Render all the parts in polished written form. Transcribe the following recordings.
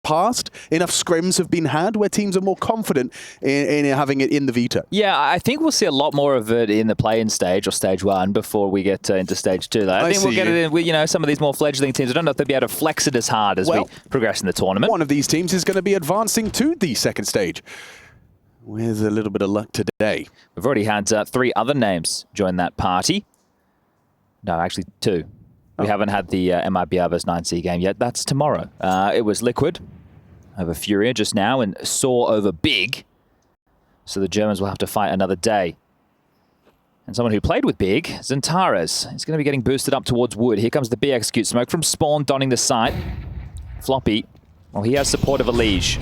past, enough scrims have been had where teams are more confident in having it in the veto. Yeah, I think we'll see a lot more of it in the play-in stage or stage 1 before we get into stage 2. I think we'll get it in with, you know, some of these more fledgling teams. I don't know if they'll be able to flex it as hard as we progress in the tournament. One of these teams is going to be advancing to the second stage with a little bit of luck today. We've already had 3 other names join that party. No, actually 2. We haven't had the MIBR vs 9C game yet. That's tomorrow. It was Liquid over Furia just now and Saw over Big. So the Germans will have to fight another day. And someone who played with Big, Zentares, is going to be getting boosted up towards Wood. Here comes the B execute smoke from Spawn, donning the site. Floppy, well, he has support of a Liege.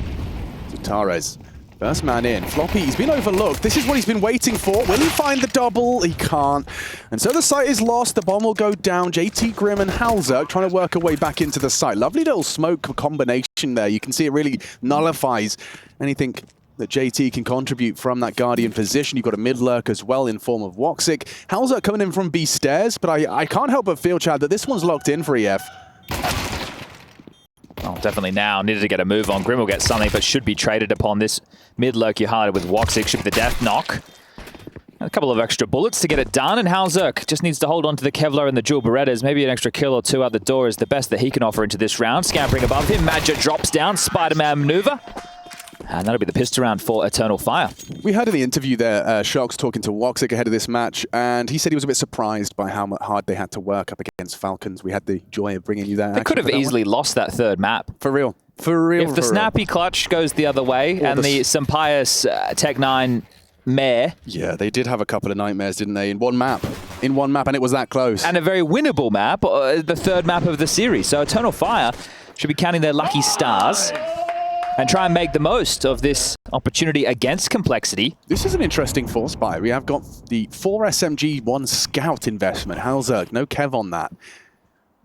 Zentares. First man in. Floppy, he's been overlooked. This is what he's been waiting for. Will he find the double? He can't. And so the site is lost. The bomb will go down. JT, Grim, and Halzerk trying to work a way back into the site. Lovely little smoke combination there. You can see it really nullifies anything that JT can contribute from that Guardian position. You've got a mid-lurk as well in form of Woxic. Halzerk coming in from B stairs, but I can't help but feel, Chad, that this one's locked in for EF. Oh, definitely now. Needed to get a move on. Grim will get something, but should be traded upon. This mid-lurk you highlighted with Woxic should be the death knock. A couple of extra bullets to get it done, and Halzerk just needs to hold on to the Kevlar and the dual Berettas. Maybe an extra kill or 2 out the door is the best that he can offer into this round. Scampering above him, Madja drops down, Spider-Man maneuver. And that'll be the pistol round for Eternal Fire. We heard in the interview there, Sharks talking to Woxic ahead of this match, and he said he was a bit surprised by how hard they had to work up against Falcons. We had the joy of bringing you that. They could have easily lost that 3rd map. For real. For real. If the snappy clutch goes the other way, and the Sampaeus Tech 9 mare. Yeah, they did have a couple of nightmares, didn't they? In one map, and it was that close. And a very winnable map, the 3rd map of the series. So Eternal Fire should be counting their lucky stars and try and make the most of this opportunity against Complexity. This is an interesting force buy. We have got the 4 SMG, 1 Scout investment. Halzerk, no Kev on that.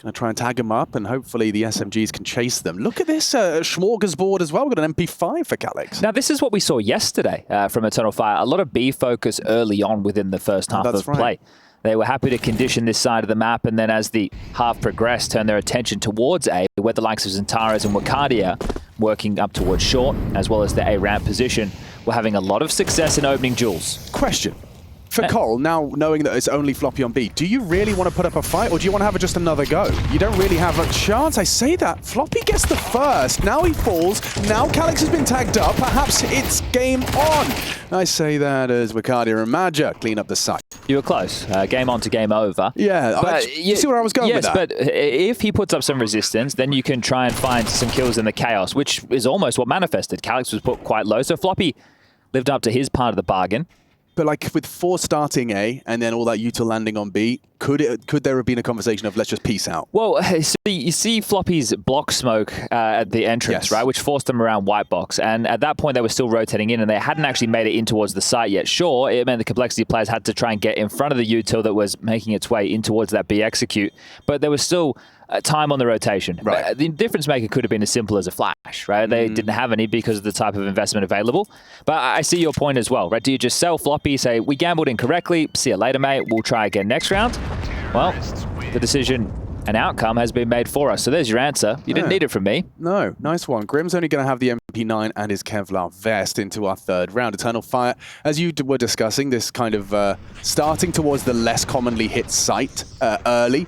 Gonna try and tag him up, and hopefully the SMGs can chase them. Look at this smorgasbord as well. We've got an MP5 for Calyx. Now, this is what we saw yesterday from Eternal Fire. A lot of B focus early on within the first half of play. They were happy to condition this side of the map, and then as the half progressed, turn their attention towards A, where the likes of Zentares and Wakadia working up towards short, as well as the A ramp position, were having a lot of success in opening duels. Question. For Cole, now knowing that it's only Floppy on B, do you really want to put up a fight, or do you want to have just another go? You don't really have a chance. I say that. Floppy gets the first. Now he falls. Now Calyx has been tagged up. Perhaps it's game on. I say that as Wakadia and Madja clean up the site. You were close. Game on to game over. Yeah, but you see where I was going with that? Yes, but if he puts up some resistance, then you can try and find some kills in the chaos, which is almost what manifested. Calyx was put quite low, so Floppy lived up to his part of the bargain. But like with 4 starting A and then all that util landing on B, could there have been a conversation of let's just peace out? Well, you see Floppy's block smoke at the entrance, right, which forced them around white box. And at that point, they were still rotating in, and they hadn't actually made it in towards the site yet. Sure, it meant the Complexity players had to try and get in front of the util that was making its way in towards that B execute, but there was still time on the rotation. Right. The difference maker could have been as simple as a flash, right? They didn't have any because of the type of investment available. But I see your point as well, right? Do you just sell Floppy, say, we gambled incorrectly, see you later, mate, we'll try again next round? Well, the decision and outcome has been made for us. So there's your answer. You didn't need it from me. No, nice one. Grim's only going to have the MP9 and his Kevlar vest into our 3rd round. Eternal Fire, as you were discussing, this kind of starting towards the less commonly hit site early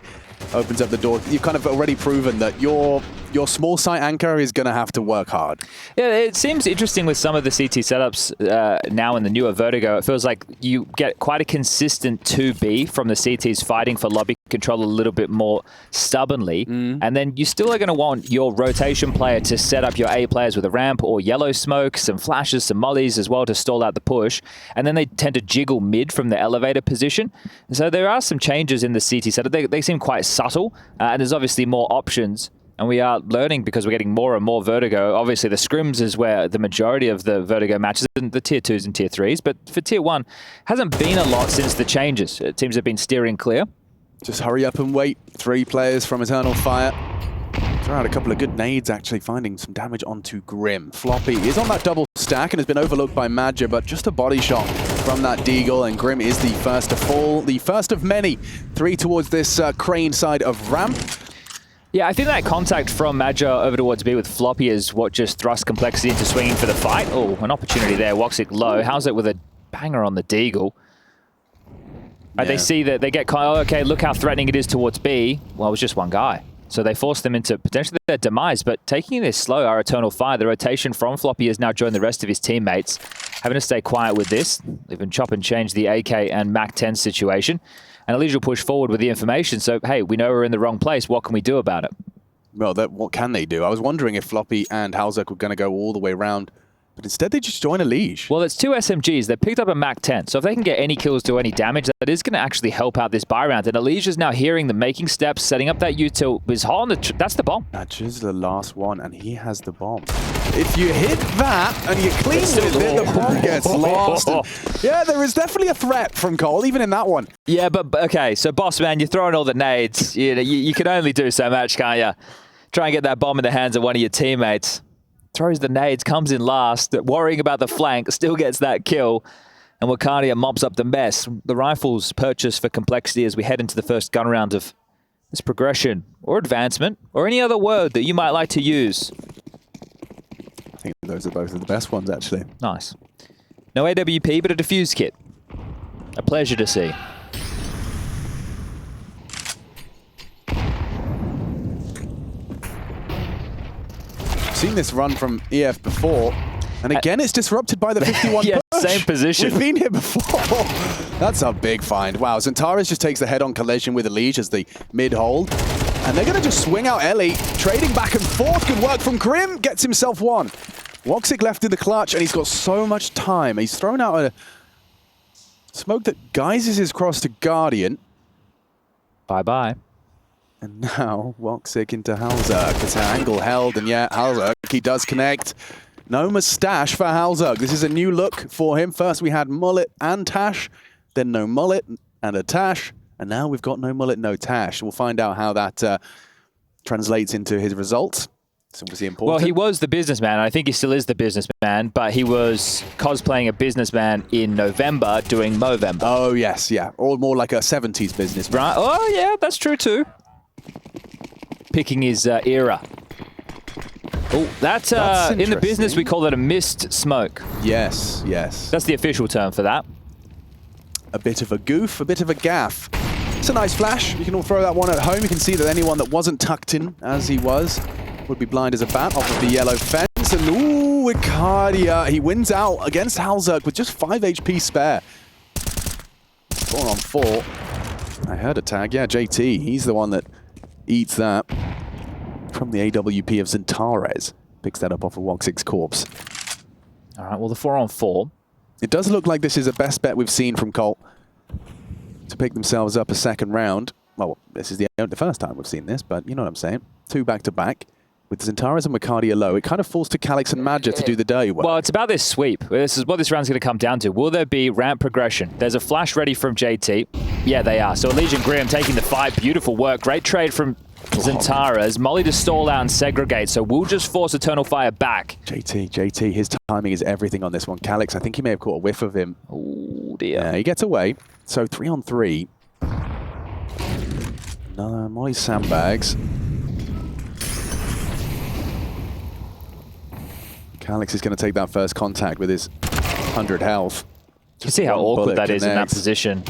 opens up the door. You've kind of already proven that your small site anchor is going to have to work hard. Yeah, it seems interesting with some of the CT setups now in the newer Vertigo. It feels like you get quite a consistent 2B from the CTs fighting for lobby control a little bit more stubbornly. And then you still are going to want your rotation player to set up your A players with a ramp or yellow smoke, some flashes, some mollies as well to stall out the push. And then they tend to jiggle mid from the elevator position. So there are some changes in the CT setup. They seem quite subtle, and there's obviously more options. And we are learning because we're getting more and more Vertigo. Obviously, the scrims is where the majority of the Vertigo matches, the tier 2s and tier 3s. But for tier 1, hasn't been a lot since the changes. Teams have been steering clear. Just hurry up and wait. 3 players from Eternal Fire. Throw out a couple of good nades, actually finding some damage onto Grim. Floppy is on that double stack and has been overlooked by Madja, but just a body shot from that Deagle, and Grim is the first to fall. The first of many. 3 towards this crane side of ramp. Yeah, I think that contact from Magi over towards B with Floppy is what just thrust Complexity into swinging for the fight. Oh, an opportunity there. Woxic low. How's it with a banger on the Deagle? Right, they see that they get, oh, okay, look how threatening it is towards B. Well, it was just one guy. So they forced them into potentially their demise, but taking this slow, our Eternal Fire, the rotation from Floppy has now joined the rest of his teammates. Having to stay quiet with this. They've been chop and change the AK and MAC-10 situation. And Elysia will push forward with the information. So, hey, we know we're in the wrong place. What can we do about it? Well, what can they do? I was wondering if Floppy and Halzerk were going to go all the way around, but instead they just join Elysia. Well, it's two SMGs. They picked up a MAC-10. So if they can get any kills, do any damage, that is going to actually help out this buy round. And Elysia's now hearing them, making steps, setting up that util. His hot on the that's the bomb. Matches the last one, and he has the bomb. If you hit that and you clean with it, the bomb gets lost. Yeah, there is definitely a threat from Cole, even in that one. Yeah, but okay, so boss man, you're throwing all the nades. You can only do so much, can't you? Try and get that bomb in the hands of one of your teammates. Throws the nades, comes in last, worrying about the flank, still gets that kill. And Wakadia mops up the mess. The rifles purchased for Complexity as we head into the first gun round of this progression or advancement or any other word that you might like to use. I think those are both of the best ones, actually. Nice. No AWP, but a defuse kit. A pleasure to see. Seen this run from EF before, and again it's disrupted by the 51 yeah, push. same position. We've been here before. That's a big find. Wow, Zentaris just takes the head-on collision with Elysia as the mid-hold, and they're going to just swing out Ellie, trading back and forth. Good work from Grim, gets himself one. Woxic left in the clutch, and he's got so much time. He's thrown out a smoke that guises his cross to Guardian. Bye-bye. And now Woxic into Halzerk. It's an angle held, and yeah, Halzerk, he does connect. No mustache for Halzerk. This is a new look for him. First we had mullet and tash, then no mullet and a tash, and now we've got no mullet, no tash. We'll find out how that translates into his results. It's obviously important. Well, he was the businessman. I think he still is the businessman, but he was cosplaying a businessman in November doing Movember. Oh, yes, yeah. Or more like a 70s businessman. Right. Oh, yeah, that's true too. Picking his era. Oh, that's in the business we call that a mist smoke. Yes, yes. That's the official term for that. A bit of a goof, a bit of a gaff. It's a nice flash. You can all throw that one at home. You can see that anyone that wasn't tucked in, as he was, would be blind as a bat off of the yellow fence. And ooh, Icardia, he wins out against Halzerk with just 5 HP spare. 4 on 4. I heard a tag. Yeah, JT, he's the one that eats that. From the AWP of Zentaris. Picks that up off of Woxic's corpse. All right, well, the 4 on 4. It does look like this is the best bet we've seen from Colt to pick themselves up a second round. Well, this is the first time we've seen this, but you know what I'm saying. 2 back-to-back. With Zentaris and Macardia low, it kind of falls to Calix and Magi to do the dirty work. Well, it's about this sweep. This is what this round's going to come down to. Will there be ramp progression? There's a flash ready from JT. Yeah, they are. So Elysia and Grim taking the fight. Beautiful work. Great trade from Zentaris. Molly to stall out and segregate. So we'll just force Eternal Fire back. JT, his timing is everything on this one. Calix, I think he may have caught a whiff of him. Oh, dear. Yeah, he gets away. So 3 on 3. No, Molly sandbags. Calix is going to take that first contact with his 100 health. You see how awkward that is in that position.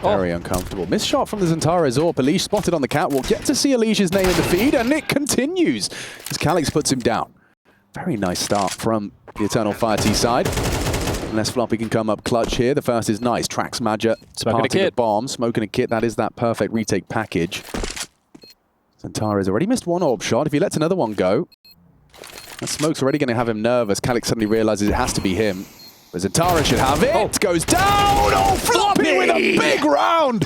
Very uncomfortable. Missed shot from the Zentaris AWP. Elysia spotted on the catwalk. Yet to see Alicia's name in the feed, and it continues as Calix puts him down. Very nice start from the Eternal Fire T side. Unless Floppy can come up clutch here. The first is nice. Tracks Magi. Smoking a kit. Bomb. Smoking a kit. That is that perfect retake package. Zentaris already missed 1 AWP shot. If he lets another one go, that smoke's already going to have him nervous. Calix suddenly realizes it has to be him. But Zentaris should have it. Oh. Goes down. Oh, Floppy with a big round.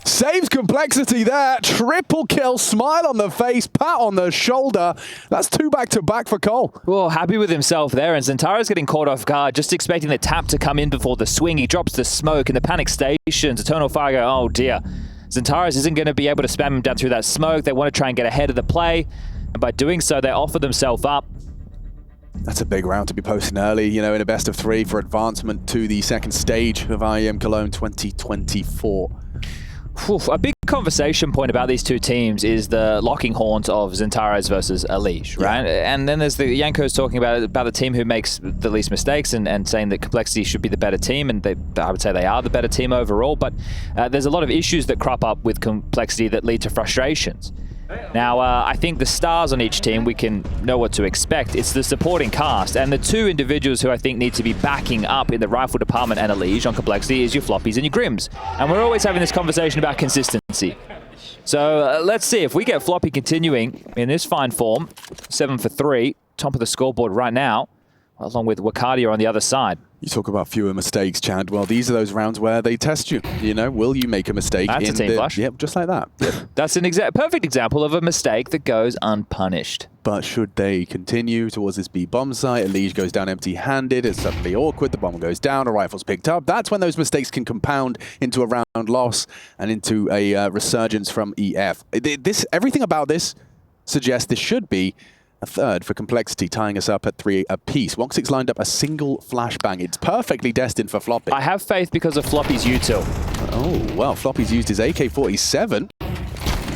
Saves Complexity there. Triple kill. Smile on the face. Pat on the shoulder. That's 2 back-to-back for Cole. Well, happy with himself there. And Zentaris getting caught off guard, just expecting the tap to come in before the swing. He drops the smoke in the panic stations. Eternal Fire go, oh dear. Zentaris isn't going to be able to spam him down through that smoke. They want to try and get ahead of the play. And by doing so, they offer themselves up. That's a big round to be posting early, you know, in a best of 3 for advancement to the second stage of IEM Cologne 2024. A big conversation point about these two teams is the locking horns of Xantares versus Elige, right? Yeah. And then there's the Jankos talking about the team who makes the least mistakes and saying that Complexity should be the better team, and I would say they are the better team overall, but there's a lot of issues that crop up with Complexity that lead to frustrations. Now, I think the stars on each team, we can know what to expect. It's the supporting cast, and the two individuals who I think need to be backing up in the rifle department and Elige on Complexity is your Floppies and your Grims. And we're always having this conversation about consistency. So let's see if we get Floppy continuing in this fine form, 7 for 3, top of the scoreboard right now, along with Wakadia on the other side. You talk about fewer mistakes, Chad. Well, these are those rounds where they test you. You know, will you make a mistake? That's a team flush. Yep, just like that. Yep. That's an perfect example of a mistake that goes unpunished. But should they continue towards this B bomb site, Elige goes down empty-handed, it's suddenly awkward, the bomb goes down, a rifle's picked up. That's when those mistakes can compound into a round loss and into a resurgence from EF. Everything about this suggests this should be a third for Complexity, tying us up at 3 apiece. Woxic's lined up a single flashbang. It's perfectly destined for Floppy. I have faith because of Floppy's util. Oh, well, Floppy's used his AK-47.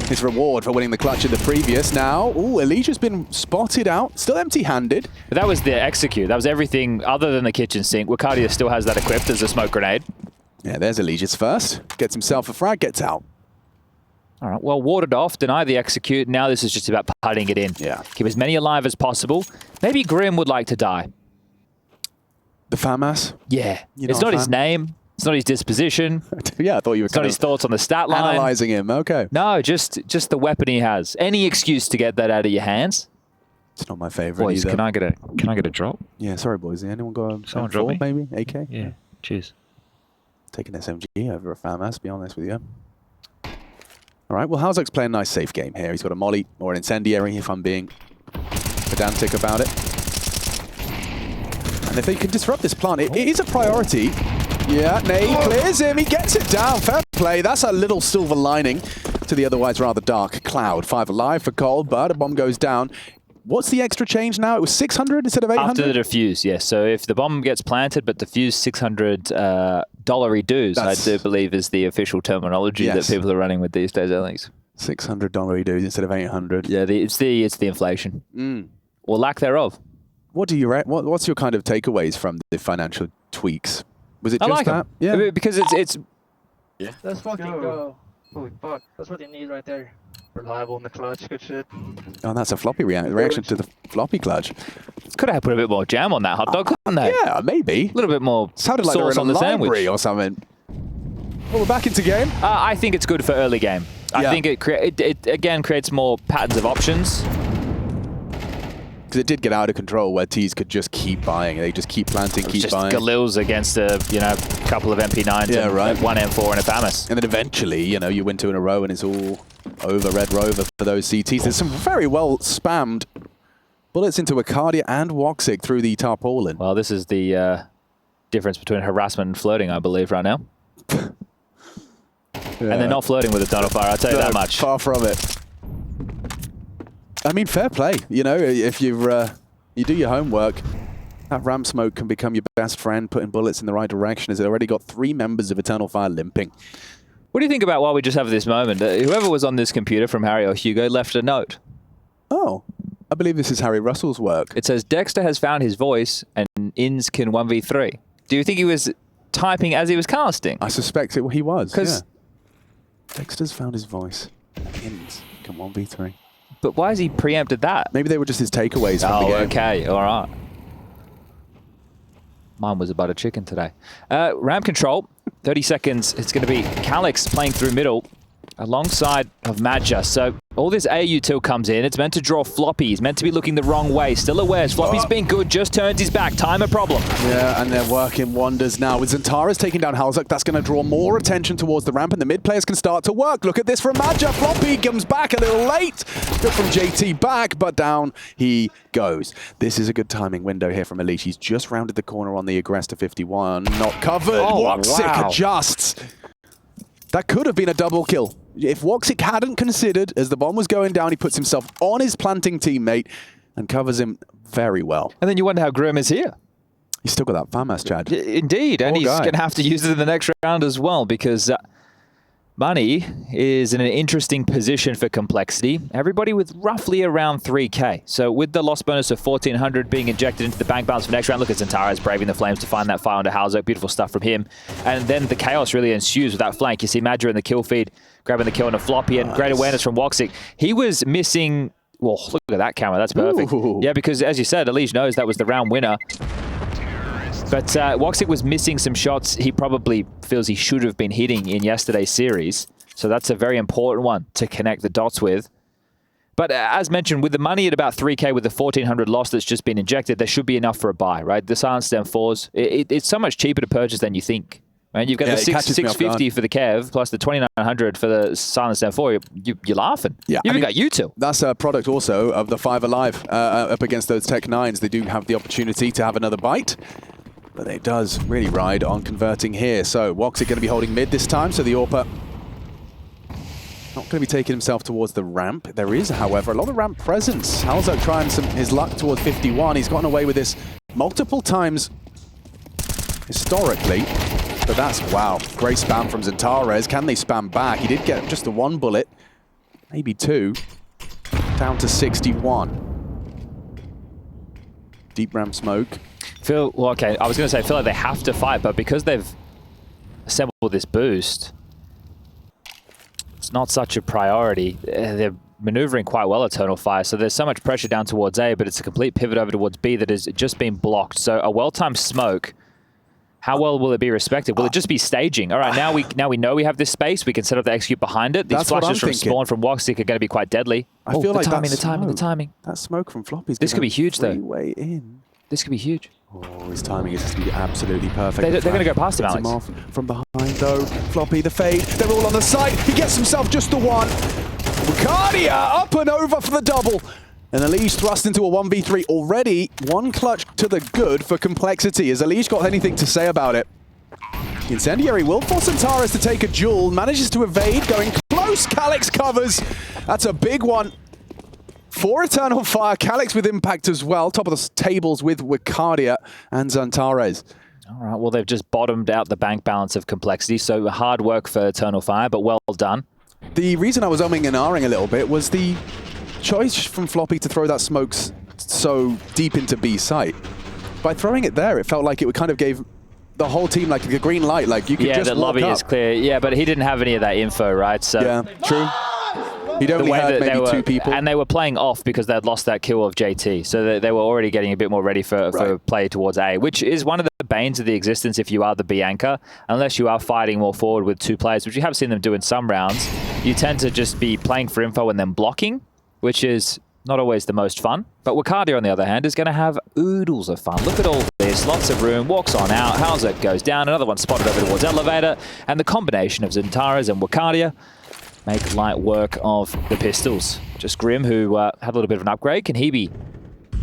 His reward for winning the clutch in the previous. Now, Elige has been spotted out, still empty-handed. But that was the execute. That was everything other than the kitchen sink. Wakadia still has that equipped as a smoke grenade. Yeah, there's Elige's first. Gets himself a frag, gets out. All right, well, warded off, deny the execute. Now this is just about putting it in. Yeah. Keep as many alive as possible. Maybe Grim would like to die. The FAMAS? Yeah. It's not his name. It's not his disposition. Yeah, I thought you were It's not his thoughts on the stat line. Analyzing him, okay. No, just the weapon he has. Any excuse to get that out of your hands. It's not my favorite Boys, either. can I get a drop? Yeah, sorry boys. Anyone got a Someone M4 drop me? maybe? AK? Yeah. Cheers. Take an SMG over a FAMAS, be honest with you. All right, well, Halzak's playing a nice safe game here. He's got a molly or an incendiary, if I'm being pedantic about it. And if they can disrupt this plant, it is a priority. Yeah, Nade clears him. He gets it down. Fair play. That's a little silver lining to the otherwise rather dark cloud. 5 alive for Cole, but a bomb goes down. What's the extra change now? It was 600 instead of 800? After the defuse, yes. So if the bomb gets planted but defused, $600 dues, I do believe is the official terminology that people are running with these days, I think. $600 dues instead of 800. Yeah, it's the inflation. Or lack thereof. What do you what's your kind of takeaways from the financial tweaks? Was it just like that? Them. Yeah. Because it's Yeah. Let's fucking go. Holy fuck. That's what you need right there. Reliable in the clutch. Good shit. Oh, that's a Floppy reaction to the Floppy clutch. Could have put a bit more jam on that hot dog, couldn't they? Yeah, maybe. A little bit more Sounded like sauce they're on in a the sandwich library or something. Well, we're back into game. I think it's good for early game. I think it again creates more patterns of options. Because it did get out of control where T's could just keep buying. They just keep planting, keep buying. Just Galils against a couple of MP9s and right. one M4 and a FAMAS. And then eventually, you win 2 in a row and it's all over Red Rover for those CTs. There's some very well spammed bullets into Wakadia and Woxic through the tarpaulin. Well, this is the difference between harassment and flirting, I believe, right now. And they're not flirting with the tunnel fire, I'll tell you that much. Far from it. I mean, fair play. If you do your homework, that ramp smoke can become your best friend, putting bullets in the right direction, as it already got 3 members of Eternal Fire limping. What do you think about while we just have this moment? Whoever was on this computer from Harry or Hugo left a note. Oh, I believe this is Harry Russell's work. It says, Dexter has found his voice and Inns can 1v3. Do you think he was typing as he was casting? I suspect he was, yeah. 'Cause Dexter's found his voice. Ins can 1v3. But why has he preempted that? Maybe they were just his takeaways from the game. Okay, all right. Mine was a butter chicken today. Ramp control, 30 seconds. It's going to be Calix playing through middle alongside of Madja. So all this AU till comes in. It's meant to draw Floppy. He's meant to be looking the wrong way. Still aware. Floppy's been good, just turns his back. Time a problem. Yeah, and they're working wonders now. With Xantares taking down Halzak, that's going to draw more attention towards the ramp, and the mid players can start to work. Look at this from Madja. Floppy comes back a little late. Good from JT back, but down he goes. This is a good timing window here from Elige. He's just rounded the corner on the aggressor 51. Not covered. Woxic adjusts. That could have been a double kill. If Woxic hadn't considered, as the bomb was going down, he puts himself on his planting teammate and covers him very well. And then you wonder how Grim is here. He's still got that FAMAS, Chad. Indeed, and he's going to have to use it in the next round as well, because Money is in an interesting position for Complexity. Everybody with roughly around 3K. So with the loss bonus of 1,400 being injected into the bank balance for next round, look at Zantara's braving the flames to find that fire onto Halzo. Beautiful stuff from him. And then the chaos really ensues with that flank. You see Madra in the kill feed, grabbing the kill on a floppy, and great awareness from Woxic. He was missing... Well, look at that camera. That's perfect. Ooh. Yeah, because as you said, Elige knows that was the round winner. But Woxic was missing some shots he probably feels he should have been hitting in yesterday's series. So that's a very important one to connect the dots with. But as mentioned, with the money at about 3K with the 1,400 loss that's just been injected, there should be enough for a buy, right? The Silent Stem 4s, it's so much cheaper to purchase than you think. Right? You've got the 650 for the Kev, plus the 2,900 for the Silent Stem 4. You're laughing. Yeah, you even got you two. That's a product also of the 5 Alive up against those Tech 9s. They do have the opportunity to have another bite. But it does really ride on converting here. So Woxic going to be holding mid this time. So the AWPer not going to be taking himself towards the ramp. There is, however, a lot of ramp presence. Halzo trying his luck towards 51. He's gotten away with this multiple times historically. But that's, wow, great spam from Zantares. Can they spam back? He did get just the 1 bullet, maybe 2, down to 61. Deep ramp smoke. Well, okay, I was going to say, I feel like they have to fight, but because they've assembled this boost, it's not such a priority. They're maneuvering quite well Eternal Fire, so there's so much pressure down towards A, but it's a complete pivot over towards B that has just been blocked. So a well-timed smoke, how well will it be respected? Will it just be staging? All right, now we know we have this space. We can set up the execute behind it. These flashes from spawn from Woxic are going to be quite deadly. I feel like the timing. That smoke from Floppy's this could be huge, though. Way in. This could be huge. Oh, his timing is just to be absolutely perfect. They're going to go past him, Alex. Him off from behind, though. Floppy, the fade. They're all on the side. He gets himself just the 1. Cardia up and over for the double. And Elige thrust into a 1v3. Already 1 clutch to the good for Complexity. Has Elige got anything to say about it? Incendiary will force Zantares to take a duel. Manages to evade, going close. Calyx covers. That's a big one. For Eternal Fire, Calyx with impact as well. Top of the tables with Wicardia and Zantares. All right, well, they've just bottomed out the bank balance of Complexity, so hard work for Eternal Fire, but well done. The reason I was umming and ahhing a little bit was the choice from Floppy to throw that smoke so deep into B site. By throwing it there, it felt like it would kind of gave the whole team like a green light, like you could just the lobby is clear. Yeah, but he didn't have any of that info, right? So yeah, true. He'd only had maybe 2 people. And they were playing off because they'd lost that kill of JT. So they were already getting a bit more ready for play towards A, which is one of the banes of the existence if you are the B anchor. Unless you are fighting more forward with 2 players, which you have seen them do in some rounds, you tend to just be playing for info and then blocking, which is not always the most fun. But Wicardia, on the other hand, is going to have oodles of fun. Look at all this. Lots of room. Walks on out. Halzo goes down. Another one spotted over towards Elevator. And the combination of Zantares and Wicardia make light work of the pistols. Just Grim, who had a little bit of an upgrade. Can he be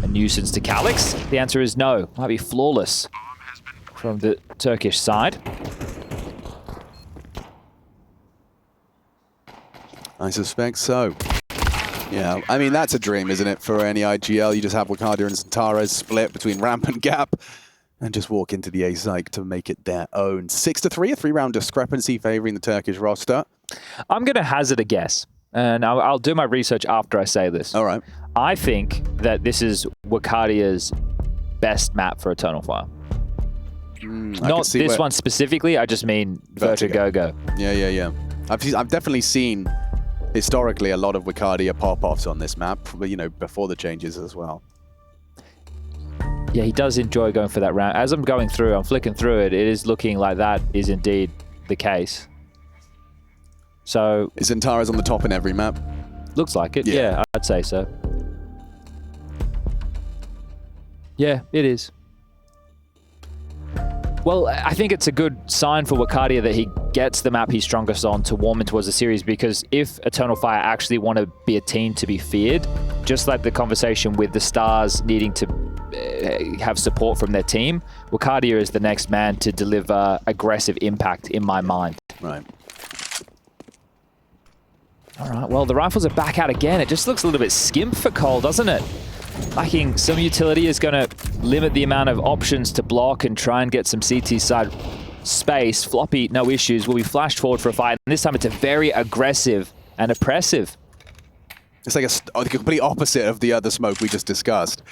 a nuisance to Calyx? The answer is no. Might be flawless from the Turkish side. I suspect so. Yeah, I mean, that's a dream, isn't it, for any IGL? You just have Wicardia and Zantares split between ramp and gap and just walk into the A site to make it their own. 6-3, a 3-round discrepancy favoring the Turkish roster. I'm going to hazard a guess, and I'll do my research after I say this. All right. I think that this is Wicardia's best map for Eternal Fire. Not this one specifically, I just mean Vertigo. Yeah. I've definitely seen, historically, a lot of Wicardia pop-offs on this map, you know, before the changes as well. Yeah, he does enjoy going for that round. As I'm going through, I'm flicking through it, it is looking like that is indeed the case. So... Is Zantares on the top in every map? Looks like it, yeah, I'd say so. Yeah, it is. Well, I think it's a good sign for Wicardia that he gets the map he's strongest on to warm in towards the series, because if Eternal Fire actually want to be a team to be feared, just like the conversation with the Stars needing to have support from their team, Wicardia is the next man to deliver aggressive impact in my mind. Right. All right, well, the rifles are back out again. It just looks a little bit skimp for Cole, doesn't it? Lacking some utility is going to limit the amount of options to block and try and get some CT side space. Floppy, no issues, will be flashed forward for a fight. And this time it's a very aggressive and oppressive. It's like the complete opposite of the other smoke we just discussed.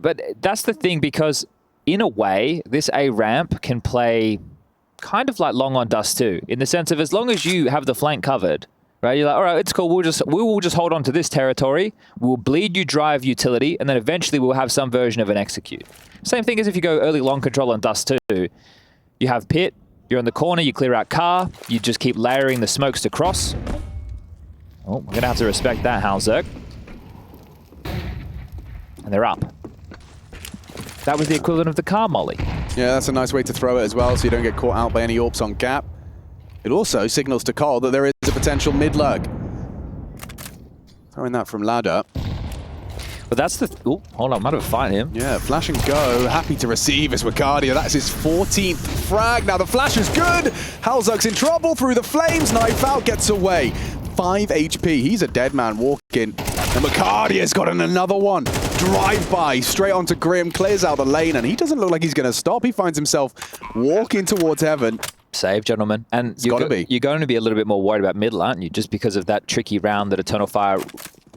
But that's the thing, because in a way, this A ramp can play kind of like long on Dust2, in the sense of as long as you have the flank covered, right? You're like, all right, it's cool. We will just hold on to this territory. We'll bleed you drive utility, and then eventually we'll have some version of an execute. Same thing as if you go early long control on Dust2. You have pit, you're in the corner, you clear out car, you just keep layering the smokes to cross. Oh, we're gonna have to respect that, Halzerk. And they're up. That was the equivalent of the car molly. Yeah, that's a nice way to throw it as well, so you don't get caught out by any AWPs on gap. It also signals to Cole that there is a potential mid-lurk. Throwing that from ladder. But that's the... Oh, hold on, might have a fight here. Yeah, flash and go. Happy to receive as Wicardia. That's his 14th frag. Now the flash is good. Halzerk's in trouble through the flames. Knife out, gets away. 5 HP. He's a dead man walking. And Wicardia's got another one. Drive-by straight onto Grim, clears out the lane, and he doesn't look like he's going to stop. He finds himself walking towards heaven. Save, gentlemen. And you're going to be a little bit more worried about middle, aren't you? Just because of that tricky round that Eternal Fire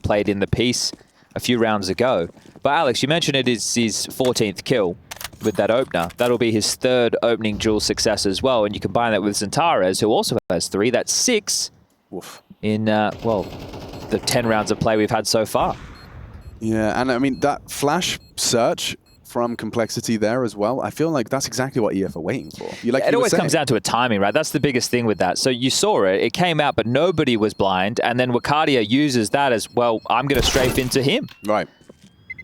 played in the piece a few rounds ago. But Alex, you mentioned it is his 14th kill with that opener. That'll be his 3rd opening duel success as well. And you combine that with Xantares, who also has 3. That's 6 Oof. in, well, the 10 rounds of play we've had so far. Yeah, and I mean, that flash search from Complexity there as well, I feel like that's exactly what EF are waiting for. It always comes down to a timing, right? That's the biggest thing with that. So you saw it, it came out, but nobody was blind, and then Wicardia uses that as, well, I'm going to strafe into him. Right.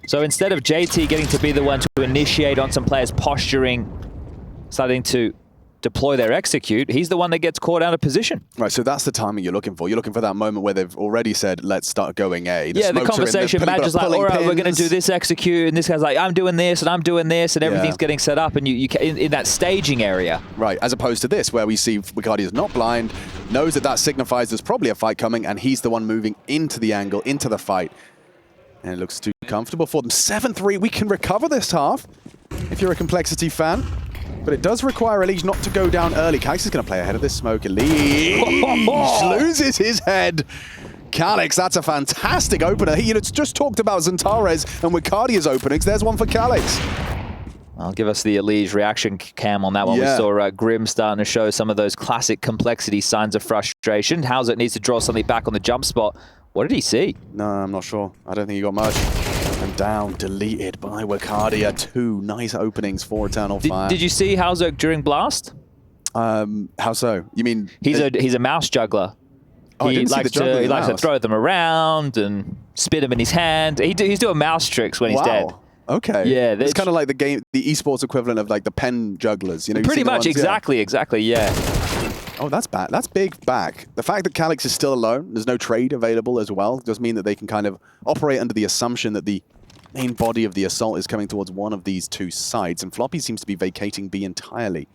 So instead of JT getting to be the one to initiate on some players posturing, starting to deploy their execute, he's the one that gets caught out of position. Right, so that's the timing you're looking for. You're looking for that moment where they've already said, let's start going A. The conversation matches like, all right, we're going to do this execute, and this guy's like, I'm doing this, and I'm doing this, and everything's getting set up, and you in that staging area. Right, as opposed to this, where we see Wicardia's not blind, knows that that signifies there's probably a fight coming, and he's the one moving into the angle, into the fight. And it looks too comfortable for them. 7-3, we can recover this half, if you're a Complexity fan. But it does require Elige not to go down early. Calix is going to play ahead of this smoke. Elige loses his head. Calix, that's a fantastic opener. He just talked about Xantares and Wicardia's openings. There's one for Calix. I'll give us the Elige reaction cam on that one. Yeah. We saw Grim starting to show some of those classic Complexity signs of frustration. Halzerk needs to draw something back on the jump spot. What did he see? No, I'm not sure. I don't think he got much. And down, deleted by Wicardia. 2 nice openings for Eternal Fire. Did you see Halzerk during Blast? How so? You mean... He's a mouse juggler. Oh, He likes to throw them around and spit them in his hand. He's doing mouse tricks when he's dead. Okay. Yeah, it's kind of like the esports equivalent of like the pen jugglers. You know, pretty much, exactly, yeah. Oh, that's bad. That's big back. The fact that Calix is still alone, there's no trade available as well, does mean that they can kind of operate under the assumption that the main body of the assault is coming towards one of these 2 sides, and Floppy seems to be vacating B entirely.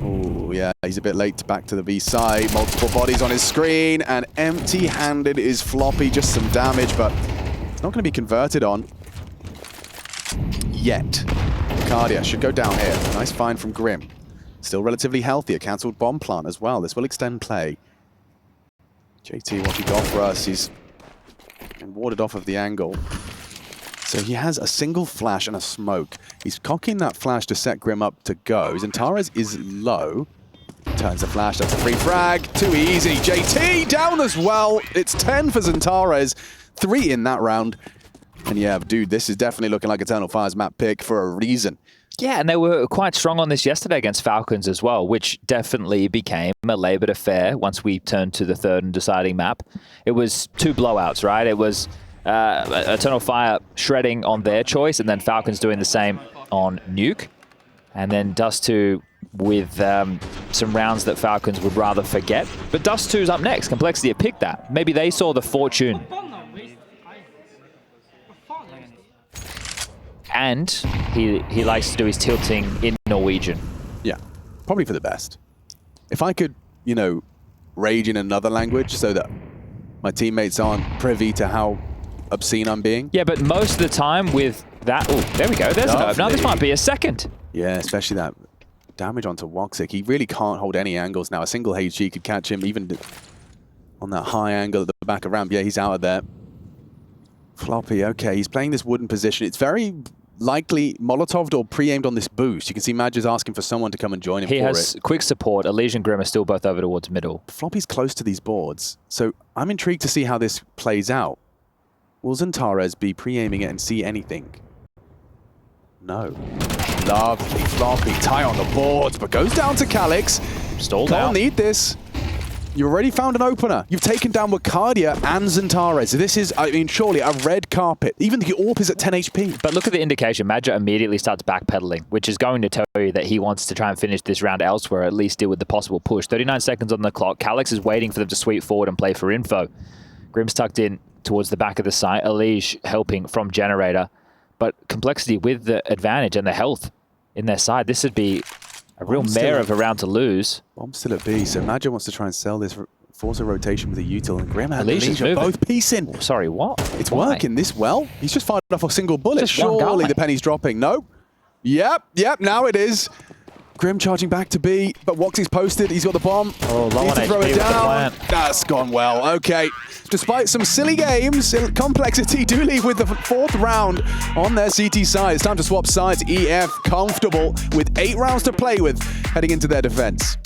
Oh, yeah, he's a bit late back to the B side. Multiple bodies on his screen, and empty-handed is Floppy. Just some damage, but it's not going to be converted on yet. Wicardia should go down here. Nice find from Grim. Still relatively healthy. A cancelled bomb plant as well. This will extend play. JT, what he got for us? He's been warded off of the angle. So he has a single flash and a smoke. He's cocking that flash to set Grim up to go. Xantares is low. Turns the flash. That's a free frag. Too easy. JT down as well. It's 10 for Xantares. 3 in that round. And yeah, dude, this is definitely looking like Eternal Fire's map pick for a reason. Yeah, and they were quite strong on this yesterday against Falcons as well, which definitely became a laboured affair once we turned to the 3rd and deciding map. It was 2 blowouts, right? It was Eternal Fire shredding on their choice, and then Falcons doing the same on Nuke. And then Dust2 with some rounds that Falcons would rather forget. But Dust2's up next. Complexity have picked that. Maybe they saw the fortune. And he likes to do his tilting in Norwegian. Yeah, probably for the best. If I could, you know, rage in another language so that my teammates aren't privy to how obscene I'm being. Yeah, but most of the time with that... Oh, there we go. There's an opener. This might be a second. Yeah, especially that damage onto Woxic. He really can't hold any angles now. A single HG could catch him even on that high angle at the back of ramp. Yeah, he's out of there. Floppy, okay, he's playing this wooden position. It's very likely Molotov'd or pre-aimed on this boost. You can see Madge is asking for someone to come and join him He for has it. quick support. Elise and Grim are still both over towards middle. Floppy's close to these boards, so I'm intrigued to see how this plays out. Will Zantares be pre-aiming it and see anything? No. Lovely Floppy, tie on the boards, but goes down to Calyx. Stalled Can't out. need this. You already found an opener. You've taken down Wakadia and Zantares. This is, I mean, surely a red carpet. Even the AWP is at 10 HP. But look at the indication. Madja immediately starts backpedaling, which is going to tell you that he wants to try and finish this round elsewhere, at least deal with the possible push. 39 seconds on the clock. Calyx is waiting for them to sweep forward and play for info. Grim's tucked in towards the back of the site. Elige helping from Generator. But Complexity with the advantage and the health in their side. This would be a real mare of a round to lose. Bomb's still at B, so Madja wants to try and sell this, force a rotation with a util, and Grim and Elige is Elige are moving. both piecing. Sorry, what? It's Why? working this well. He's just fired off a single bullet. Just one Surely guy. the penny's dropping. No. Yep, now it is. Grim charging back to B, but Woxie's posted. He's got the bomb. Oh, low Needs on to throw HP it with the down. plant. That's gone well. Okay. Despite some silly games, Complexity do leave with the 4th round on their CT side. It's time to swap sides. EF comfortable with 8 rounds to play with heading into their defense.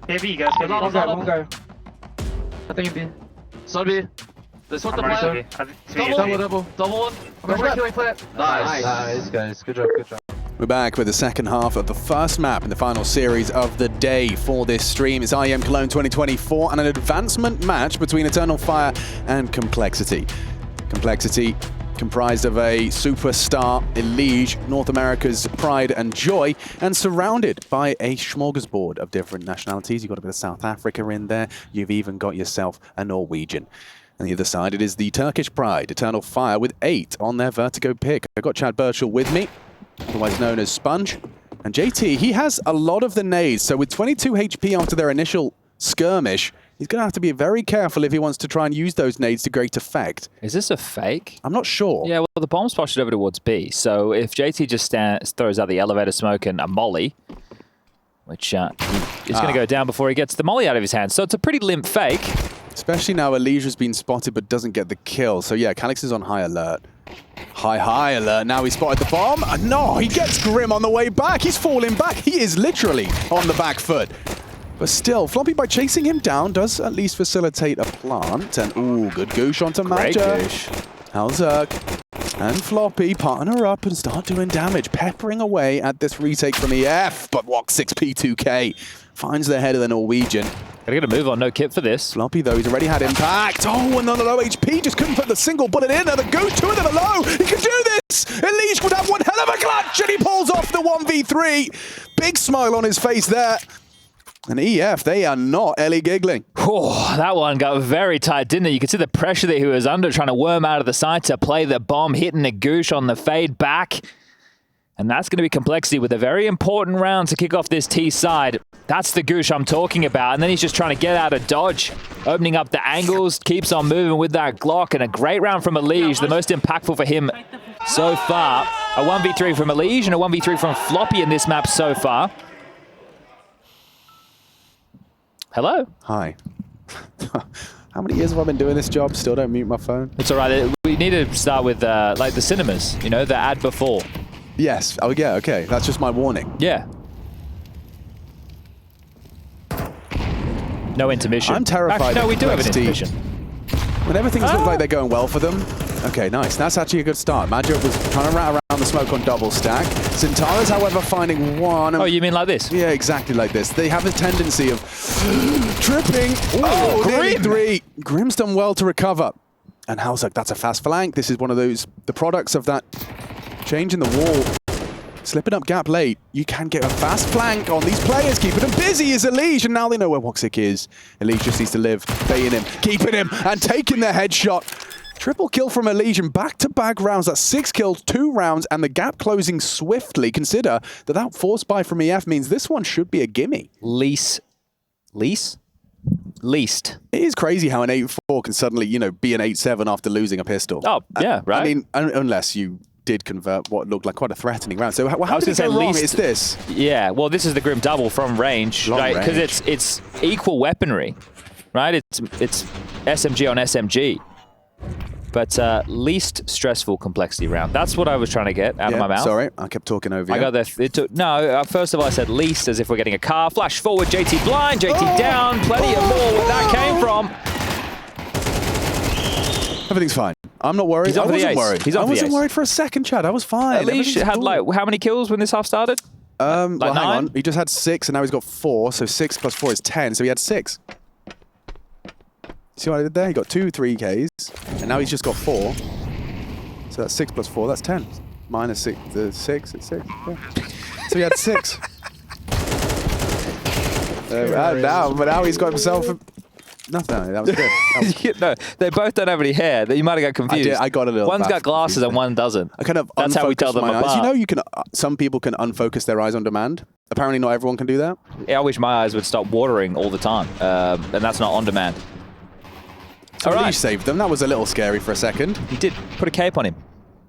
KB, guys. KB. One guy. I think B. Sorry. Let's swap the I'm plan. right. Double one. Killing plant. Nice. Guys. Good job. We're back with the second half of the first map in the final series of the day for this stream. It's IEM Cologne 2024 and an advancement match between Eternal Fire and Complexity. Complexity comprised of a superstar, Elige, North America's pride and joy, and surrounded by a smorgasbord of different nationalities. You've got a bit of South Africa in there. You've even got yourself a Norwegian. On the other side, it is the Turkish pride, Eternal Fire, with 8 on their Vertigo pick. I've got Chad Birchall with me, otherwise known as Sponge. And JT, he has a lot of the nades, so with 22 HP after their initial skirmish, he's going to have to be very careful if he wants to try and use those nades to great effect. Is this a fake? I'm not sure. Yeah, well, the bomb's posted over towards B. So if JT just throws out the elevator smoke and a molly, which is going to go down before he gets the molly out of his hand. So it's a pretty limp fake. Especially now Elige has been spotted but doesn't get the kill. So yeah, Calix is on high alert. High alert. Now he spotted the bomb. No, he gets Grim on the way back. He's falling back. He is literally on the back foot. But still, Floppy, by chasing him down, does at least facilitate a plant. And ooh, good goosh onto Major. Halzerk and Floppy partner up and start doing damage, peppering away at this retake from EF. But Wok 6P2K finds the head of the Norwegian. Gotta get a move on, no kit for this. Floppy, though, he's already had impact. Oh, and on the low HP, just couldn't put the single bullet in. And the goose, 2 of them are low. He can do this. Elige would have one hell of a clutch, and he pulls off the 1v3. Big smile on his face there. And EF, they are not Ellie giggling. Oh, that one got very tight, didn't it? You could see the pressure that he was under, trying to worm out of the side to play the bomb, hitting the goosh on the fade back. And that's going to be Complexity with a very important round to kick off this T side. That's the goosh I'm talking about. And then he's just trying to get out of dodge, opening up the angles, keeps on moving with that Glock. And a great round from Elige, the most impactful for him so far. A 1v3 from Elige and a 1v3 from Floppy in this map so far. Hello. Hi. How many years have I been doing this job? Still don't mute my phone? It's all right. We need to start with like the cinemas, you know, the ad before. Yes. Oh, yeah. Okay. That's just my warning. Yeah. No intermission. I'm terrified. Actually, no, we do have an Complexity. intermission. When everything's looked like they're going well for them. Okay, nice. That's actually a good start. Magic was trying to rat around the smoke on double stack. Centaurus, however, finding one. Oh, you mean like this? Yeah, exactly like this. They have a tendency of tripping. Ooh, Oh, nearly Grim. 3. Grim's done well to recover. And Halzerk, that's a fast flank. This is one of those, the products of that change in the wall. Slipping up gap late, you can get a fast flank on these players. Keeping them busy is Elige, and now they know where Woxic is. Elige just needs to live, baying him, keeping him, and taking the headshot. Triple kill from Elige in back-to-back rounds. That's 6 kills, 2 rounds, and the gap closing swiftly. Consider that force buy from EF means this one should be a gimme. Least. It is crazy how an 8-4 can suddenly, you know, be an 8-7 after losing a pistol. Oh, yeah, right. I mean, unless you did convert what looked like quite a threatening round. So how was did it gonna go say wrong? least- It's this. Yeah, well, this is the Grim double from range, Long right? Because range. it's equal weaponry, right? It's SMG on SMG. But least stressful Complexity round. That's what I was trying to get out of my mouth. Sorry, I kept talking over you. I got there. No, first of all, I said least as if we're getting a car. Flash forward, JT blind, JT down. Plenty of more where that came from. Everything's fine. I'm not worried. He's on I for the wasn't ace. worried. He's on I for the wasn't ace. worried for a second, Chad. I was fine. Elige had like how many kills when this half started? well, hang 9? on. He just had 6, and now he's got 4. So 6 plus 4 is 10. So he had 6. See what I did there? He got 2 3Ks, and now he's just got 4. So that's 6 plus 4. That's 10. Minus 6. The 6. It's 6. Yeah. So he had 6. Now he's got himself. Nothing. That was good. That was No, they both don't have any hair. You might have got confused. I got a little. One's got baffled glasses there. and one doesn't. I kind of That's how we tell them my eyes. apart. You know, you can. Some people can unfocus their eyes on demand. Apparently, not everyone can do that. Yeah, I wish my eyes would stop watering all the time, and that's not on demand. So All right. Elige saved them. That was a little scary for a second. He did put a cape on him.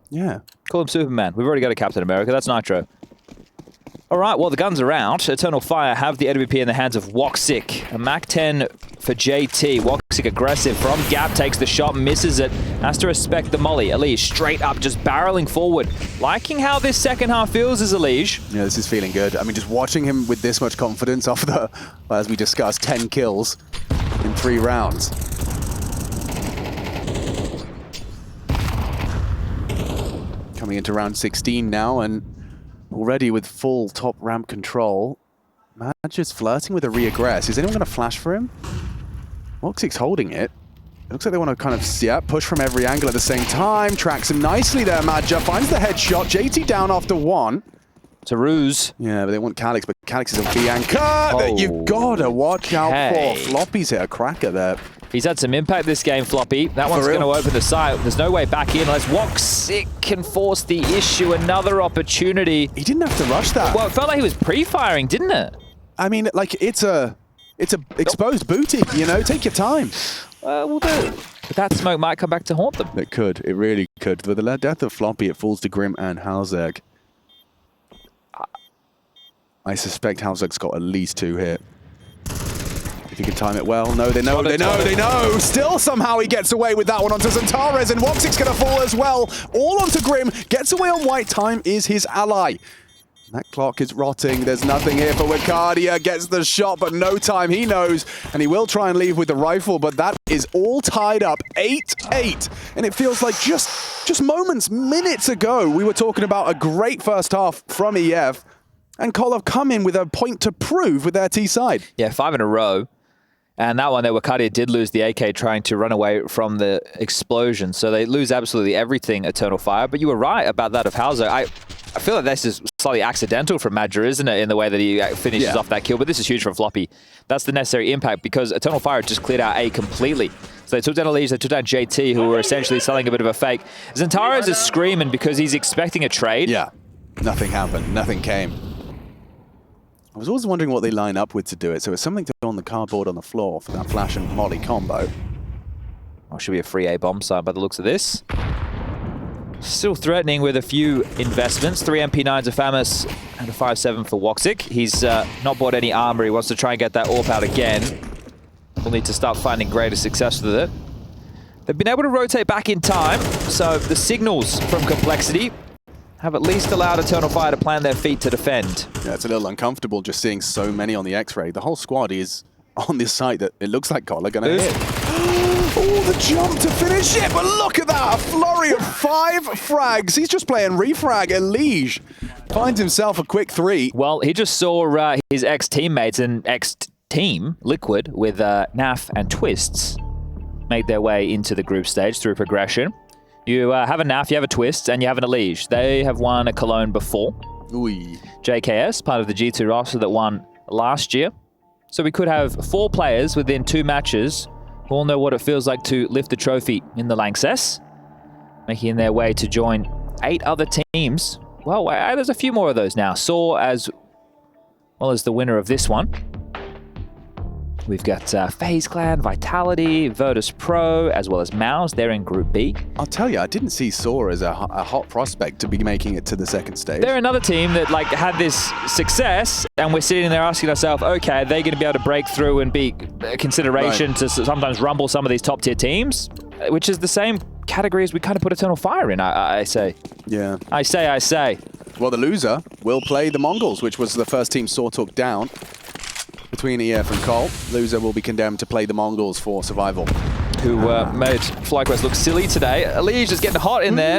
Yeah. Call him Superman. We've already got a Captain America. That's Nitro. All right, well, the guns are out. Eternal Fire have the AWP in the hands of Woxic. A Mac 10 for JT. Woxic Woxic aggressive from gap, takes the shot, misses it. Has to respect the molly. Elige straight up, just barreling forward. Liking how this second half feels as Elige. Yeah, this is feeling good. I mean, just watching him with this much confidence off the, as we discussed, 10 kills in 3 rounds. Coming into round 16 now, and already with full top ramp control. Madge is flirting with a re-aggress. Is anyone going to flash for him? Woxic's holding it. It looks like they want to kind of, push from every angle at the same time. Tracks him nicely there, Madja. Finds the headshot. JT down after 1. It's a ruse. Yeah, but they want Calix, but Calix is a B anchor that you've got to watch out for. Floppy's hit a cracker there. He's had some impact this game, Floppy. That one's going to open the site. There's no way back in unless Woxic can force the issue. Another opportunity. He didn't have to rush that. Well, it felt like he was pre-firing, didn't it? I mean, like, it's a exposed booty, you know? Take your time. We'll do. But that smoke might come back to haunt them. It could. It really could. With the death of Floppy, it falls to Grim and Halzerg. I suspect Halzerg's got at least 2 here. If he can time it well. No, they know, they know. Still somehow he gets away with that one onto Zantares, and Woxic's going to fall as well. All onto Grim. Gets away on white. Time is his ally. That clock is rotting. There's nothing here for Wicardia. Gets the shot, but no time. He knows, and he will try and leave with the rifle, but that is all tied up. 8-8. And it feels like just moments, minutes ago, we were talking about a great first half from EF, and Col have come in with a point to prove with their T side. Yeah, 5 in a row. And that one there, Wicardia did lose the AK trying to run away from the explosion. So they lose absolutely everything, Eternal Fire. But you were right about that of Hauser. I feel like this is slightly accidental from Madger, isn't it, in the way that he finishes off that kill. But this is huge from Floppy. That's the necessary impact because Eternal Fire just cleared out A completely. So they took down Elige, they took down JT, who were essentially selling a bit of a fake. Zantares is screaming because he's expecting a trade. Yeah, nothing happened. Nothing came. I was always wondering what they line up with to do it, so it's something to put on the cardboard on the floor for that flash and molly combo. Oh, should be a free A bomb side by the looks of this. Still threatening with a few investments. 3 MP9s of Famus and a 5.7 for Woxic. He's not bought any armor. He wants to try and get that AWP out again. We'll need to start finding greater success with it. They've been able to rotate back in time, so the signals from Complexity have at least allowed Eternal Fire to plant their feet to defend. Yeah, it's a little uncomfortable just seeing so many on the X-ray. The whole squad is on this site that it looks like Col are going to hit. Oh, the jump to finish it, but look at that! A flurry of 5 frags. He's just playing refrag. Elige finds himself a quick 3. Well, he just saw his ex-teammates and ex-team, Liquid, with Naf and Twists, make their way into the group stage through progression. You have a Naf, you have a Twist, and you have an Elige. They have won a Cologne before. Ooh. JKS, part of the G2 roster that won last year. So we could have 4 players within 2 matches who all know what it feels like to lift the trophy in the Lanxess, making their way to join 8 other teams. Well, there's a few more of those now. Saw as well as the winner of this one. We've got FaZe Clan, Vitality, Virtus Pro, as well as Mouse. They're in Group B. I'll tell you, I didn't see Saw as a hot prospect to be making it to the second stage. They're another team that had this success, and we're sitting there asking ourselves, okay, are they going to be able to break through and be a consideration to sometimes rumble some of these top-tier teams? Which is the same category as we kind of put Eternal Fire in, I say. Yeah. I say. Well, the loser will play the Mongols, which was the first team Saw took down. Between EF and Col, loser will be condemned to play the Mongols for survival. Who made FlyQuest look silly today. Elige is getting hot in there.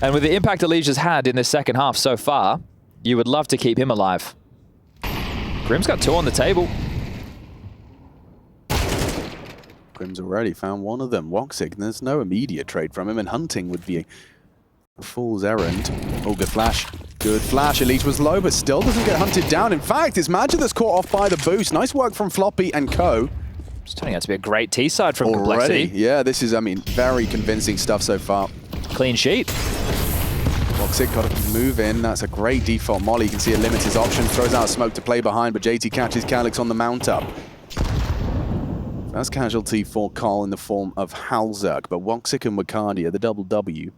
And with the impact Elige has had in this second half so far, you would love to keep him alive. Grim's got 2 on the table. Grim's already found one of them, Woxic, and there's no immediate trade from him, and hunting would be a fool's errand. Oh, good flash. Good flash. Elige was low, but still doesn't get hunted down. In fact, it's Madger that's caught off by the boost. Nice work from Floppy and co. It's turning out to be a great T-side from Complexity. Yeah, this is, I mean, very convincing stuff so far. Clean sheet. Woxic got to move in. That's a great default molly. You can see it limits his options, throws out a smoke to play behind, but JT catches Calix on the mount up. First casualty for Col in the form of Halzerg, but Woxic and Wicardia, the double W.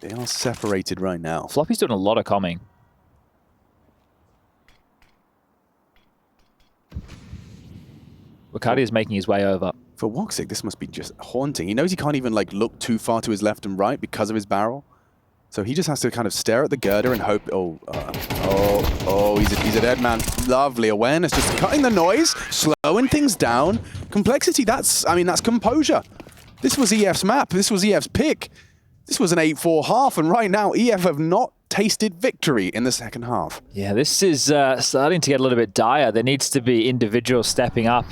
They are separated right now. Floppy's doing a lot of comming. Wakadi is making his way over. For Woxic, this must be just haunting. He knows he can't even like look too far to his left and right because of his barrel. So he just has to kind of stare at the girder and hope. He's a dead man. Lovely awareness, just cutting the noise, slowing things down. Complexity, that's composure. This was EF's map. This was EF's pick. This was an 8-4 half, and right now EF have not tasted victory in the second half. Yeah, this is starting to get a little bit dire. There needs to be individuals stepping up,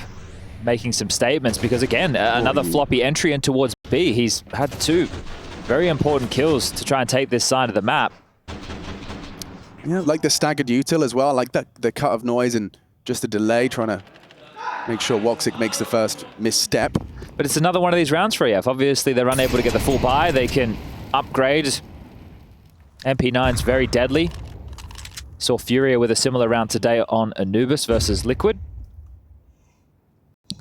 making some statements, because again, another floppy entry in towards B. He's had 2 very important kills to try and take this side of the map. Yeah, like the staggered util as well, like the cut of noise and just the delay, trying to make sure Woxic makes the first misstep. But it's another one of these rounds for EF. Obviously, they're unable to get the full buy. They can upgrade. MP9's very deadly. Saw Furia with a similar round today on Anubis versus Liquid.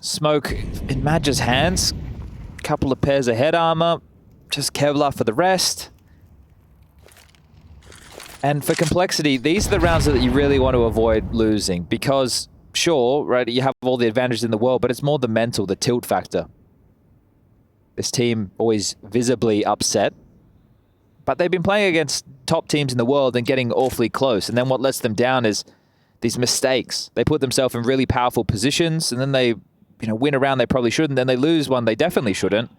Smoke in Madge's hands. Couple of pairs of head armor. Just Kevlar for the rest. And for Complexity, these are the rounds that you really want to avoid losing, because sure, right, you have all the advantages in the world, but it's more the mental, the tilt factor. This team always visibly upset, but they've been playing against top teams in the world and getting awfully close. And then what lets them down is these mistakes. They put themselves in really powerful positions, and then they, win a round they probably shouldn't. Then they lose one they definitely shouldn't.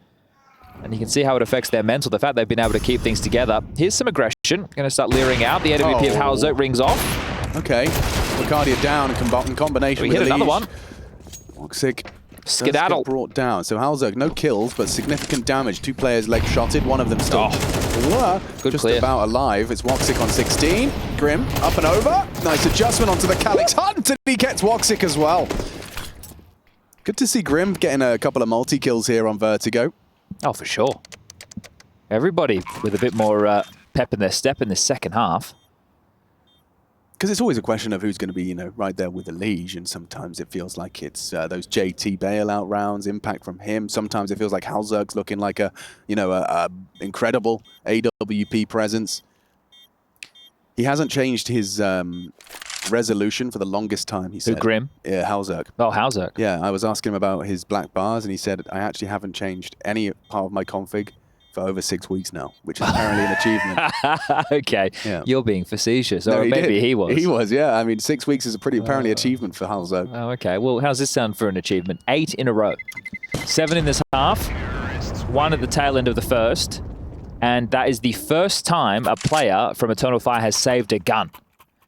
And you can see how it affects their mental, the fact they've been able to keep things together. Here's some aggression. Going to start leering out. The AWP of Halzok rings off. Okay. Wacardia down in combination We with hit another one. Woxic Skedaddle. brought down. So Halzok, no kills, but significant damage. 2 players leg shotted. One of them still Good just clear. about alive. It's Woxic on 16. Grim up and over. Nice adjustment onto the Calyx Hunt, and he gets Woxic as well. Good to see Grim getting a couple of multi-kills here on Vertigo. Oh, for sure. Everybody with a bit more pep in their step in this second half. Because it's always a question of who's going to be, right there with the Liege, and sometimes it feels like it's those JT bailout rounds, impact from him. Sometimes it feels like Halzerg's looking like a incredible AWP presence. He hasn't changed his resolution for the longest time, he said. Who, Grim? Yeah, Halzerg. Oh, Halzok. Yeah, I was asking him about his black bars, and he said, I actually haven't changed any part of my config for over 6 weeks now, which is apparently an achievement. Okay, Yeah. You're being facetious, No, or maybe he was. He was, yeah. I mean, 6 weeks is a pretty apparently achievement for Halzerg. Oh, okay. Well, how's this sound for an achievement? 8 in a row. 7 in this half, 1 at the tail end of the first, and that is the first time a player from Eternal Fire has saved a gun.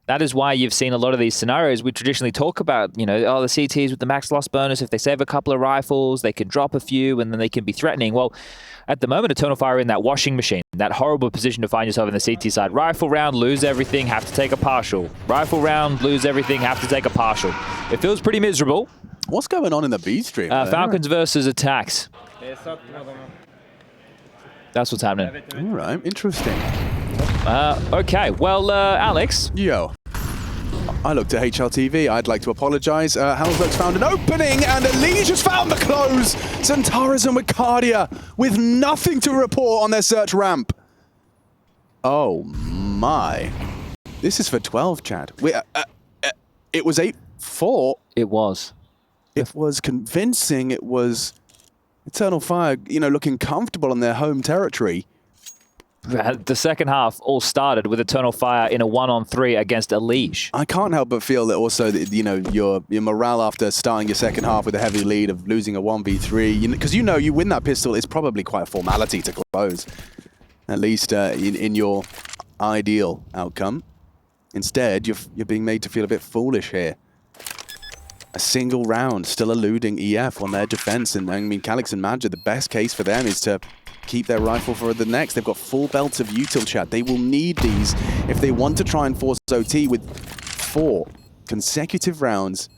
That is why you've seen a lot of these scenarios we traditionally talk about, the CTs with the max loss bonus. If they save a couple of rifles, they can drop a few, and then they can be threatening. Well, at the moment, Eternal Fire are in that washing machine, that horrible position to find yourself in the CT side. Rifle round, lose everything, have to take a partial. Rifle round, lose everything, have to take a partial. It feels pretty miserable. What's going on in the B stream? Falcons versus attacks. That's what's happening. All right, interesting. Okay, well, Alex. Yo. I looked at HLTV. I'd like to apologize. Halzerg's found an opening, and Liege has found the close. Xantares and Wacardia with nothing to report on their search ramp. Oh, my. This is for 12, Chad. It was 8-4. It was. It was convincing. It was Eternal Fire, looking comfortable in their home territory. The second half all started with Eternal Fire in a 1-on-3 against a Liege. I can't help but feel that also that, your morale after starting your second half with a heavy lead of losing a 1v3, because you win that pistol, it's probably quite a formality to close, at least in your ideal outcome. Instead, you're being made to feel a bit foolish here. A single round, still eluding EF on their defense, and I mean, Calyx and Madge, the best case for them is to keep their rifle for the next. They've got full belts of util, chat. They will need these if they want to try and force OT with 4 consecutive rounds.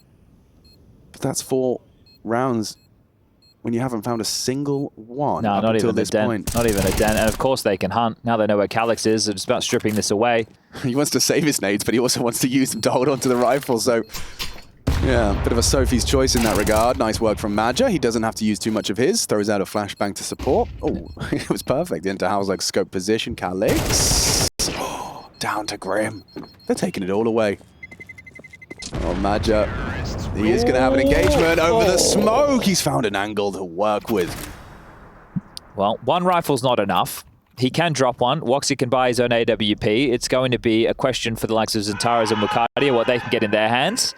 But that's 4 rounds when you haven't found a single one No, up not until even this a dent. point. Not even a dent. And of course they can hunt. Now they know where Calyx is. They're just about stripping this away. He wants to save his nades, but he also wants to use them to hold on to the rifle. So, yeah, bit of a Sophie's choice in that regard. Nice work from Madja. He doesn't have to use too much of his. Throws out a flashbang to support. Oh, it was perfect. Into Halzerg's scope position. Calyx. Oh, down to Grim. They're taking it all away. Oh, Madja He is going to have an engagement over the smoke. He's found an angle to work with. Well, one rifle's not enough. He can drop one. Woxy can buy his own AWP. It's going to be a question for the likes of Zentaras and Mukadia, what they can get in their hands.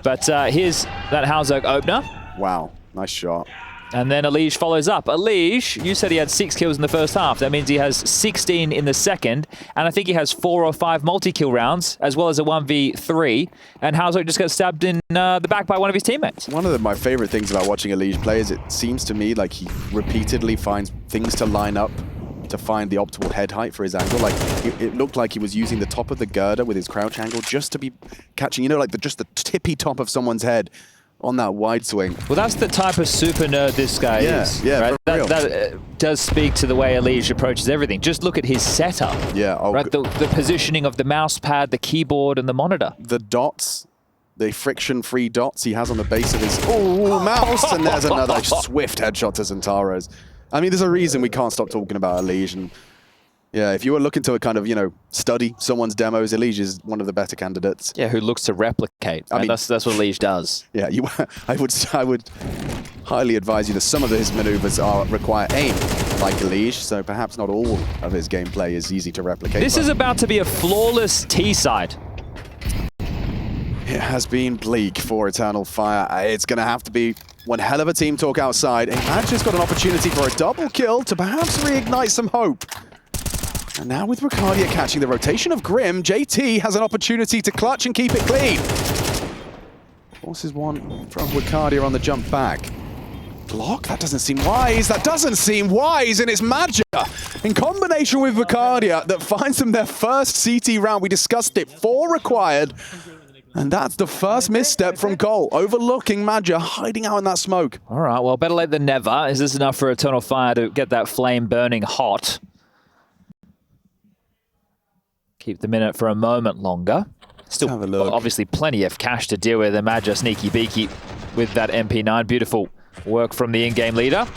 But here's that Halzerg opener. Wow, nice shot. And then Elige follows up. Elige, you said he had 6 kills in the first half. That means he has 16 in the second. And I think he has 4 or 5 multi-kill rounds, as well as a 1v3. And Halzerg just got stabbed in the back by one of his teammates. One of my favorite things about watching Elige play is it seems to me like he repeatedly finds things to line up to find the optimal head height for his angle. Like, it looked like he was using the top of the girder with his crouch angle just to be catching, you know, like just the tippy top of someone's head on that wide swing. Well, that's the type of super nerd this guy is. Yeah, right? for real. That does speak to the way Elige approaches everything. Just look at his setup. Yeah. Oh, right? The positioning of the mouse pad, the keyboard, and the monitor. the dots, the friction-free dots he has on the base of his mouse, and there's another swift headshot to Zentaras. I mean, there's a reason we can't stop talking about Elige, and yeah, if you were looking to kind of, you know, study someone's demos, Elige is one of the better candidates. Yeah, who looks to replicate. I mean, that's what Elige does. Yeah, I would highly advise you that some of his maneuvers require aim, like Elige, so perhaps not all of his gameplay is easy to replicate. This is about to be a flawless T-side. It has been bleak for Eternal Fire. It's going to have to be one hell of a team talk outside. And Madge has got an opportunity for a double kill to perhaps reignite some hope. And now with Ricardia catching the rotation of Grim, JT has an opportunity to clutch and keep it clean. Forces one from Ricardia on the jump back. Block? That doesn't seem wise. That doesn't seem wise. And it's Madja in combination with Ricardia that finds them their first CT round. We discussed it. 4 required. And that's the first misstep from Cole, overlooking Madja, hiding out in that smoke. All right, well, better late than never. Is this enough for Eternal Fire to get that flame burning hot? Keep them in it for a moment longer. Still, have a look. Obviously, plenty of cash to deal with. And Madja sneaky beaky with that MP9. Beautiful work from the in-game leader.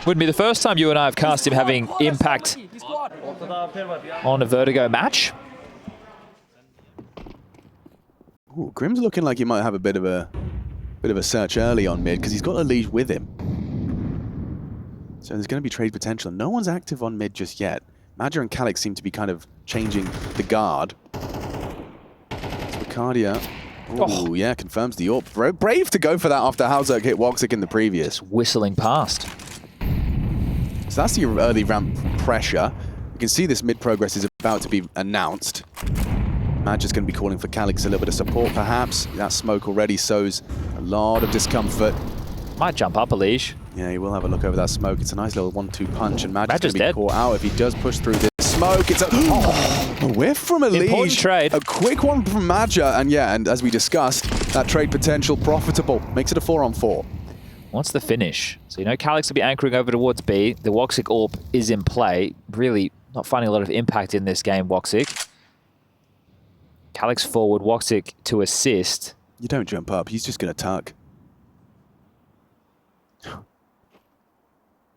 Wouldn't be the first time you and I have cast him having impact on a Vertigo match. Ooh, Grim's looking like he might have a bit of a search early on mid because he's got Elige with him. So there's going to be trade potential. No one's active on mid just yet. Madja and Calix seem to be kind of changing the guard. Ricardia, yeah, confirms the AWP. Brave to go for that after Halzerg hit Woxic in the previous. Whistling past. So that's the early ramp pressure. You can see this mid progress is about to be announced. Madja's going to be calling for Calix a little bit of support, perhaps. That smoke already sows a lot of discomfort. Might jump up Elige. Yeah, he will have a look over that smoke. It's a nice little 1-2 punch, and Madja's going Madja's to be dead. caught out if he does push through this smoke. It's a whiff from Important Elige. trade. A quick one from Madja, and yeah, and as we discussed, that trade potential profitable. Makes it a 4-on-4. What's the finish? So, you know, Calix will be anchoring over towards B. The Woxic AWP is in play. Really not finding a lot of impact in this game, Woxic. Calix forward, Woxic to assist. You don't jump up. He's just going to tuck.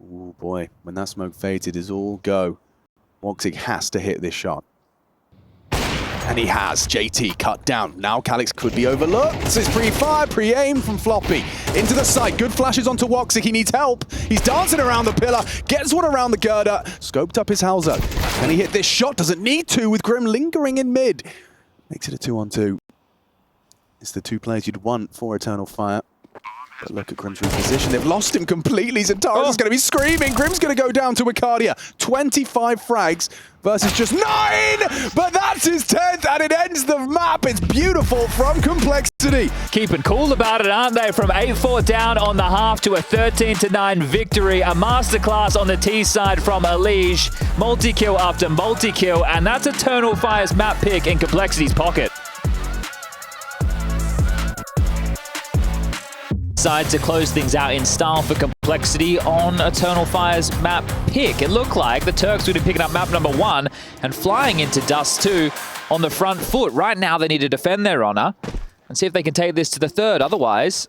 Oh boy, when that smoke fades, it is all go. Woxic has to hit this shot. And he has. JT cut down. Now Calix could be overlooked. It's pre-fire, pre-aim from Floppy. Into the site. Good flashes onto Woxic. He needs help. He's dancing around the pillar. Gets one around the girder. Scoped up his Halzerg. Can he hit this shot? Doesn't need to with Grim lingering in mid. Makes it a 2-on-2. It's the 2 players you'd want for Eternal Fire. But look at Grim's reposition. They've lost him completely. Zentaras is going to be screaming. Grim's going to go down to Ricardia. 25 frags versus just 9! But that's his 10th, and it ends the map. It's beautiful from Complexity. Keeping cool about it, aren't they? From 8-4 down on the half to a 13-9 victory. A masterclass on the T side from Elige. Multi-kill after multi-kill, and that's Eternal Fire's map pick in Complexity's pocket. Side to close things out in style for Complexity on Eternal Fire's map pick. It looked like the Turks would be picking up map number 1 and flying into Dust2 on the front foot. Right now they need to defend their honor and see if they can take this to the 3rd. Otherwise,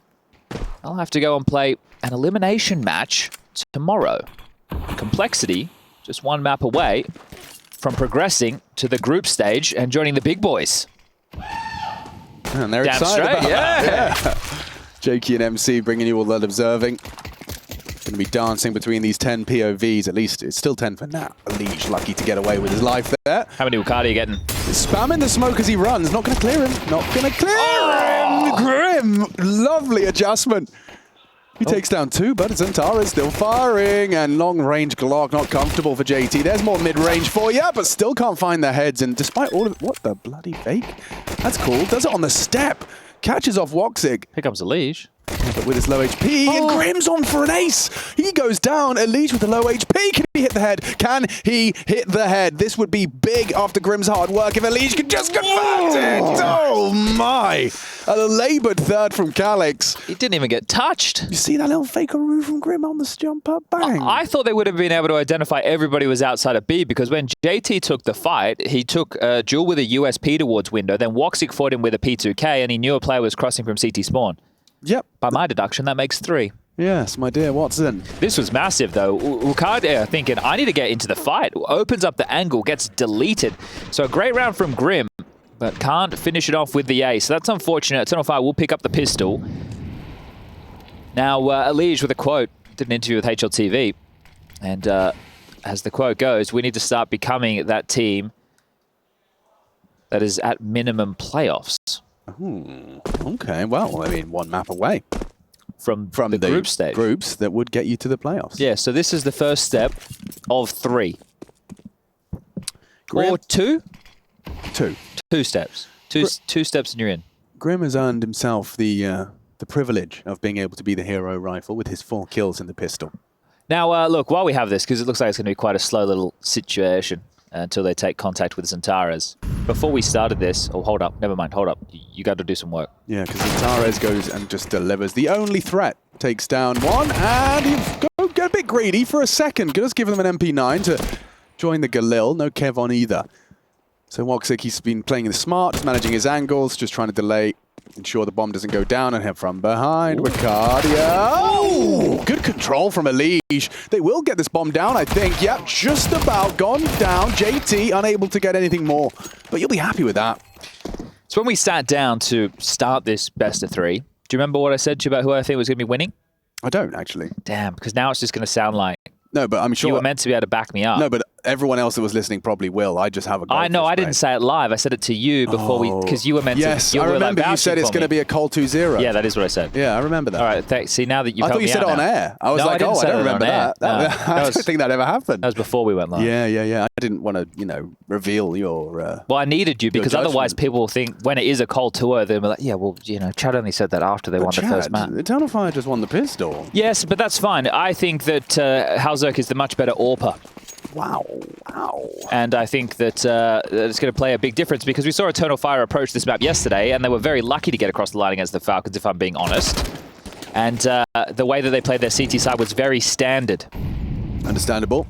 they'll have to go and play an elimination match tomorrow. Complexity just 1 map away from progressing to the group stage and joining the big boys. And they're Damn excited straight, about yeah. that. Jakey and MC bringing you all that observing. Going to be dancing between these 10 POVs. At least it's still 10 for now. Leash lucky to get away with his life there. How many Wukardi are you getting? Spamming the smoke as he runs. Not going to clear him. Not going to clear him. Grim. Lovely adjustment. He takes down 2, but Zantara's still firing. And long-range Glock, not comfortable for JT. There's more mid-range for you, but still can't find their heads. And despite all of it, what the bloody fake? That's cool. Does it on the step. Catches off Woxic. Here comes a leash. But with his low HP, and Grim's on for an ace. He goes down. Elise with the low HP. Can he hit the head? Can he hit the head? This would be big after Grim's hard work if Elise could just convert it. Oh my. A laboured third from Calix. He didn't even get touched. You see that little fakeroo from Grim on the jumper? Bang. I thought they would have been able to identify everybody was outside of B because when JT took the fight, he took Jewel with a USP towards window, then Woxic fought him with a P2K, and he knew a player was crossing from CT spawn. Yep. By my deduction, that makes 3. Yes, my dear Watson. This was massive, though. Wukardi thinking, I need to get into the fight. Opens up the angle, gets deleted. So a great round from Grim, but can't finish it off with the ace. So that's unfortunate. Eternal Fire will pick up the pistol. Now, Elige with a quote, did an interview with HLTV. And as the quote goes, we need to start becoming that team that is at minimum playoffs. Okay, well, I mean, one map away. From the group stage. Groups that would get you to the playoffs. Yeah, so this is the first step of 3. Grim. Or 2? 2. 2 steps. Two steps and you're in. Grim has earned himself the privilege of being able to be the hero rifle with his 4 kills in the pistol. Now, look, while we have this, because it looks like it's going to be quite a slow little situation until they take contact with Zantara's. Before we started this, oh, hold up, never mind, hold up. You got to do some work. Yeah, because Zantara's goes and just delivers. The only threat takes down 1, and you get a bit greedy for a second. Just giving them an MP9 to join the Galil. No Kev on either. So Woxic, he's been playing the smart, just managing his angles, just trying to delay, ensure the bomb doesn't go down on him from behind. Ricardia. Oh, good control from Elige. They will get this bomb down, I think. Yep, just about gone down. JT unable to get anything more, but you'll be happy with that. So when we sat down to start this best of 3, do you remember what I said to you about who I think was going to be winning? I don't, actually. Damn, because now it's just going to sound like no, but I'm sure you were meant to be able to back me up. No, but everyone else that was listening probably will. I just have a I know, I didn't say it live. I said it to you before because you were meant to. Yes, I remember you said it's going to be a cold 2-0. Yeah, that is what I said. Yeah, I remember that. All right, thanks. See, now that you've I thought you said it on air. I was no, like, I don't remember that. No, I don't think that ever happened. That was before we went live. Yeah. I didn't want to, reveal your... well, I needed you because otherwise judgment. people will think when it is a cold 2-0, they'll be like, yeah, well, Chad only said that after they won the first match. Eternal Fire just won the pistol. Yes, but that's fine. I think that Halzerk is the much better AWPer. Wow. And I think that it's going to play a big difference because we saw Eternal Fire approach this map yesterday and they were very lucky to get across the line against the Falcons, if I'm being honest. And the way that they played their CT side was very standard. Understandable.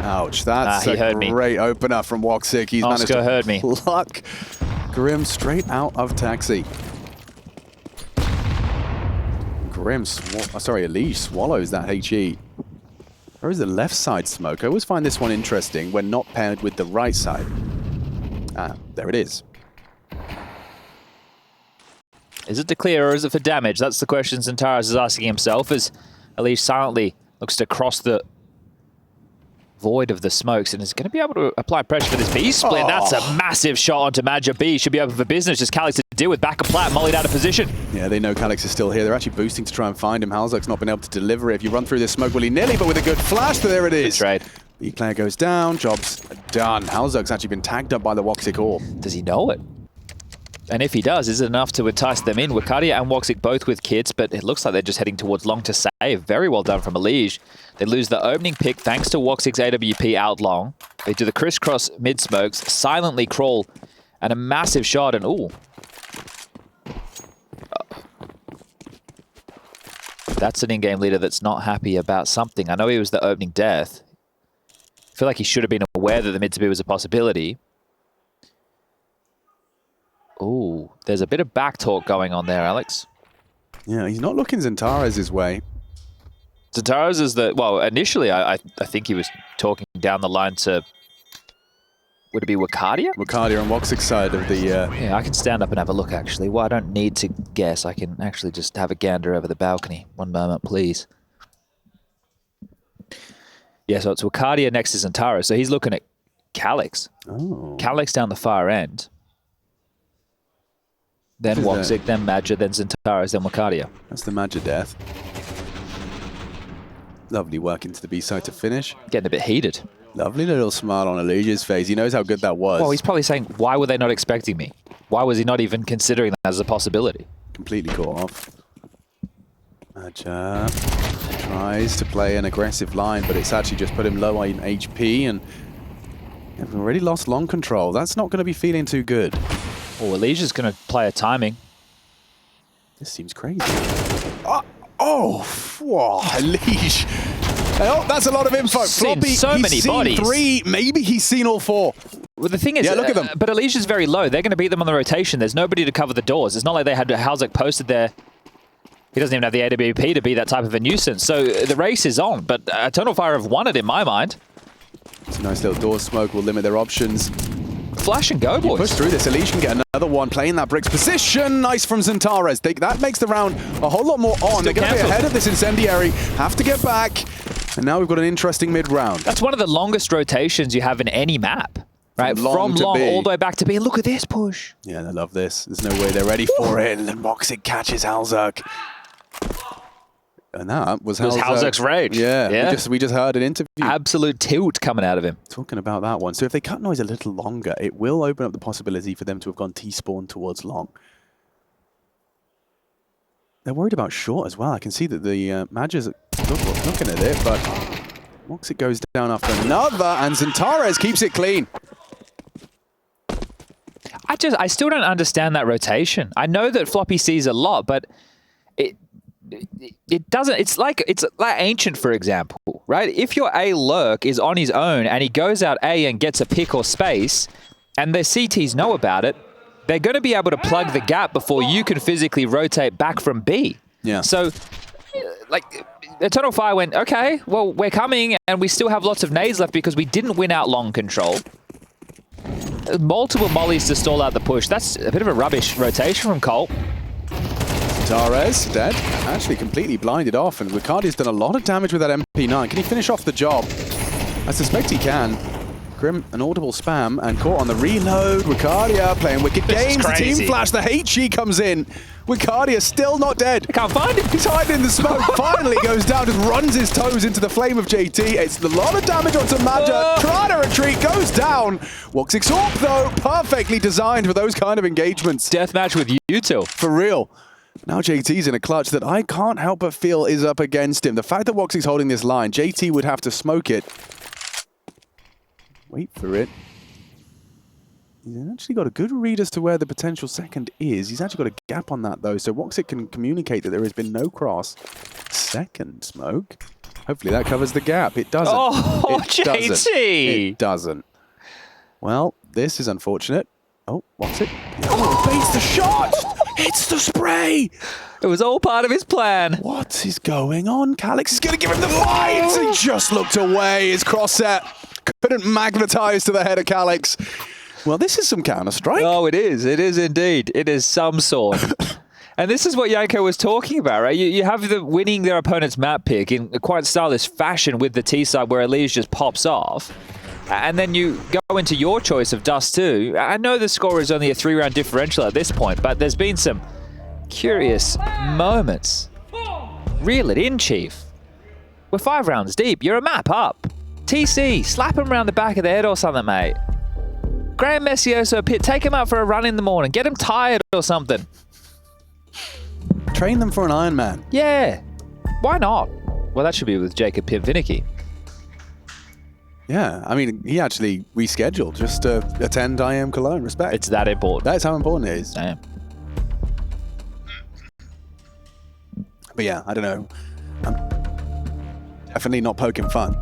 Ouch, that's he heard a me. great opener from Woxic. He's managed to heard me. pluck Grim straight out of taxi. Grim, Elige swallows that HE. Where is the left side smoke? I always find this one interesting when not paired with the right side. Ah, there it is. Is it to clear or is it for damage? That's the question Zantara is asking himself as Elige silently looks to cross the void of the smokes and is going to be able to apply pressure for this B split. That's a massive shot onto Madja B. Should be open for business. Just Calix to deal with. Back of plat, mollied out of position. Yeah, they know Calix is still here. They're actually boosting to try and find him. Halzerk's not been able to deliver it. If you run through this smoke willy-nilly, but with a good flash, there it is. That's right. B-Claire goes down. Job's done. Halzerk's actually been tagged up by the Woxic Orb. Does he know it? And if he does, is it enough to entice them in? Wukardi and Woxic both with kits, but it looks like they're just heading towards long to save. Very well done from Elige. They lose the opening pick thanks to Woxic's AWP out long. They do the crisscross mid-smokes, silently crawl, and a massive shot, and ooh. That's an in-game leader that's not happy about something. I know he was the opening death. I feel like he should have been aware that the mid-to-B was a possibility. Ooh, there's a bit of back talk going on there, Alex. Yeah, he's not looking Zantara's way. Zantara's is the... Well, initially, I think he was talking down the line to Would it be Wakadia? Wakadia on Woxic's side of the... Yeah, I can stand up and have a look, actually. Well, I don't need to guess. I can actually just have a gander over the balcony. One moment, please. Yeah, so it's Wakadia next to Zentaro. So he's looking at Calix. Oh. Calix down the far end. Then Woxic, then Madja, then Zentaros, then Wakadia. That's the Madja death. Lovely work into the B side to finish. Getting a bit heated. Lovely little smile on Elijah's face. He knows how good that was. Well, he's probably saying, why were they not expecting me? Why was he not even considering that as a possibility? Completely caught off. Madja tries to play an aggressive line, but it's actually just put him low in HP, and they've already lost long control. That's not going to be feeling too good. Oh, Elijah's going to play a timing. This seems crazy. Whoa, Elijah. Oh, that's a lot of info. Seen Floppy, so many he's seen bodies. 3, maybe he's seen all 4. Well, the thing is, Yeah, look at them. But Elijah's very low. They're going to beat them on the rotation. There's nobody to cover the doors. It's not like they had Halzek posted there. He doesn't even have the AWP to be that type of a nuisance. So the race is on, but Eternal Fire have won it in my mind. It's a nice little door smoke will limit their options. Flash and go, boys. Push through this. Elijah can get another one, playing that bricks position. Nice from Zentares. That makes the round a whole lot more on. They're going to be ahead of this incendiary. Have to get back. And now we've got an interesting mid-round. That's one of the longest rotations you have in any map. Right, from long B. all the way back to B. And look at this push. Yeah, I love this. There's no way they're ready for it. And then Woxic catches Halzek. And that was Halzek's rage. Yeah. We just heard an interview. Absolute tilt coming out of him. Talking about that one. So if they cut noise a little longer, it will open up the possibility for them to have gone T-spawn towards long. They're worried about short as well. I can see that the Madjas are looking at it, but Woxic goes down after another, and Zentares keeps it clean. I still don't understand that rotation. I know that Floppy sees a lot, but it doesn't. It's like Ancient, for example, right? If your A lurk is on his own and he goes out A and gets a pick or space, and their CTs know about it, they're going to be able to plug the gap before you can physically rotate back from B. Yeah. So, like, Eternal Fire went, okay, well, we're coming, and we still have lots of nades left because we didn't win out long control. Multiple mollies to stall out the push. That's a bit of a rubbish rotation from Cole. Zentares dead. Actually completely blinded off, and Wikadia's done a lot of damage with that MP9. Can he finish off the job? I suspect he can. Grim, an audible spam, and caught on the reload. Wikadia playing wicked games. The team flash, the HG comes in. Wikadia still not dead. I can't find him. He's hiding in the smoke. Finally goes down, just runs his toes into the flame of JT. It's a lot of damage onto Madja. Trying to retreat, goes down. Woxic's up though, perfectly designed for those kind of engagements. Deathmatch with Util. For real. Now JT's in a clutch that I can't help but feel is up against him. The fact that Woxic's holding this line, JT would have to smoke it. Wait for it. He's actually got a good read as to where the potential second is. He's actually got a gap on that, though, so Woxic can communicate that there has been no cross. Second smoke. Hopefully that covers the gap. It doesn't. Oh, it JT! Doesn't. It doesn't. Well, this is unfortunate. Oh, Woxic. Oh, baits the shot! It's the spray! It was all part of his plan. What is going on? Calix is going to give him the fight! He just looked away. His cross set couldn't magnetize to the head of Calix. Well, this is some Counter-Strike. Oh, it is. It is indeed. It is some sort. And this is what Yanko was talking about, right? You have the winning their opponent's map pick in a quite stylish fashion with the T side where Elise just pops off. And then you go into your choice of Dust2. I know the score is only a 3-round differential at this point, but there's been some curious moments. Reel it in, Chief. We're 5 rounds deep. You're a map up. TC, slap him around the back of the head or something, mate. Graham Messioso Pit, take him out for a run in the morning. Get him tired or something. Train them for an Iron Man. Yeah. Why not? Well, that should be with Jacob Pimvinicky. Yeah, I mean, he actually rescheduled just to attend IEM Cologne. Respect. It's that important. That's how important it is. Damn. But yeah, I don't know. I'm definitely not poking fun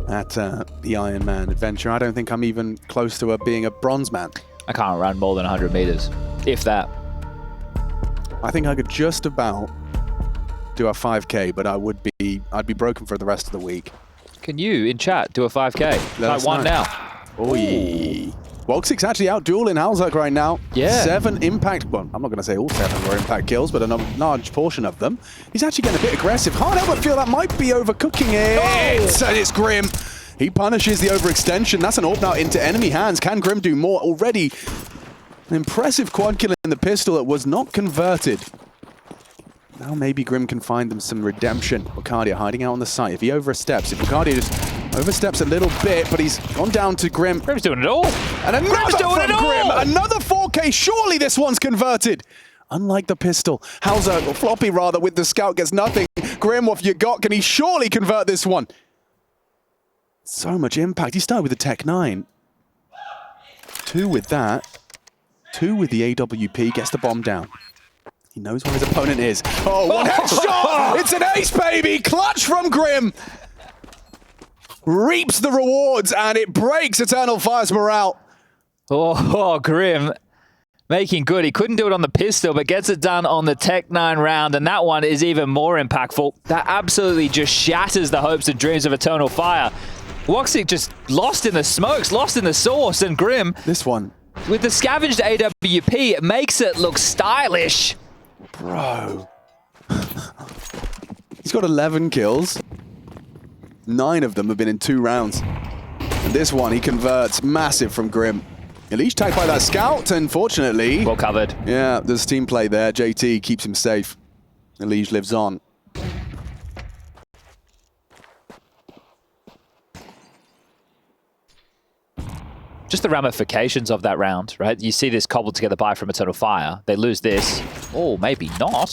at the Iron Man adventure. I don't think I'm even close to being a bronze man. I can't run more than 100 meters, if that. I think I could just about do a 5K, but I'd be broken for the rest of the week. Can you, in chat, do a 5K? Let Like us one know. now. Oi. Woxic's actually out dueling Halzak right now. Yeah. 7 impact, well, I'm not going to say all 7 were impact kills, but a large portion of them. He's actually getting a bit aggressive. Hard help, but feel that might be overcooking it. Oh! And it's Grim. He punishes the overextension. That's an AWP now into enemy hands. Can Grim do more? Already an impressive quad kill in the pistol that was not converted. Now maybe Grim can find them some redemption. Bacardia hiding out on the site. If he oversteps, if Bacardia just oversteps a little bit, but he's gone down to Grim. Grim's doing it all. And another from Grim. Another 4K. Surely this one's converted. Unlike the pistol. Halzak, or Floppy rather, with the scout gets nothing. Grim, what have you got? Can he surely convert this one? So much impact. He started with the Tech 9. 2 with that. 2 with the AWP. Gets the bomb down. He knows where his opponent is. Oh, one headshot! It's an ace, baby! Clutch from Grim! Reaps the rewards, and it breaks Eternal Fire's morale. Oh, Grim making good. He couldn't do it on the pistol, but gets it done on the Tech 9 round, and that one is even more impactful. That absolutely just shatters the hopes and dreams of Eternal Fire. Woxic just lost in the smokes, lost in the sauce, and Grim, This one. with the scavenged AWP, it makes it look stylish. Bro. He's got 11 kills. 9 of them have been in 2 rounds. And this one, he converts massive from Grim. Elish tagged by that scout, unfortunately. Well covered. Yeah, there's team play there. JT keeps him safe. Elish lives on. Just the ramifications of that round, right? You see this cobbled together buy from Eternal Fire. They lose this. Oh, maybe not.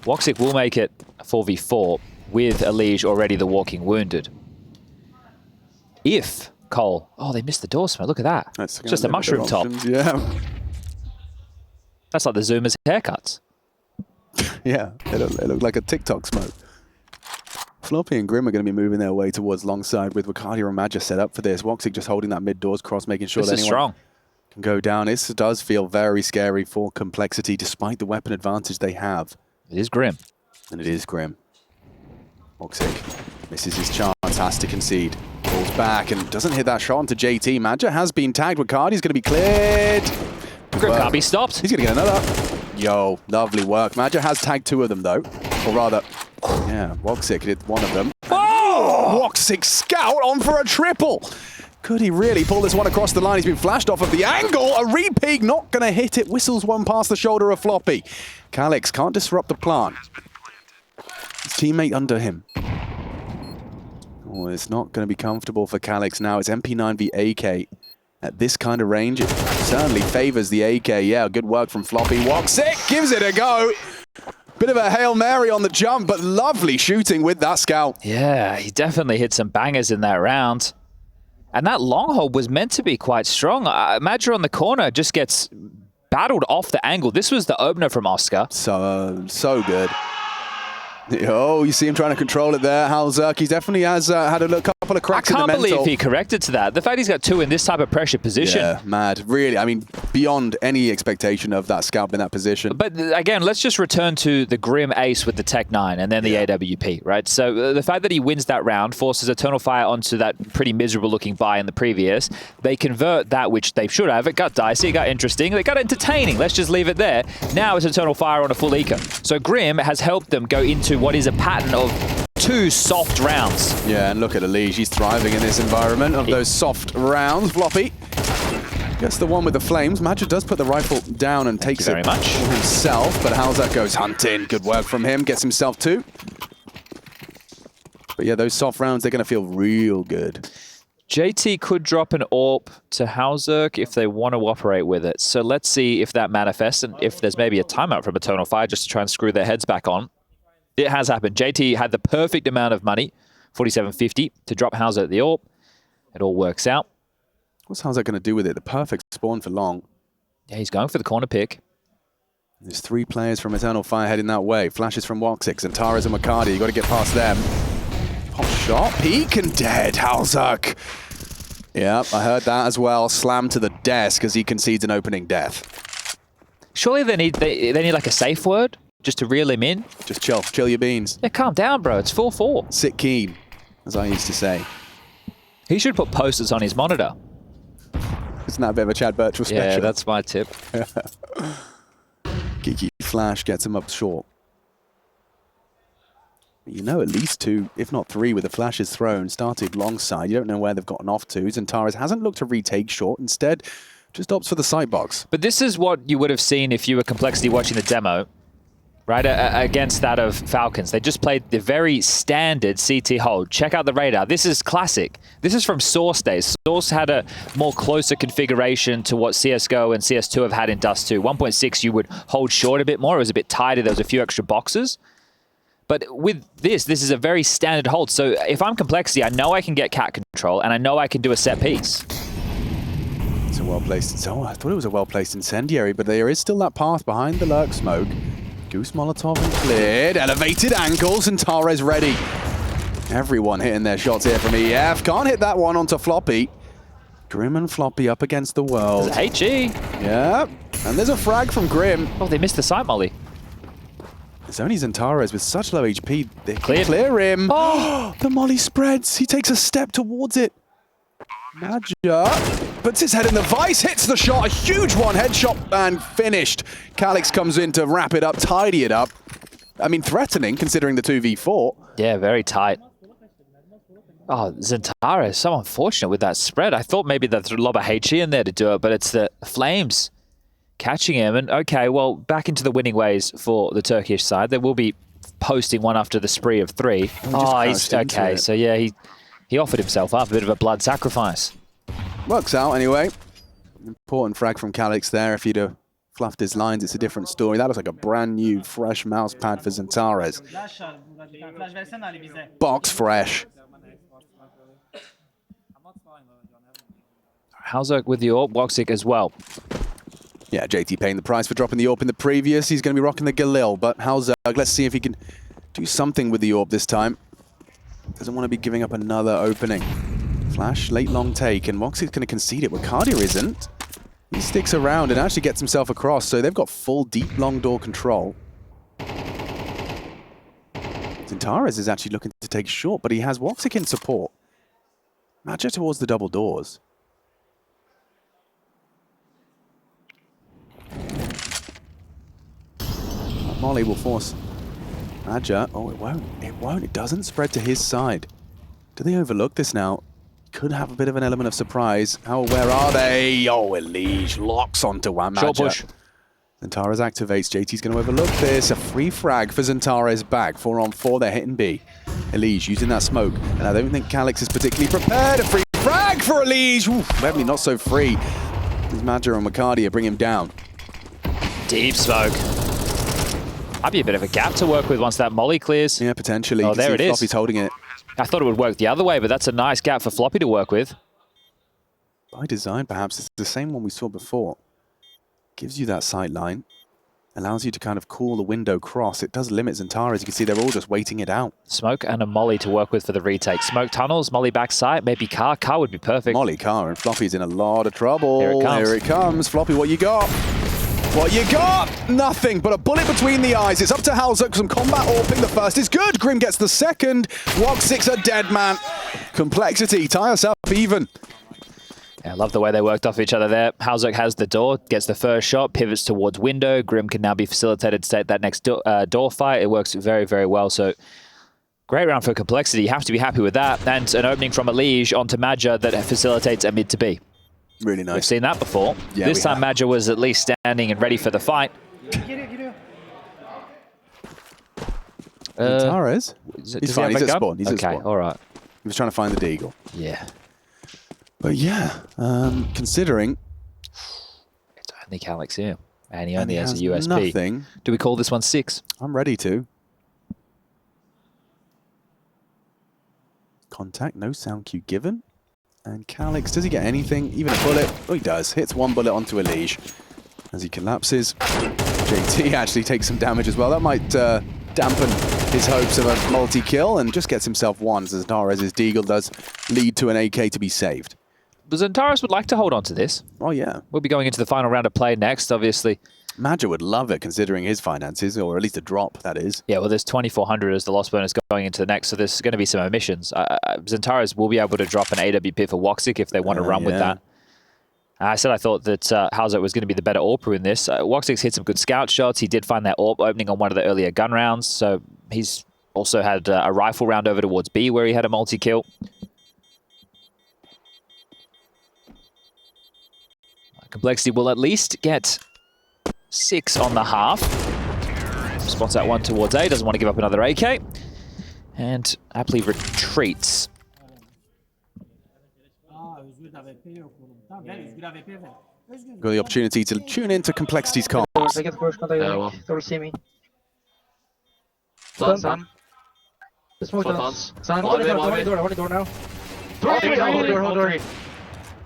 Woxic will make it a 4v4 with Elish already the walking wounded. If Cole... Oh, they missed the door smoke. Look at that. That's Just a mushroom top. Yeah. That's like the Zoomers' haircuts. Yeah, it looked like a TikTok smoke. Floppy and Grim are going to be moving their way towards long side with Bacardia and Madja set up for this. Woxic just holding that mid doors cross, making sure that anyone strong. can go down. This does feel very scary for Complexity, despite the weapon advantage they have. It is Grim. And it is Grim. Woxic misses his chance, has to concede. Falls back and doesn't hit that shot onto JT. Madja has been tagged. Bacardia's going to be cleared. Grim can't be stopped. He's going to get another. Yo, lovely work. Madja has tagged 2 of them, though. Or rather, yeah, Woxic did 1 of them. Oh! Woxic scout on for a triple. Could he really pull this one across the line? He's been flashed off of the angle. A repeat, not going to hit it. Whistles one past the shoulder of Floppy. Calix can't disrupt the plant. His teammate under him. Oh, it's not going to be comfortable for Calix now. It's MP9 v AK. At this kind of range, it certainly favors the AK. Yeah, good work from Floppy. Woxic gives it a go. Bit of a Hail Mary on the jump, but lovely shooting with that scout. Yeah, he definitely hit some bangers in that round. And that long hold was meant to be quite strong. Madja on the corner just gets battled off the angle. This was the opener from Oscar. So good. Oh, you see him trying to control it there. Halzak, he definitely has had a couple of cracks in the mental. I can't believe he corrected to that. The fact he's got 2 in this type of pressure position. Yeah, mad. Really, I mean, beyond any expectation of that scout in that position. But again, let's just return to the Grim ace with the Tech 9 and then the AWP, right? So the fact that he wins that round forces Eternal Fire onto that pretty miserable looking buy in the previous. They convert that, which they should have. It got dicey, it got interesting, it got entertaining. Let's just leave it there. Now it's Eternal Fire on a full eco. So Grim has helped them go into what is a pattern of 2 soft rounds. Yeah, and look at Elish. He's thriving in this environment of those soft rounds. Floppy gets the one with the flames. Madja does put the rifle down and takes it very much himself, but Halzak goes hunting. Good work from him. Gets himself 2. But yeah, those soft rounds, they're going to feel real good. JT could drop an AWP to Halzak if they want to operate with it. So let's see if that manifests and if there's maybe a timeout from Eternal Fire just to try and screw their heads back on. It has happened. JT had the perfect amount of money, 47.50, to drop Halzak at the AWP. It all works out. What's Halzak going to do with it? The perfect spawn for long. Yeah, he's going for the corner pick. There's 3 players from Eternal Fire heading that way. Flashes from Woxic and Taras and Bacardia. You got to get past them. Pop shot. Peek and dead. Halzak. Yeah, I heard that as well. Slammed to the desk as he concedes an opening death. Surely they need like a safe word just to reel him in. Just chill your beans. Yeah, calm down, bro. It's 4-4. Sit keen, as I used to say. He should put posters on his monitor. Isn't that a bit of a Chad Birchall special? Yeah, that's my tip. Geeky Flash gets him up short. You know, at least 2, if not 3, with the flashes thrown, started long side. You don't know where they've gotten off to. Zentares hasn't looked to retake short. Instead, just opts for the sight box. But this is what you would have seen if you were Complexity watching the demo, right? Against that of Falcons. They just played the very standard CT hold. Check out the radar. This is classic. This is from Source days. Source had a more closer configuration to what CSGO and CS2 have had in Dust 2. 1.6, you would hold short a bit more. It was a bit tighter. There was a few extra boxes. But with this is a very standard hold. So if I'm Complexity, I know I can get cat control, and I know I can do a set piece. It's a well-placed... Oh, I thought it was a well-placed incendiary, but there is still that path behind the lurk smoke. Goose Molotov and cleared. Elevated angles, and Tares ready. Everyone hitting their shots here from EF. Can't hit that one onto Floppy. Grim and Floppy up against the world. There's a HE. Yeah, and there's a frag from Grim. Oh, they missed the sight molly. It's only Zentares with such low HP. They can Cleared. clear him. Oh! The molly spreads. He takes a step towards it. Nadja puts his head in the vice, hits the shot. A huge one. Headshot and finished. Calix comes in to wrap it up, tidy it up. I mean, threatening considering the 2v4. Yeah, very tight. Oh, Zentares, so unfortunate with that spread. I thought maybe they'd lob a HE in there to do it, but it's the Flames catching him. And okay, well, back into the winning ways for the Turkish side. They will be posting one after the spree of 3. Oh, he's okay. So yeah, he offered himself up, a bit of a blood sacrifice. Works out anyway. Important frag from Calix there. If he'd have fluffed his lines, it's a different story. That looks like a brand new, fresh mouse pad for Zentares. Box fresh. Halzerk with the AWP, Woxic as well. Yeah, JT paying the price for dropping the AWP in the previous. He's going to be rocking the Galil, but Halzerg, let's see if he can do something with the AWP this time. Doesn't want to be giving up another opening. Flash, late long take, and Woxic's going to concede it. Wakadia isn't. He sticks around and actually gets himself across, so they've got full deep long door control. Zentares is actually looking to take short, but he has Woxic in support. Madja towards the double doors. Molly will force Madja. Oh, it won't. It won't. It doesn't spread to his side. Do they overlook this now? Could have a bit of an element of surprise. How aware are they? Oh, Elige locks onto one Madja. Short push. Zentares activates. JT's going to overlook this. A free frag for Zentares back. 4 on 4. They're hitting B. Elige using that smoke. And I don't think Calix is particularly prepared. A free frag for Elige. Oof, maybe not so free. There's Madja and Wakadia bring him down. Deep smoke. Might be a bit of a gap to work with once that molly clears. Yeah, potentially. Oh, there it is. Floppy's holding it. I thought it would work the other way, but that's a nice gap for Floppy to work with. By design, perhaps. It's the same one we saw before. Gives you that sight line. Allows you to kind of cool the window cross. It does limit Zentares. You can see they're all just waiting it out. Smoke and a molly to work with for the retake. Smoke tunnels, molly back sight, maybe car. Car would be perfect. Molly, car, and Floppy's in a lot of trouble. Here it comes. Here it comes. Floppy, what you got? What you got? Nothing but a bullet between the eyes. It's up to Halzerk. Some combat AWPing. The first is good. Grim gets the second. Woxic's a dead man. Complexity. Tie us up even. Yeah, I love the way they worked off each other there. Halzerk has the door, gets the first shot, pivots towards window. Grim can now be facilitated to take that next door fight. It works very, very well. So great round for Complexity. You have to be happy with that. And an opening from Elige onto Madja that facilitates a mid to B. Really nice. We've seen that before. Yeah, this time Madja was at least standing and ready for the fight. Zentares? He's fine. He's at spawn. He's at okay, spawn. all right. He was trying to find the deagle. Yeah. But yeah, considering It's only Calix here. And he only has a has USP. nothing, Do we call this one 6? I'm ready to. Contact, no sound cue given. And Calix, does he get anything? Even a bullet? Oh, he does. Hits one bullet onto Elige. As he collapses, JT actually takes some damage as well. That might dampen his hopes of a multi-kill and just gets himself one as Zentares' deagle does lead to an AK to be saved. But Zentares would like to hold on to this. Oh, yeah. We'll be going into the final round of play next, obviously. Madja would love it considering his finances, or at least a drop, that is. Yeah, well, there's 2,400 as the loss bonus going into the next, so there's going to be some omissions. Zentares will be able to drop an AWP for Woxic if they want to run with that. I said I thought that Hauser was going to be the better AWPer in this. Woxix hit some good scout shots. He did find that AWP opening on one of the earlier gun rounds, so he's also had a rifle round over towards B where he had a multi-kill. Complexity will at least get 6 on the half. Spots that one towards A, doesn't want to give up another AK. And aptly retreats. Got the opportunity to tune into Complexity's comms. I get first contact. Yeah, well. They will see me. Sun. The smoke Both down. ons. Sun, One way, holding door, holding door now. Hold door.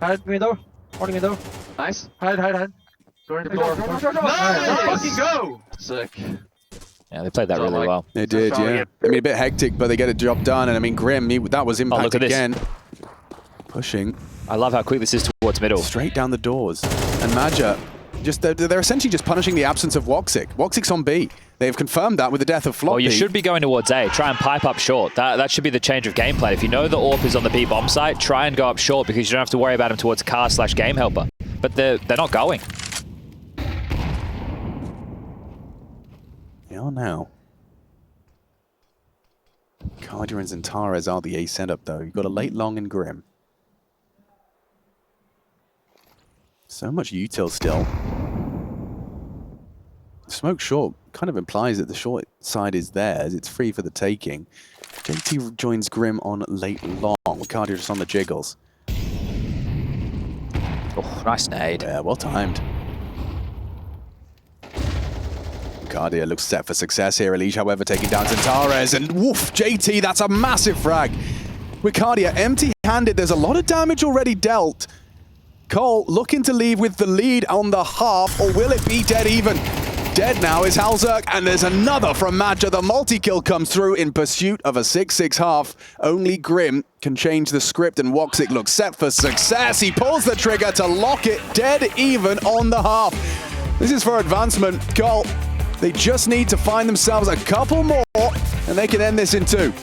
Hide me door. Holding me door. Nice. Hide. Door. Door. Nice! Let's fucking go! Sick. Yeah, they played that So, really like, well. They did, yeah. I mean, a bit hectic, but they get a job done. And I mean, Grim, that was impact look at this. again. Pushing I love how quick this is towards middle. straight down the doors. And Maja, they're essentially just punishing the absence of Woxic. Woxic's on B. They've confirmed that with the death of Floppy. Well, you should be going towards A. Try and pipe up short. That should be the change of game plan. If you know the AWP is on the B bomb site, try and go up short because you don't have to worry about him towards car/game helper. But they're not going. They are now. Cardia and Zentares are the A setup, though. You've got a late long and Grim. So much util still. Smoke short kind of implies that the short side is theirs. It's free for the taking. JT joins Grim on late long. Cardia just on the jiggles. Oh, nice nade. Yeah, well timed. Cardia looks set for success here. Elige, however, taking down Zentares. And woof, JT, that's a massive frag. With Cardia empty-handed, there's a lot of damage already dealt. Cole looking to leave with the lead on the half, or will it be dead even? Dead now is Halzerk, and there's another from Maja. The multi-kill comes through in pursuit of a 6-6 half. Only Grim can change the script, and Woxic looks set for success. He pulls the trigger to lock it dead even on the half. This is for advancement. Cole, they just need to find themselves a couple more, and they can end this in 2.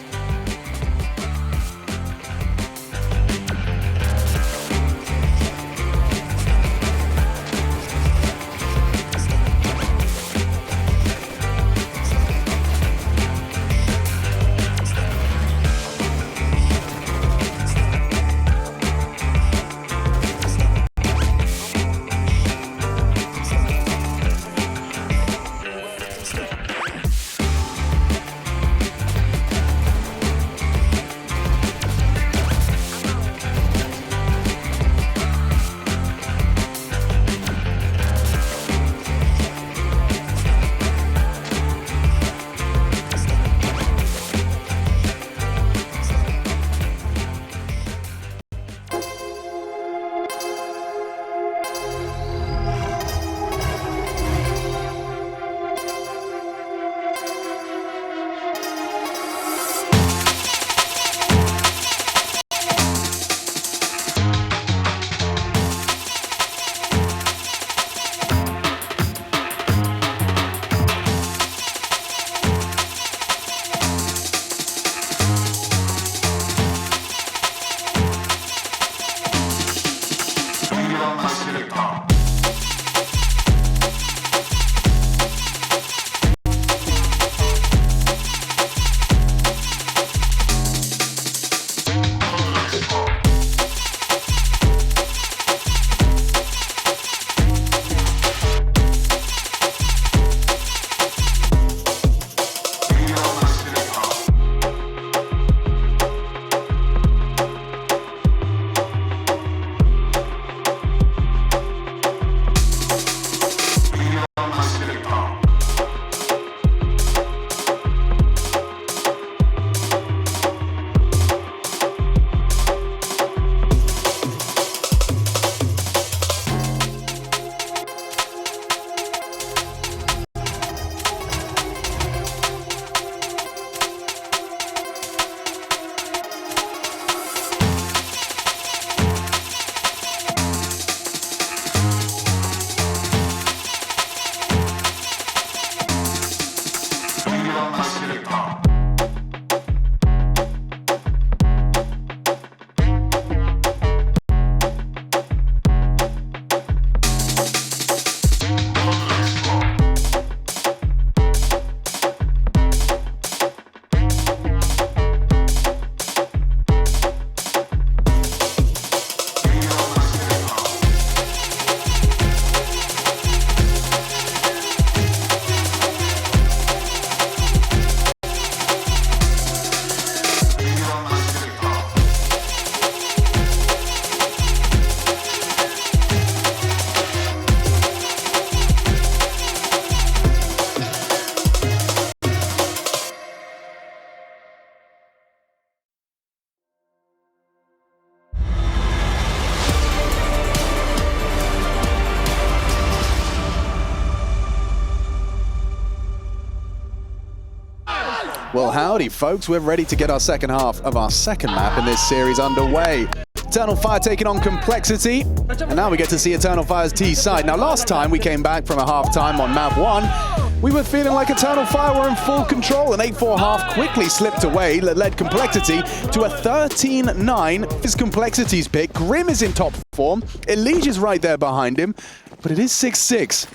Well, howdy, folks. We're ready to get our second half of our second map in this series underway. Eternal Fire taking on Complexity, and now we get to see Eternal Fire's T side. Now, last time we came back from a half-time on map 1, we were feeling like Eternal Fire were in full control. An 8-4 half quickly slipped away, that led Complexity to a 13-9. Is Complexity's pick. Grim is in top form. Elige is right there behind him, but it is 6-6.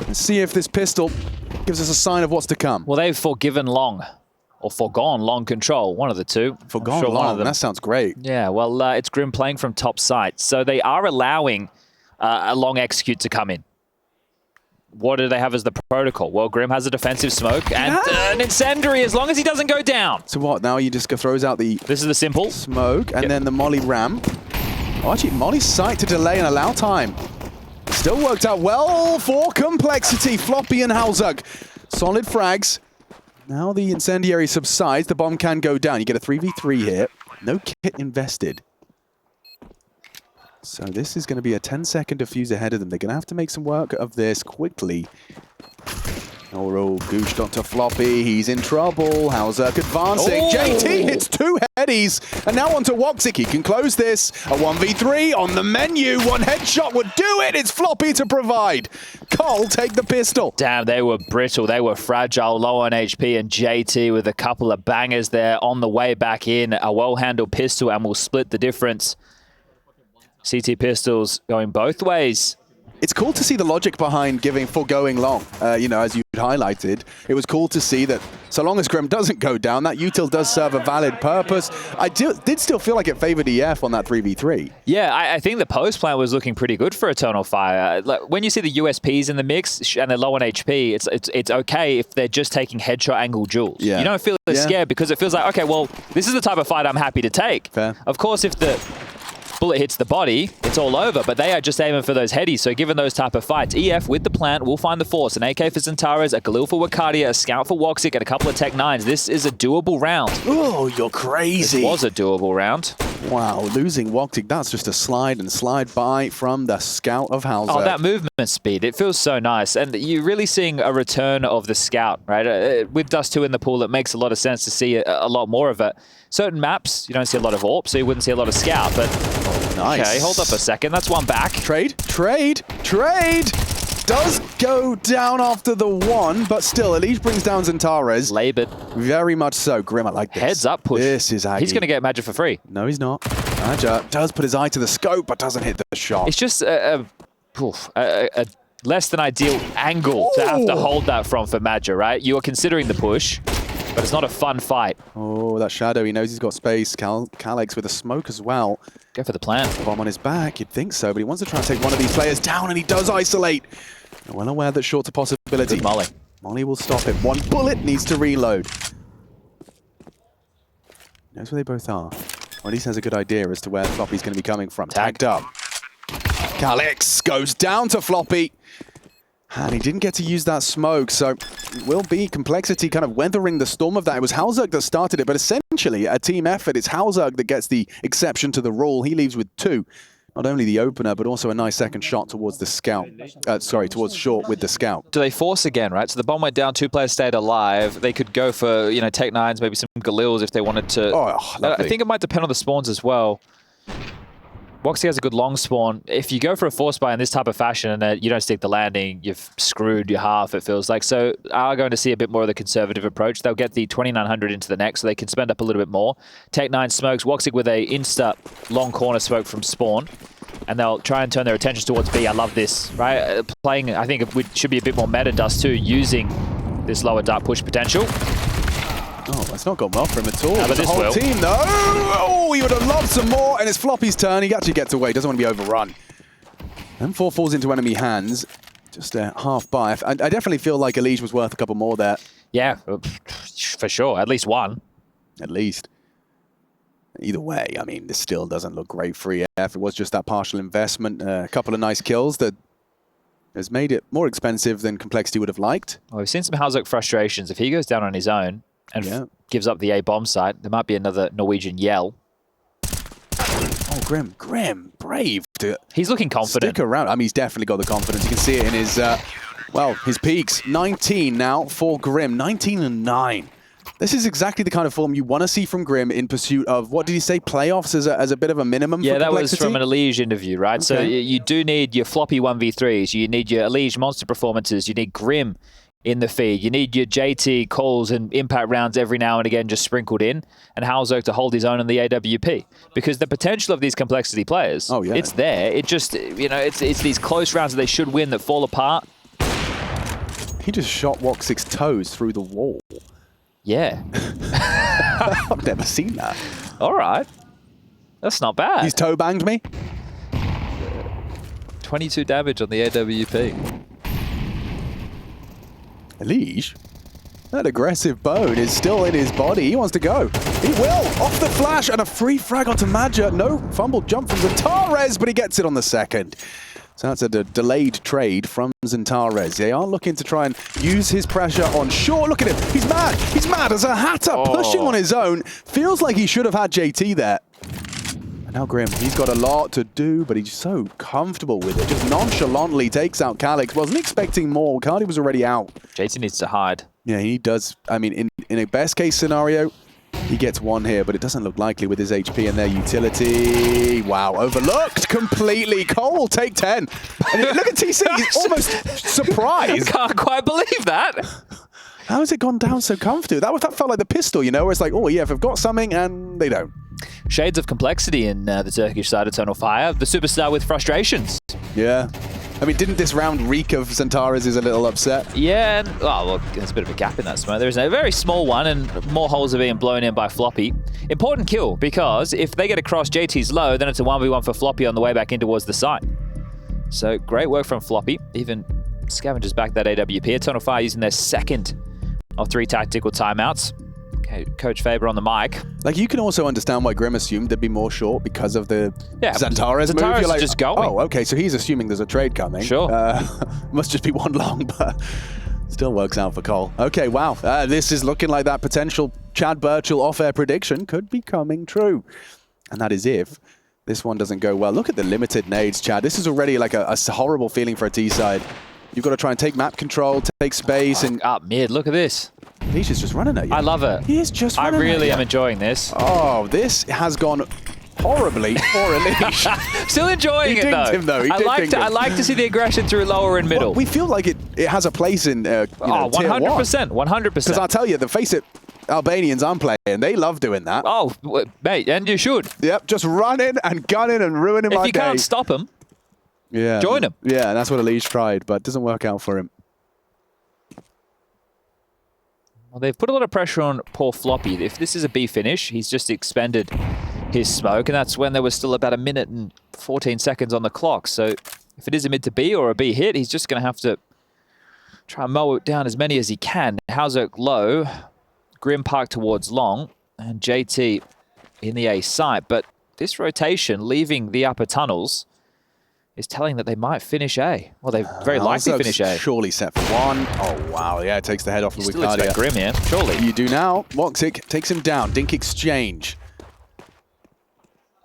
Let's see if this pistol gives us a sign of what's to come. Well, they've forgiven long, or forgone long control, one of the two. Forgone sure one long, of them. that sounds great. Yeah, well, it's Grim playing from top site, so they are allowing a long execute to come in. What do they have as the protocol? Well, Grim has a defensive smoke and an incendiary as long as he doesn't go down. So what, now he just throws out the This is the simple. smoke and then the molly ramp. Oh, actually, molly's sight to delay and allow time. Still worked out well for Complexity. Floppy and Halzug. Solid frags. Now the incendiary subsides. The bomb can go down. You get a 3v3 here. No kit invested. So this is going to be a 10-second defuse ahead of them. They're going to have to make some work of this quickly. Oh, gooshed onto Floppy. He's in trouble. Halzug advancing. Oh. JT hits 2 headies. And now onto Woxic. He can close this. A 1v3 on the menu. One headshot would do it. It's Floppy to provide. Cole, take the pistol. Damn, they were brittle. They were fragile, low on HP, and JT with a couple of bangers there on the way back in. A well-handled pistol, and we'll split the difference. CT pistols going both ways. It's cool to see the logic behind foregoing long. You know, as you highlighted, it was cool to see that so long as Grim doesn't go down, that util does serve a valid purpose. I did still feel like it favored EF on that 3v3. Yeah, I think the post plan was looking pretty good for Eternal Fire. Like, when you see the USPs in the mix and they're low on HP, it's okay if they're just taking headshot angle duels. Yeah. You don't feel as scared because it feels like, okay, well, this is the type of fight I'm happy to take. Fair. Of course, if the bullet hits the body, it's all over, but they are just aiming for those headies. So given those type of fights, EF with the plant will find the force. An AK for Zentares, a Galil for Wakadia, a Scout for Woxic, and a couple of Tech 9s. This is a doable round. Oh, you're crazy. This was a doable round. Wow, losing Woxic, that's just a slide and slide by from the Scout of Halzug. Oh, that movement speed, it feels so nice. And you're really seeing a return of the Scout, right? With Dust2 in the pool, it makes a lot of sense to see a lot more of it. Certain maps, you don't see a lot of AWP, so you wouldn't see a lot of Scout, but nice. Okay, hold up a second. That's one back. Trade. Does go down after the one, but still, Elige brings down Zentares. Labored. Very much so. Grim, I like this. Heads up push. This is aggy. He's going to get Magic for free. No, he's not. Magic does put his eye to the scope, but doesn't hit the shot. It's just a less than ideal angle to have to hold that from for Magic, right? You are considering the push, but it's not a fun fight. Oh, that shadow. He knows he's got space. Calyx with a smoke as well. Go for the plan. Bomb on his back. You'd think so, but he wants to try and take one of these players down, and he does isolate. Well aware that short's a possibility. Good molly. Molly will stop him. One bullet needs to reload. Knows where they both are. Or at least has a good idea as to where Floppy's going to be coming from. Tagged up. Calyx goes down to Floppy. And he didn't get to use that smoke, so it will be Complexity kind of weathering the storm of that. It was Halzug that started it, but essentially a team effort. It's Halzug that gets the exception to the rule. He leaves with 2. Not only the opener, but also a nice second shot towards the Scout. Towards short with the Scout. Do they force again, right? So the bomb went down, 2 players stayed alive. They could go for, you know, Tech 9s, maybe some Galils if they wanted to. Oh, lovely. I think it might depend on the spawns as well. Woxy has a good long spawn. If you go for a force buy in this type of fashion and you don't stick the landing, you've screwed your half, it feels like. So are going to see a bit more of the conservative approach. They'll get the 2900 into the neck so they can spend up a little bit more. Tech 9 smokes. Woxic with a insta long corner smoke from spawn. And they'll try and turn their attention towards B. I love this, right? Playing, I think it should be a bit more meta Dust2 using this lower dark push potential. Oh, that's not gone well for him at all. But the whole team, though. Oh, he would have loved some more, and it's Floppy's turn. He actually gets away. Doesn't want to be overrun. M4 falls into enemy hands. Just a half buy. I definitely feel like Elige was worth a couple more there. Yeah, for sure. At least one. At least. Either way, I mean, this still doesn't look great for EF. It was just that partial investment. A couple of nice kills that has made it more expensive than Complexity would have liked. Well, we've seen some Halzug frustrations. If he goes down on his own and gives up the A bomb site, there might be another Norwegian yell. Oh, Grim, brave. He's looking confident. Stick around. I mean, he's definitely got the confidence. You can see it in his, his peaks. 19 now for Grim. 19 and 9. This is exactly the kind of form you want to see from Grim in pursuit of, what did he say, playoffs as a bit of a minimum Yeah, for that was complexity? from an Elige interview, right? So Okay. you do need your floppy 1v3s, you need your Elige monster performances, you need Grim in the feed, you need your JT calls and impact rounds every now and again just sprinkled in, and Halzerk to hold his own in the AWP. Because the potential of these complexity players, it's there. It just, you know, it's these close rounds that they should win that fall apart. He just shot Woxic's toes through the wall. Yeah. I've never seen that. All right. That's not bad. He's toe banged me. 22 damage on the AWP. Elige, that aggressive bone is still in his body. He wants to go. He will. Off the flash and a free frag onto Madja. No fumbled jump from Zantares, but he gets it on the second. So that's a delayed trade from Zantares. They are looking to try and use his pressure on short. Look at him. He's mad. He's mad as a hatter, pushing on his own. Feels like he should have had JT there. And now Grim, he's got a lot to do, but he's so comfortable with it. Just nonchalantly takes out Calix. Wasn't expecting more. Cardi was already out. JT needs to hide. Yeah, he does. I mean, in a best case scenario, he gets one here, but it doesn't look likely with his HP and their utility. Wow, overlooked completely. Cole will take 10. And look at TC, he's almost surprised. Can't quite believe that. How has it gone down so comfortably? That felt like the pistol, you know, where it's like, oh yeah, if I've got something, and they don't. Shades of complexity in the Turkish side of Eternal Fire. The superstar with frustrations. Yeah. I mean, didn't this round reek of Zantares is a little upset? Yeah, and, oh, well, there's a bit of a gap in that smoke. There's a very small one, and more holes are being blown in by Floppy. Important kill, because if they get across JT's low, then it's a 1v1 for Floppy on the way back in towards the site. So, great work from Floppy. Even scavenges back that AWP. Eternal Fire using their second of 3 tactical timeouts. Okay, Coach Faber on the mic. Like, you can also understand why Grim assumed there'd be more short because of the Zantares move. You're like, just going. Oh, okay, so he's assuming there's a trade coming. Sure. Must just be one long, but still works out for Cole. Okay, wow. This is looking like that potential Chad Burchill off-air prediction could be coming true. And that is if this one doesn't go well. Look at the limited nades, Chad. This is already like a horrible feeling for a T-side. You've got to try and take map control, take space, and up mid. Look at this. Leash is just running at you. I love it. He is just running at you. I really am enjoying this. Oh, this has gone horribly for Leash. Still enjoying it, though. Him, though. I like to see the aggression through lower and middle. Well, we feel like it has a place in tier 1. 100%. 100%. Because I'll tell you, the face it, Albanians I'm playing, they love doing that. Oh, mate, and you should. Yep, just running and gunning and ruining my day. If you can't stop him, join him. Yeah, and that's what Leash tried, but it doesn't work out for him. Well, they've put a lot of pressure on poor Floppy. If this is a B finish, he's just expended his smoke, and that's when there was still about 1 minute and 14 seconds on the clock. So if it is a mid to B or a B hit, he's just going to have to try and mow it down as many as he can. Halzerk low, Grim Park towards long, and JT in the A site. But this rotation, leaving the upper tunnels, is telling that they might finish A. Well, they very likely finish A. Surely set for 1. Oh, wow. Yeah, it takes the head off of Still expect Grim here, surely. You do now. Woxic takes him down. Dink exchange.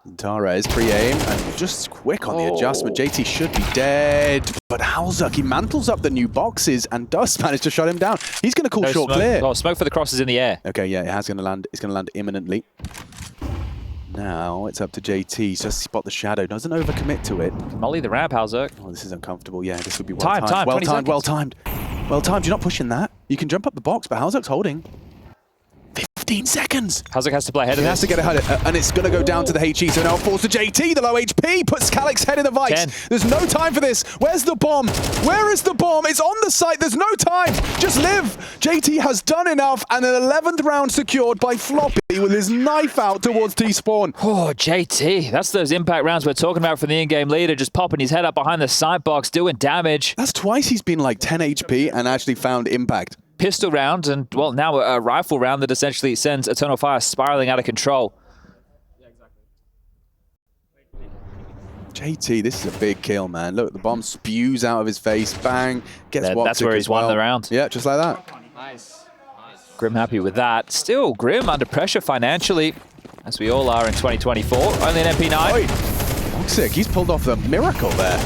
Zantares pre-aim and just quick on the adjustment. JT should be dead, but Halzerk, he mantles up the new boxes and Dust managed to shut him down. He's going to call short clear. Oh, smoke for the crosses in the air. Okay, yeah, it's going to land imminently. Now it's up to JT. Just spot the shadow. Doesn't overcommit to it. Molly the ramp, Halzerk. Oh, this is uncomfortable. Yeah, this would be well timed. Well timed. You're not pushing that. You can jump up the box, but Halzerk's holding. 15 seconds. Halzerk has to play ahead of He this. has to get ahead, and it's going to go down to the HE, so now it falls to JT. The low HP puts Calix head in the vice. 10. There's no time for this. Where's the bomb? Where is the bomb? It's on the site. There's no time. Just live. JT has done enough, and an 11th round secured by Floppy with his knife out towards T-spawn. Oh, JT. That's those impact rounds we're talking about from the in-game leader, just popping his head up behind the side box, doing damage. That's twice he's been like 10 HP and actually found impact. Pistol round and, well, now a rifle round that essentially sends Eternal Fire spiraling out of control. JT, this is a big kill, man. Look, the bomb spews out of his face. Bang. Gets Woxic that's where he's won the round. Yeah, just like that. Nice. Grim happy with that. Still, Grim under pressure financially, as we all are in 2024. Only an MP9. Oi. Woxic, he's pulled off the miracle there.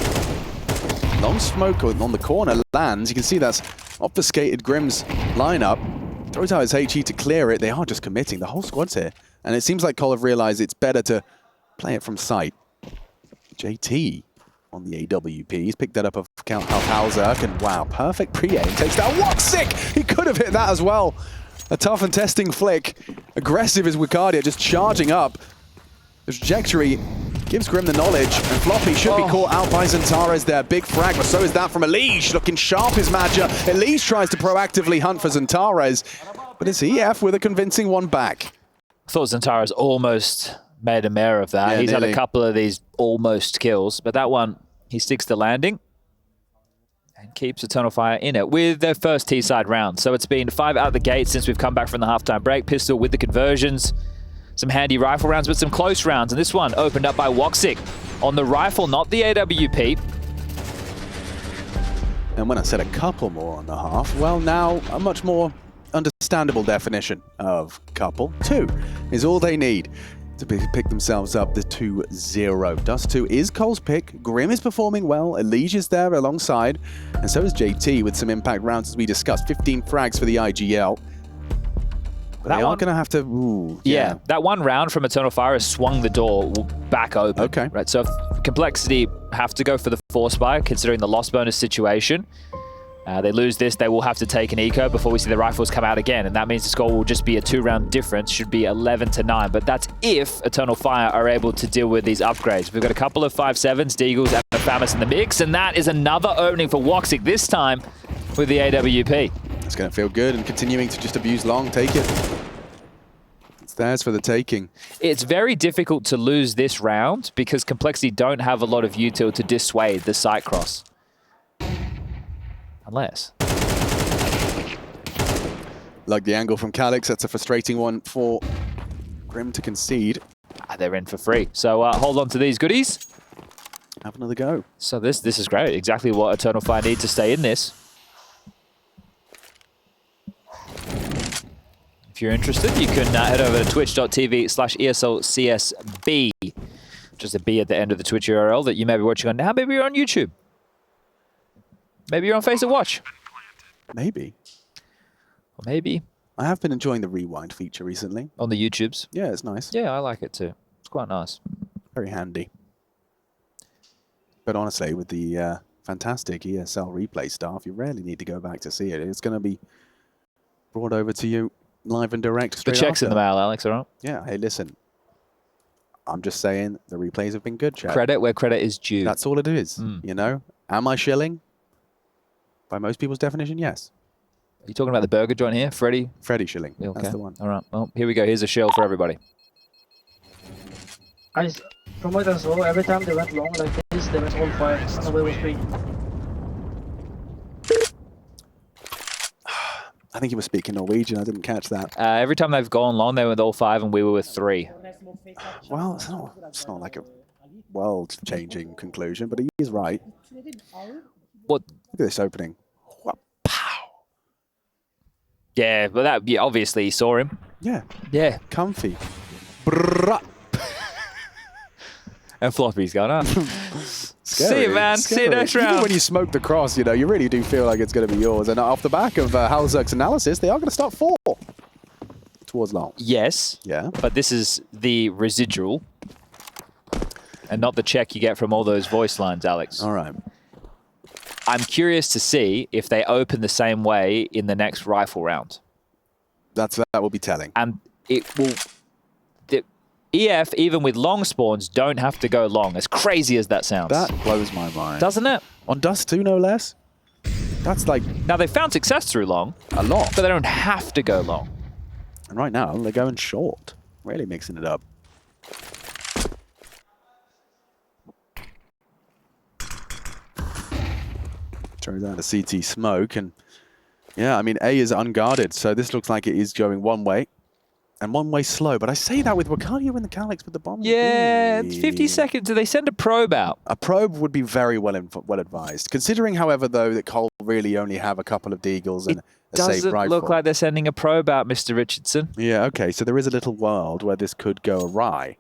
Long smoke on the corner lands. You can see that's obfuscated Grim's lineup. Throws out his HE to clear it. They are just committing. The whole squad's here. And it seems like Col have realized it's better to play it from sight. JT on the AWP. He's picked that up of Halzerk, and wow, perfect pre-aim. Takes down Woxic! He could have hit that as well. A tough and testing flick. Aggressive is Wicardia, just charging up. The trajectory gives Grim the knowledge, and Floppy should be caught out by Xantares there. Big frag, but so is that from Elige. Looking sharp is Madja. Elige tries to proactively hunt for Xantares, but it's EF with a convincing one back. I thought Xantares almost made a mare of that. Yeah, He's nearly had a couple of these almost kills, but that one, he sticks the landing and keeps Eternal Fire in it with their first T-side round. So it's been 5 out the gate since we've come back from the halftime break. Pistol with the conversions. Some handy rifle rounds, but some close rounds. And this one opened up by Woxic on the rifle, not the AWP. And when I said a couple more on the half, well, now a much more understandable definition of couple. 2 is all they need to pick themselves up the 2-0. Dust2 is Cole's pick. Grim is performing well. Elige is there alongside. And so is JT with some impact rounds, as we discussed. 15 frags for the IGL. But they are going to have to... Ooh, yeah, that one round from Eternal Fire has swung the door back open. Okay. Right, so if Complexity have to go for the Force Buy, considering the loss bonus situation. They lose this, they will have to take an eco before we see the rifles come out again, and that means the score will just be a 2-round difference, should be 11-9, but that's if Eternal Fire are able to deal with these upgrades. We've got a couple of 5.7s, Deagles, and a Famis in the mix, and that is another opening for Woxic, this time with the AWP. It's going to feel good, and continuing to just abuse long, take it. It's theirs for the taking. It's very difficult to lose this round because Complexity don't have a lot of util to dissuade the site cross. Unless. Like the angle from Calix, that's a frustrating one for Grim to concede. They're in for free. So hold on to these goodies. Have another go. So this is great. Exactly what Eternal Fire need to stay in this. If you're interested, you can head over to twitch.tv/ESLCSB. Just a B at the end of the Twitch URL that you may be watching on now. Maybe you're on YouTube. Maybe you're on Facebook Watch. Maybe. Or maybe I have been enjoying the rewind feature recently. on the YouTubes. Yeah, it's nice. Yeah, I like it too. It's quite nice. Very handy. But honestly, with the fantastic ESL replay stuff, you rarely need to go back to see it. It's going to be brought over to you live and direct straight The check's after. in the mail, Alex, all right? Yeah, hey, listen. I'm just saying the replays have been good, Chad. Credit where credit is due. That's all it is, you know? Am I shilling? By most people's definition, yes. Are you talking about the burger joint here, Freddie? Freddie shilling. Yeah, okay. That's the one. All right. Well, here we go. Here's a shill for everybody. From what I saw, every time they went long like this, they went all 5 and the way was 3. I think he was speaking Norwegian. I didn't catch that. Every time they've gone long, they were with all 5 and we were with 3. Well, it's not like a world-changing conclusion, but he is right. What? Look at this opening. Pow! Yeah, but that obviously you saw him. Yeah, Yeah. comfy. Brrrr. And Floppy's gone up. Scary, See you, man. See you scary. next Even round. when you smoke the cross, you know, you really do feel like it's going to be yours. And off the back of Halzerk's analysis, they are going to start 4 towards long. Yes. Yeah. But this is the residual and not the check you get from all those voice lines, Alex. All right. I'm curious to see if they open the same way in the next rifle round. That will be telling. And it will... The EF, even with long spawns, don't have to go long, as crazy as that sounds. That blows my mind. Doesn't it? On Dust2, no less. That's like Now, they found success through long, a lot. but they don't have to go long. And right now, they're going short. Really mixing it up. Turns out the CT smoke, and yeah, I mean, A is unguarded, so this looks like it is going one way. And one way slow, but I say that with Wicardia in the Calix with the bomb. Yeah, it's 50 seconds. Do they send a probe out? A probe would be very well advised. Considering, however, though, that Cole really only have a couple of Deagles and a safe Doesn't rifle. look like they're sending a probe out, Mr. Richardson. Yeah, okay, so there is a little world where this could go awry.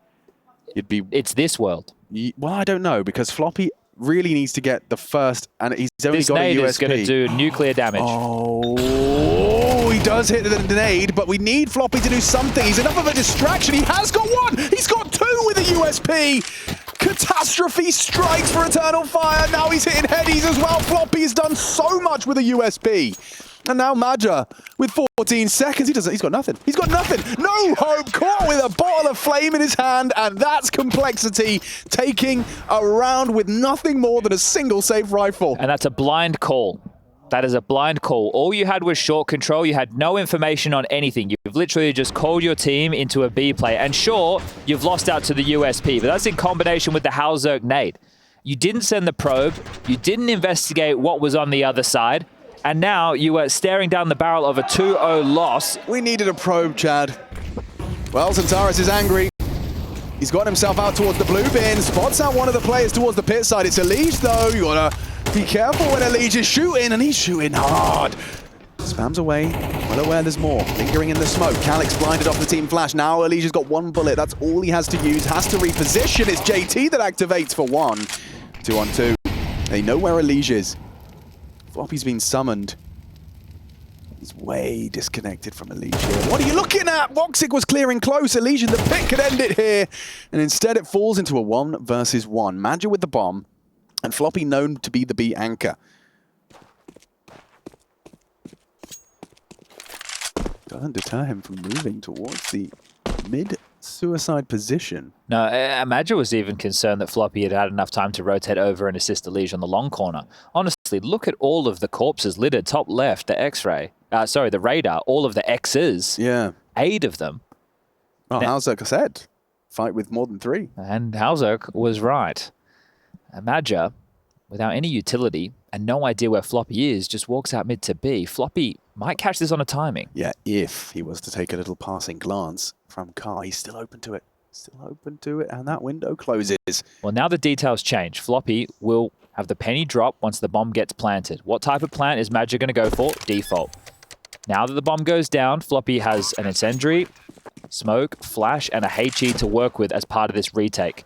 You'd be... It's this world. Well, I don't know, because Floppy really needs to get the first, and he's only This got a nade USP. is going to do nuclear damage. Oh, he does hit the nade, but we need Floppy to do something. He's enough of a distraction. He has got one. He's got two with a USP. Catastrophe strikes for Eternal Fire. Now he's hitting headies as well. Floppy has done so much with a USP. And now Maja with 14 seconds. He's got nothing. He's got nothing. No hope. Caught with a bottle of flame in his hand. And that's Complexity taking a round with nothing more than a single safe rifle. And that's a blind call. That is a blind call. All you had was short control. You had no information on anything. You've literally just called your team into a B play. And sure, you've lost out to the USP, but that's in combination with the Halzerk nade. You didn't send the probe. You didn't investigate what was on the other side. And now you are staring down the barrel of a 2-0 loss. We needed a probe, Chad. Well, Xantares is angry. He's got himself out towards the blue bin. Spots out one of the players towards the pit side. It's Elige, though. You gotta be careful when Elige is shooting, and he's shooting hard. Spams away. Well aware there's more. Lingering in the smoke. Calyx blinded off the team flash. Now Elige's got one bullet. That's all he has to use. Has to reposition. It's JT that activates for one. 2-on-2. They know where Elige is. Floppy's been summoned. He's way disconnected from Elige here. What are you looking at? Woxic was clearing close. Elige in the pit could end it here. And instead it falls into a 1 versus 1. Maja with the bomb. And Floppy known to be the B anchor. Doesn't deter him from moving towards the mid-suicide position. No, Maja was even concerned that Floppy had had enough time to rotate over and assist Elige on the long corner. Honestly, look at all of the corpses littered. Top left, the X-ray. The radar. All of the X's. Yeah. 8 of them. Well, Halzerk said, fight with more than 3. And Halzerk was right. Maja, without any utility and no idea where Floppy is, just walks out mid to B. Floppy might catch this on a timing. Yeah, if he was to take a little passing glance from Car, he's still open to it. Still open to it, and that window closes. Well, now the details change. Floppy will have the penny drop once the bomb gets planted. What type of plant is Maja going to go for? Default. Now that the bomb goes down, Floppy has an incendiary, smoke, flash, and a HE to work with as part of this retake.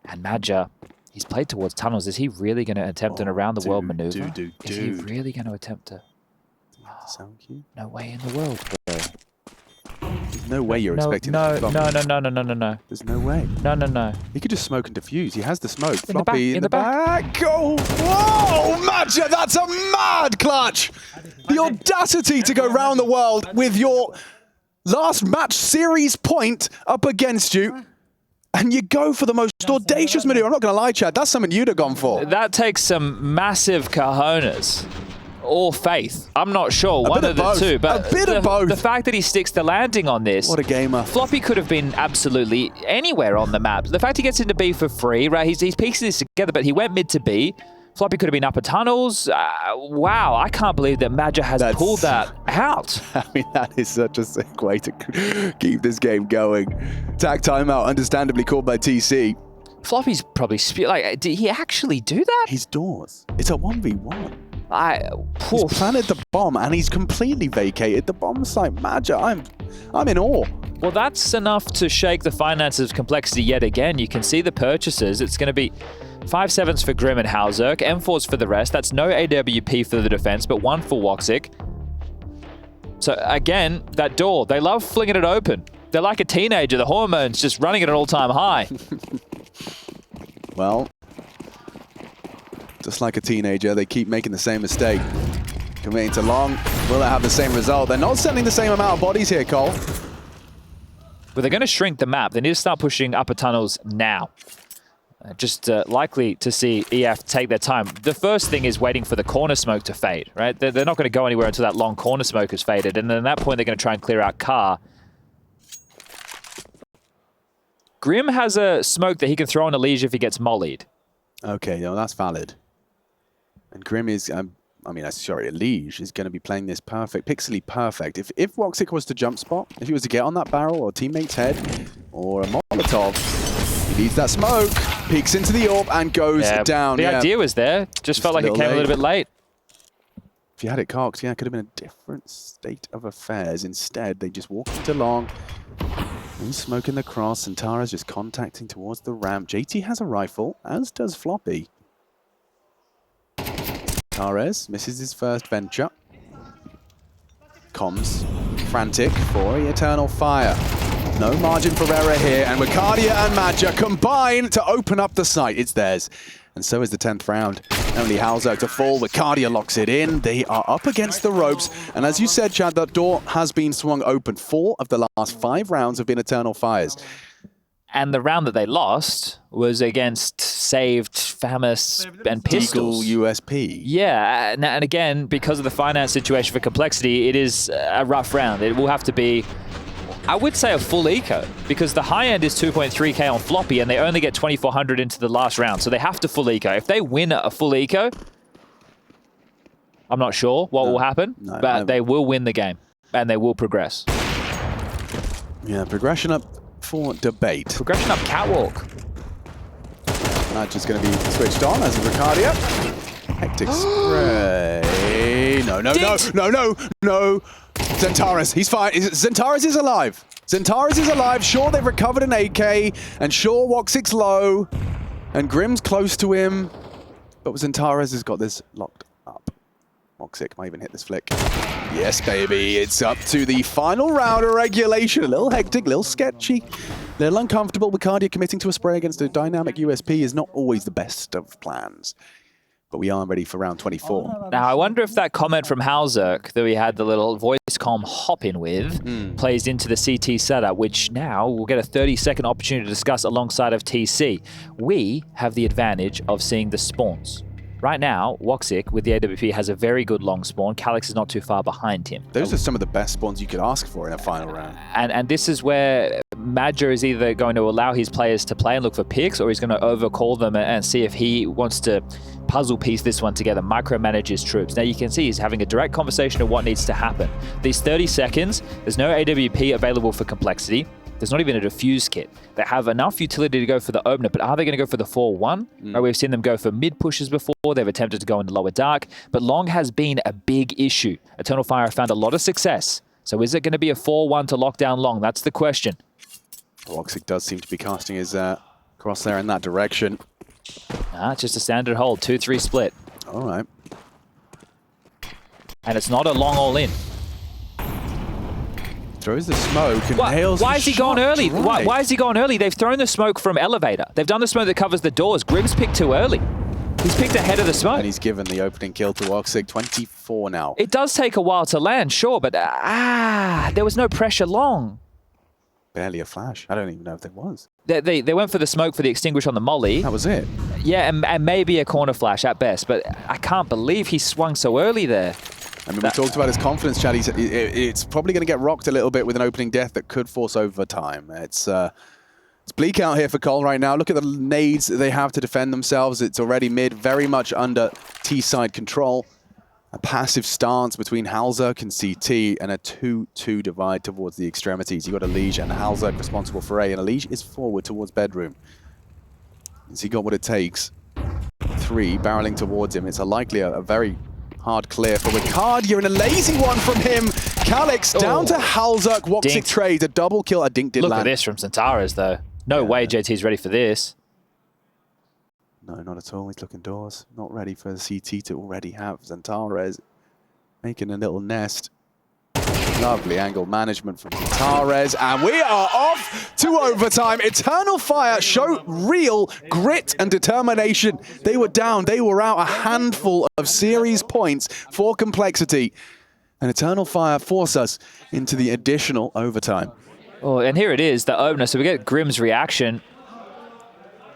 And Maja, he's played towards tunnels. Is he really going to attempt an around-the-world maneuver? Is he really going to attempt to... Sound cue? No way in the world, bro. There's no way you're expecting that. No. There's no way. No. He could just smoke and defuse. He has the smoke. In the Floppy back, in the back. Oh, whoa, Maja, that's a mad clutch. The audacity to go round the world with your last match series point up against you. And you go for the most audacious maneuver. I'm not going to lie, Chad. That's something you'd have gone for. That takes some massive cojones. Or faith. I'm not sure. One of the two. But a bit of both. The fact that he sticks the landing on this. What a gamer. Floppy could have been absolutely anywhere on the map. The fact he gets into B for free, right? He's piecing this together, but he went mid to B. Floppy could have been upper tunnels. Wow, I can't believe that Maja has pulled that out. I mean, that is such a sick way to keep this game going. Tag timeout, understandably called by TC. Floppy's probably... did he actually do that? He's doors. It's a 1v1. He's He's planted the bomb and he's completely vacated the bomb site. Maja, I'm in awe. Well, that's enough to shake the finances of Complexity yet again. You can see the purchases. It's going to be 5/7s for Grim and Halzerk, M4s for the rest. That's no AWP for the defense, but 1 for Woxic. So again, that door, they love flinging it open. They're like a teenager. The hormones just running at an all-time high. Well, just like a teenager, they keep making the same mistake. Committing to long, will it have the same result? They're not sending the same amount of bodies here, Cole. But they're going to shrink the map. They need to start pushing upper tunnels now. Just likely to see EF take their time. The first thing is waiting for the corner smoke to fade, right? They're not going to go anywhere until that long corner smoke has faded. And then at that point, they're going to try and clear out Car. Grim has a smoke that he can throw on Elige if he gets mollied. Okay, no, that's valid. And Grim is, Elige is going to be playing this perfect, pixely perfect. If Woxic was to jump spot, if he was to get on that barrel or teammate's head or a Molotov, he needs that smoke, peeks into the AWP and goes down. The idea was there, just felt like it came a little bit late. If you had it cocked, yeah, it could have been a different state of affairs. Instead, they just walked into long. And smoking the cross, and Tara's just contacting towards the ramp. JT has a rifle, as does Floppy. Tares misses his first venture. comms. Frantic for Eternal Fire. No margin for error here, and Wicardia and Madja combine to open up the site. It's theirs. And so is the 10th round. Only Halzerk to fall. Wicardia locks it in. They are up against the ropes. And as you said, Chad, that door has been swung open. 4 of the last 5 rounds have been Eternal Fires. And the round that they lost was against Saved, Famous, and Pistols. Eagle USP. Yeah, and again, because of the finance situation for Complexity, it is a rough round. It will have to be, I would say, a full eco, because the high end is 2.3k on Floppy, and they only get 2,400 into the last round, so they have to full eco. If they win a full eco, I'm not sure what will happen, but they will win the game, and they will progress. Yeah, progression up for debate. Progression up catwalk. Nudge is going to be switched on as a Wicardia. Hectic spray. No. Zentaris, he's fine. Zentaris is alive. Zentaris is alive. Sure, they've recovered an AK, and sure, Woxic's low, and Grim's close to him, but Zentaris has got this locked up. Woxic might even hit this flick. Yes, baby. It's up to the final round of regulation. A little hectic, a little sketchy, a little uncomfortable. Wicardia committing to a spray against a dynamic USP is not always the best of plans. But we are ready for round 24. Now, I wonder if that comment from Halzerk that we had the little voice comm hop in with plays into the CT setup, which now we'll get a 30-second opportunity to discuss alongside of TC. We have the advantage of seeing the spawns. Right now, Woxic with the AWP has a very good long spawn. Calyx is not too far behind him. Those are some of the best spawns you could ask for in a final round. And this is where Madja is either going to allow his players to play and look for picks, or he's going to overcall them and see if he wants to puzzle piece this one together, micromanage his troops. Now you can see he's having a direct conversation of what needs to happen. These 30 seconds, there's no AWP available for Complexity. There's not even a defuse kit. They have enough utility to go for the opener, but are they going to go for the 4-1? Right, we've seen them go for mid pushes before. They've attempted to go into lower dark, but long has been a big issue. Eternal Fire have found a lot of success. So is it going to be a 4-1 to lock down long? That's the question. Woxic does seem to be casting his crosshair in that direction. It's just a standard hold, 2-3 split. All right. And it's not a long all-in. Throws the smoke and nails Why is he gone early? Dry. Why is he gone early? They've thrown the smoke from elevator. They've done the smoke that covers the doors. Grim's picked too early. He's picked ahead of the smoke. And he's given the opening kill to Woxic, 24 now. It does take a while to land, sure, but there was no pressure long. Barely a flash. I don't even know if there was. They went for the smoke for the extinguish on the molly. That was it. Yeah, and maybe a corner flash at best, but I can't believe he swung so early there. I mean, we talked about his confidence, Chad. It's probably going to get rocked a little bit with an opening death that could force overtime. It's bleak out here for Cole right now. Look at the nades they have to defend themselves. It's already mid, very much under T-side control. A passive stance between Halzerk and CT, and a 2-2 divide towards the extremities. You've got Elige and Halzerk responsible for A, and Elige is forward towards bedroom. Has he got what it takes? 3 barreling towards him. It's likely a very hard clear for Wicardia, and a lazy one from him. Calyx down to Halzerk. Woxic trades a double kill. A dink did land. Look at this from Zentaris, though. No way JT's ready for this. No, not at all. He's looking doors. Not ready for the CT to already have Zentaris making a little nest. Lovely angle management from Zentaris, and we are off to overtime. Eternal Fire show real grit and determination. They were down, they were out, a handful of series points for Complexity, and Eternal Fire force us into the additional overtime. Oh, and here it is, the opener. So we get Grim's reaction.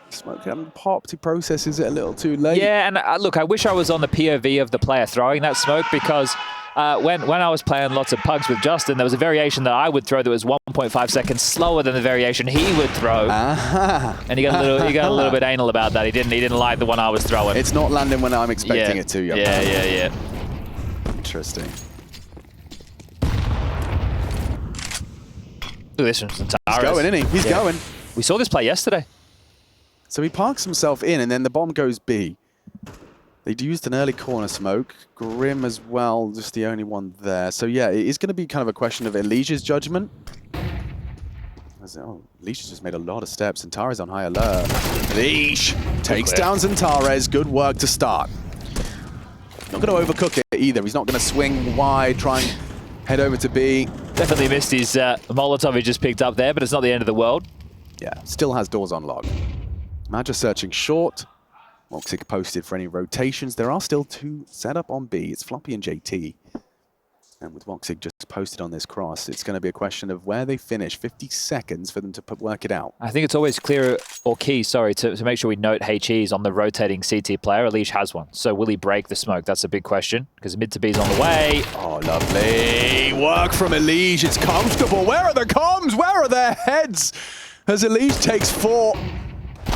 Smoke hadn't popped. He processes it a little too late. Yeah, and look, I wish I was on the POV of the player throwing that smoke, because when I was playing lots of pugs with Justin, there was a variation that I would throw that was 1.5 seconds slower than the variation he would throw. And he got a little bit anal about that. He didn't like the one I was throwing. It's not landing when I'm expecting it to. Yeah. Interesting. Look at this from Zentaris. He's going, isn't he? He's going. We saw this play yesterday. So he parks himself in, and then the bomb goes B. They'd used an early corner smoke. Grim as well, just the only one there. So yeah, it is going to be kind of a question of Elige's judgment. Elige just made a lot of steps. Zentaris on high alert. Elige takes down Zentaris. Good work to start. Not going to overcook it either. He's not going to swing wide, try and Head over to B. Definitely missed his Molotov he just picked up there, but it's not the end of the world. Yeah, still has doors on lock. Madja searching short. Woxic posted for any rotations. There are still 2 set up on B. It's Floppy and JT. And with Woxic just posted on this cross, it's going to be a question of where they finish. 50 seconds for them to work it out. I think it's always clear or key, sorry, to make sure we note HEs on the rotating CT player. Elish has one. So will he break the smoke? That's a big question because mid to B's on the way. Oh, lovely. Work from Elish. It's comfortable. Where are the comms? Where are their heads? As Elish takes 4.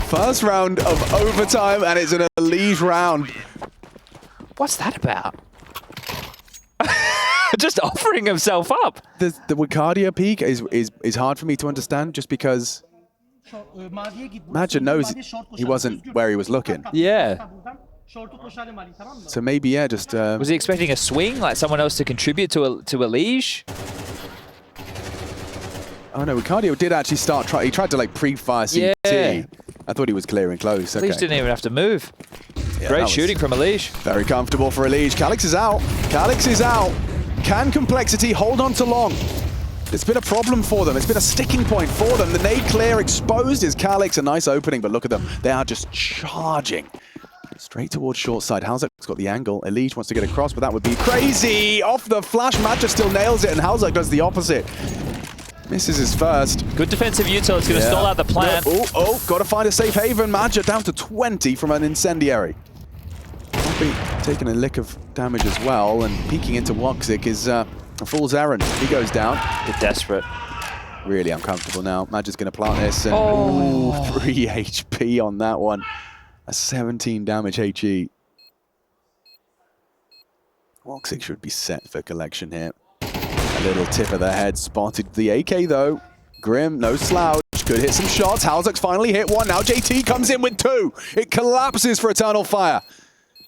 First round of overtime, and it's an Elish round. What's that about? Just offering himself up. The Wicardia peak is hard for me to understand just because Madja knows he wasn't where he was looking. Yeah. So maybe, yeah, just... Was he expecting a swing, like someone else to contribute to a liege? Oh no, Wicardia did actually start... He tried to like pre-fire CT. Yeah. I thought he was clearing close. Okay. Elish didn't even have to move. Yeah, Great shooting from Elish. Very comfortable for Elish. Calix is out. Calix is out. Can Complexity hold on to long? It's been a problem for them. It's been a sticking point for them. The nade clear exposed is Calix. A nice opening, but look at them. They are just charging. Straight towards short side. Halzak's got the angle. Elish wants to get across, but that would be crazy. Off the flash, Madja still nails it, and Halzak does the opposite. Misses his first. Good defensive util. It's going to stall out the plant. Oh, got to find a safe haven. Madja down to 20 from an incendiary. Poppy taking a lick of damage as well, and peeking into Woxic is a fool's errand. He goes down. They're desperate. Really uncomfortable now. Madja's going to plant this, and ooh, 3 HP on that one. A 17 damage HE. Woxic should be set for collection here. A little tip of the head, spotted the AK though. Grim, no slouch, could hit some shots. Halzak's finally hit one, now JT comes in with 2. It collapses for Eternal Fire.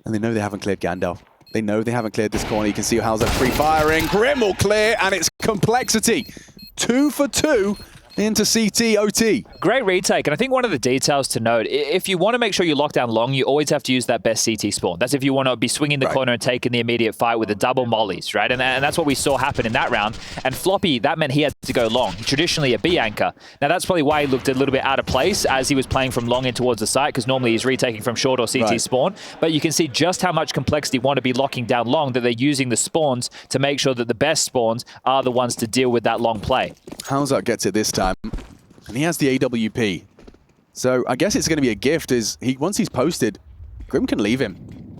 And they know they haven't cleared Gandalf. They know they haven't cleared this corner. You can see Halzak free firing. Grim will clear, and it's Complexity. 2 for 2 into CT OT. Great retake, and I think one of the details to note, if you want to make sure you lock down long, you always have to use that best CT spawn. That's if you want to be swinging the corner and taking the immediate fight with the double mollies, right? And that's what we saw happen in that round. And Floppy, that meant he had to go long, traditionally a B anchor. Now that's probably why he looked a little bit out of place as he was playing from long in towards the site, because normally he's retaking from short or CT spawn. But you can see just how much Complexity want to be locking down long, that they're using the spawns to make sure that the best spawns are the ones to deal with that long play. Halzak gets it this time. And he has the AWP. So I guess it's going to be a gift. Once he's posted, Grim can leave him.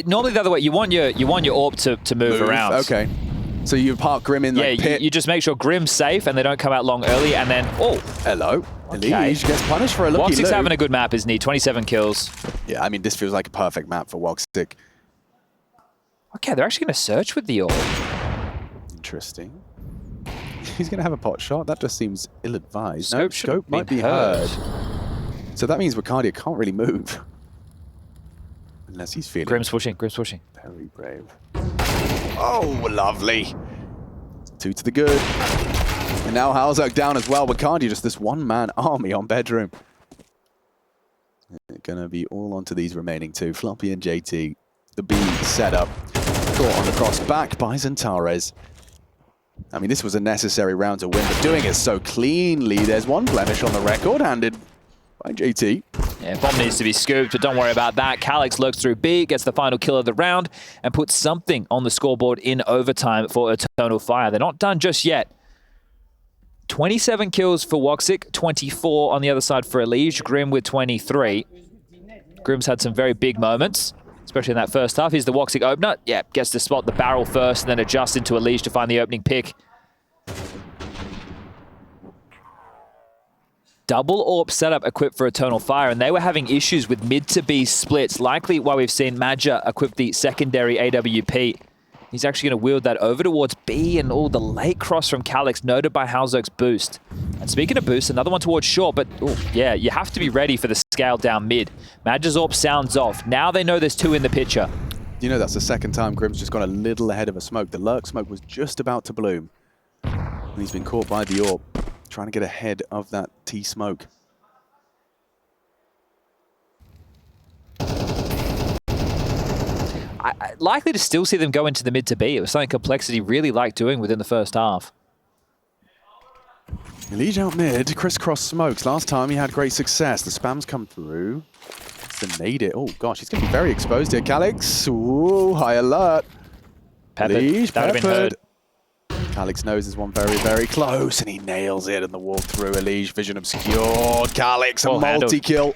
Normally the other way, you want your AWP to move around. Okay. So you park Grim in the pit. You just make sure Grim's safe and they don't come out long early, and then, hello. Elish gets punished for a looky Woxic's having a good map, isn't he? 27 kills. Yeah, I mean, this feels like a perfect map for Woxic. Okay, they're actually going to search with the AWP. Interesting. He's going to have a pot shot. That just seems ill-advised. Scope might be heard. So that means Wicardia can't really move. Unless he's feeling... Grim's pushing. Very brave. Oh, lovely. 2 to the good. And now Halzak down as well. Wicardia just this one-man army on bedroom. They're going to be all onto these remaining 2. Floppy and JT. The B setup. Caught on the cross back by Xantares. I mean, this was a necessary round to win, but doing it so cleanly. There's one blemish on the record, handed by JT. Yeah, bomb needs to be scooped, but don't worry about that. Calix lurks through B, gets the final kill of the round, and puts something on the scoreboard in overtime for Eternal Fire. They're not done just yet. 27 kills for Woxic, 24 on the other side for Elish. Grim with 23. Grim's had some very big moments, especially in that first half. Here's the Woxic opener. Yeah, gets to spot the barrel first and then adjust into Elish to find the opening pick. Double AWP setup equipped for Eternal Fire, and they were having issues with mid to B splits, likely why we've seen Madja equip the secondary AWP. He's actually going to wield that over towards B, and the late cross from Calix, noted by Halzak's boost. And speaking of boost, another one towards short, but yeah, you have to be ready for the scale down mid. Madja's AWP sounds off. Now they know there's 2 in the picture. You know, that's the second time Grim's just gone a little ahead of a smoke. The lurk smoke was just about to bloom. And he's been caught by the AWP, trying to get ahead of that T smoke. likely to still see them go into the mid to B. It was something Complexity really liked doing within the first half. Elige out mid, crisscross smokes. Last time he had great success. The spam's come through. It's nade it. Oh gosh, he's going to be very exposed here. Calix, ooh, high alert. Peppered. Elige, That would have been heard. Calix knows there's one very, very close, and he nails it in the walkthrough. Elige, vision obscured. Calix, a Well handled. multi-kill.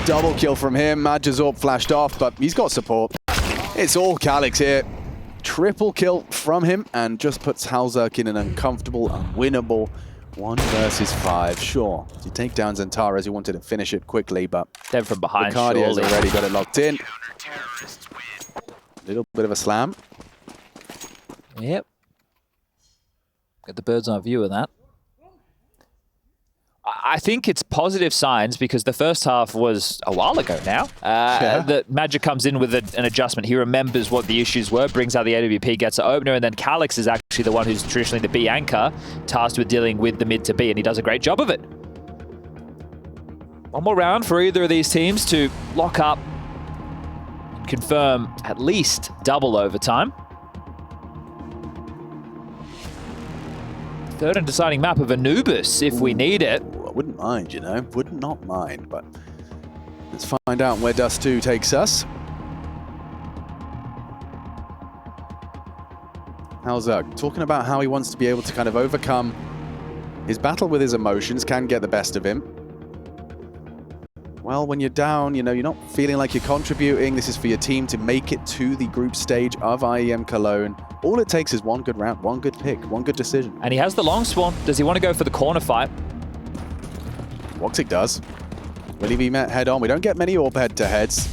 Double kill from him. Madge's up, flashed off, but he's got support. It's all Calix here. Triple kill from him, and just puts Halzerk in an uncomfortable, unwinnable 1 versus 5. Sure, you take down Xantares, who wanted to finish it quickly, but Then from behind, Ricardio's surely. already got it locked in. Little bit of a slam. Yep. Get the bird's eye view of that. I think it's positive signs because the first half was a while ago now. That Magic comes in with an adjustment. He remembers what the issues were, brings out the AWP, gets an opener, and then Calix is actually the one who's traditionally the B anchor, tasked with dealing with the mid to B, and he does a great job of it. One more round for either of these teams to lock up and confirm at least double overtime. Third and deciding map of Anubis if we need it. I wouldn't mind, you know. Would not mind, but let's find out where Dust2 takes us. Halzerk talking about how he wants to be able to kind of overcome his battle with his emotions, can get the best of him. Well, when you're down, you know, you're not feeling like you're contributing. This is for your team to make it to the group stage of IEM Cologne. All it takes is one good round, one good pick, one good decision. And he has the long spawn. Does he want to go for the corner fight? Woxic does. Will he be met head on? We don't get many AWP head-to-heads.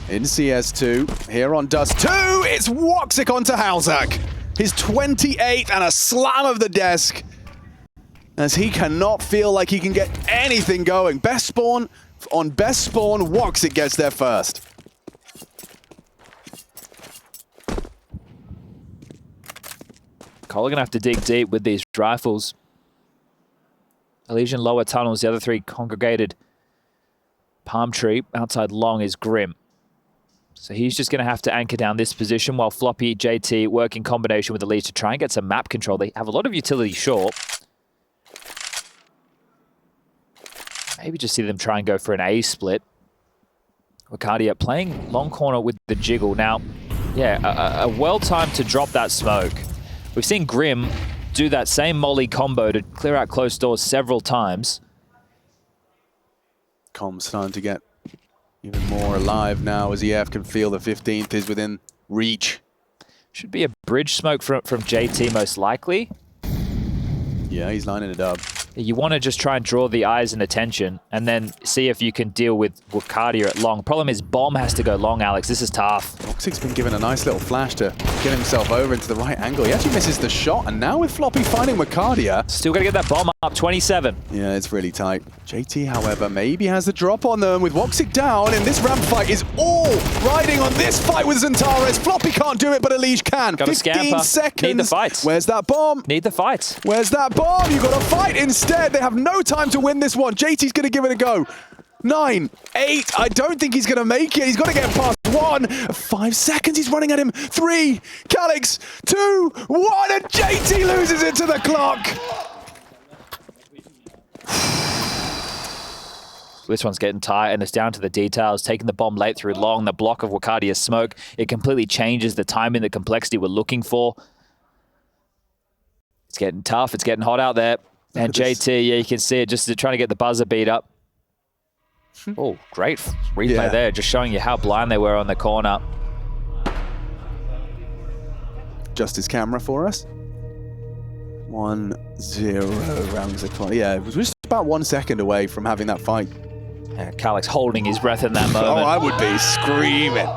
In CS2, here on Dust2, it's Woxic onto Halzerk. His 28 and a slam of the desk. As he cannot feel like he can get anything going. Best spawn on best spawn, Woxic gets there first. Cole are going to have to dig deep with these rifles. Elysian lower tunnels, the other three congregated. Palm tree outside long is Grim. So he's just going to have to anchor down this position while Floppy, JT work in combination with Elige to try and get some map control. They have a lot of utility short. Maybe just see them try and go for an A split. Ricardia playing long corner with the jiggle. Now, yeah, a well time to drop that smoke. We've seen Grim do that same molly combo to clear out close doors several times. Com's starting to get even more alive now as EF can feel the 15th is within reach. Should be a bridge smoke from JT most likely. Yeah, he's lining it up. You want to just try and draw the eyes and attention and then see if you can deal with Ricardia at long. Problem is Bomb has to go long, Alex. This is tough. Woxic's been given a nice little flash to get himself over into the right angle. He actually misses the shot, and now with Floppy finding Ricardia. Still got to get that bomb up, 27. Yeah, it's really tight. JT, however, maybe has the drop on them with Woxic down, and this ramp fight is all riding on this fight with Xantares. Floppy can't do it, but Elige can. Got 15 scamper. seconds. Need the fight. Where's that bomb? Need the fight. Where's that bomb? You got to fight instead. They have no time to win this one. JT's going to give it a go. 9, 8. I don't think he's going to make it. He's got to get past 1. 5 seconds. He's running at him. 3. Calix. 2. 1. And JT loses it to the clock. This one's getting tight, and it's down to the details. Taking the bomb late through long, the block of Ricardia's smoke. It completely changes the timing, the complexity we're looking for. It's getting tough. It's getting hot out there. And JT, yeah, you can see it just trying to get the buzzer beat up. Oh, great replay there, just showing you how blind they were on the corner. Just his camera for us. 1-0 rounds the clock. Yeah, it was just about 1 second away from having that fight. Yeah, Calix holding his breath in that moment. Oh, I would be screaming.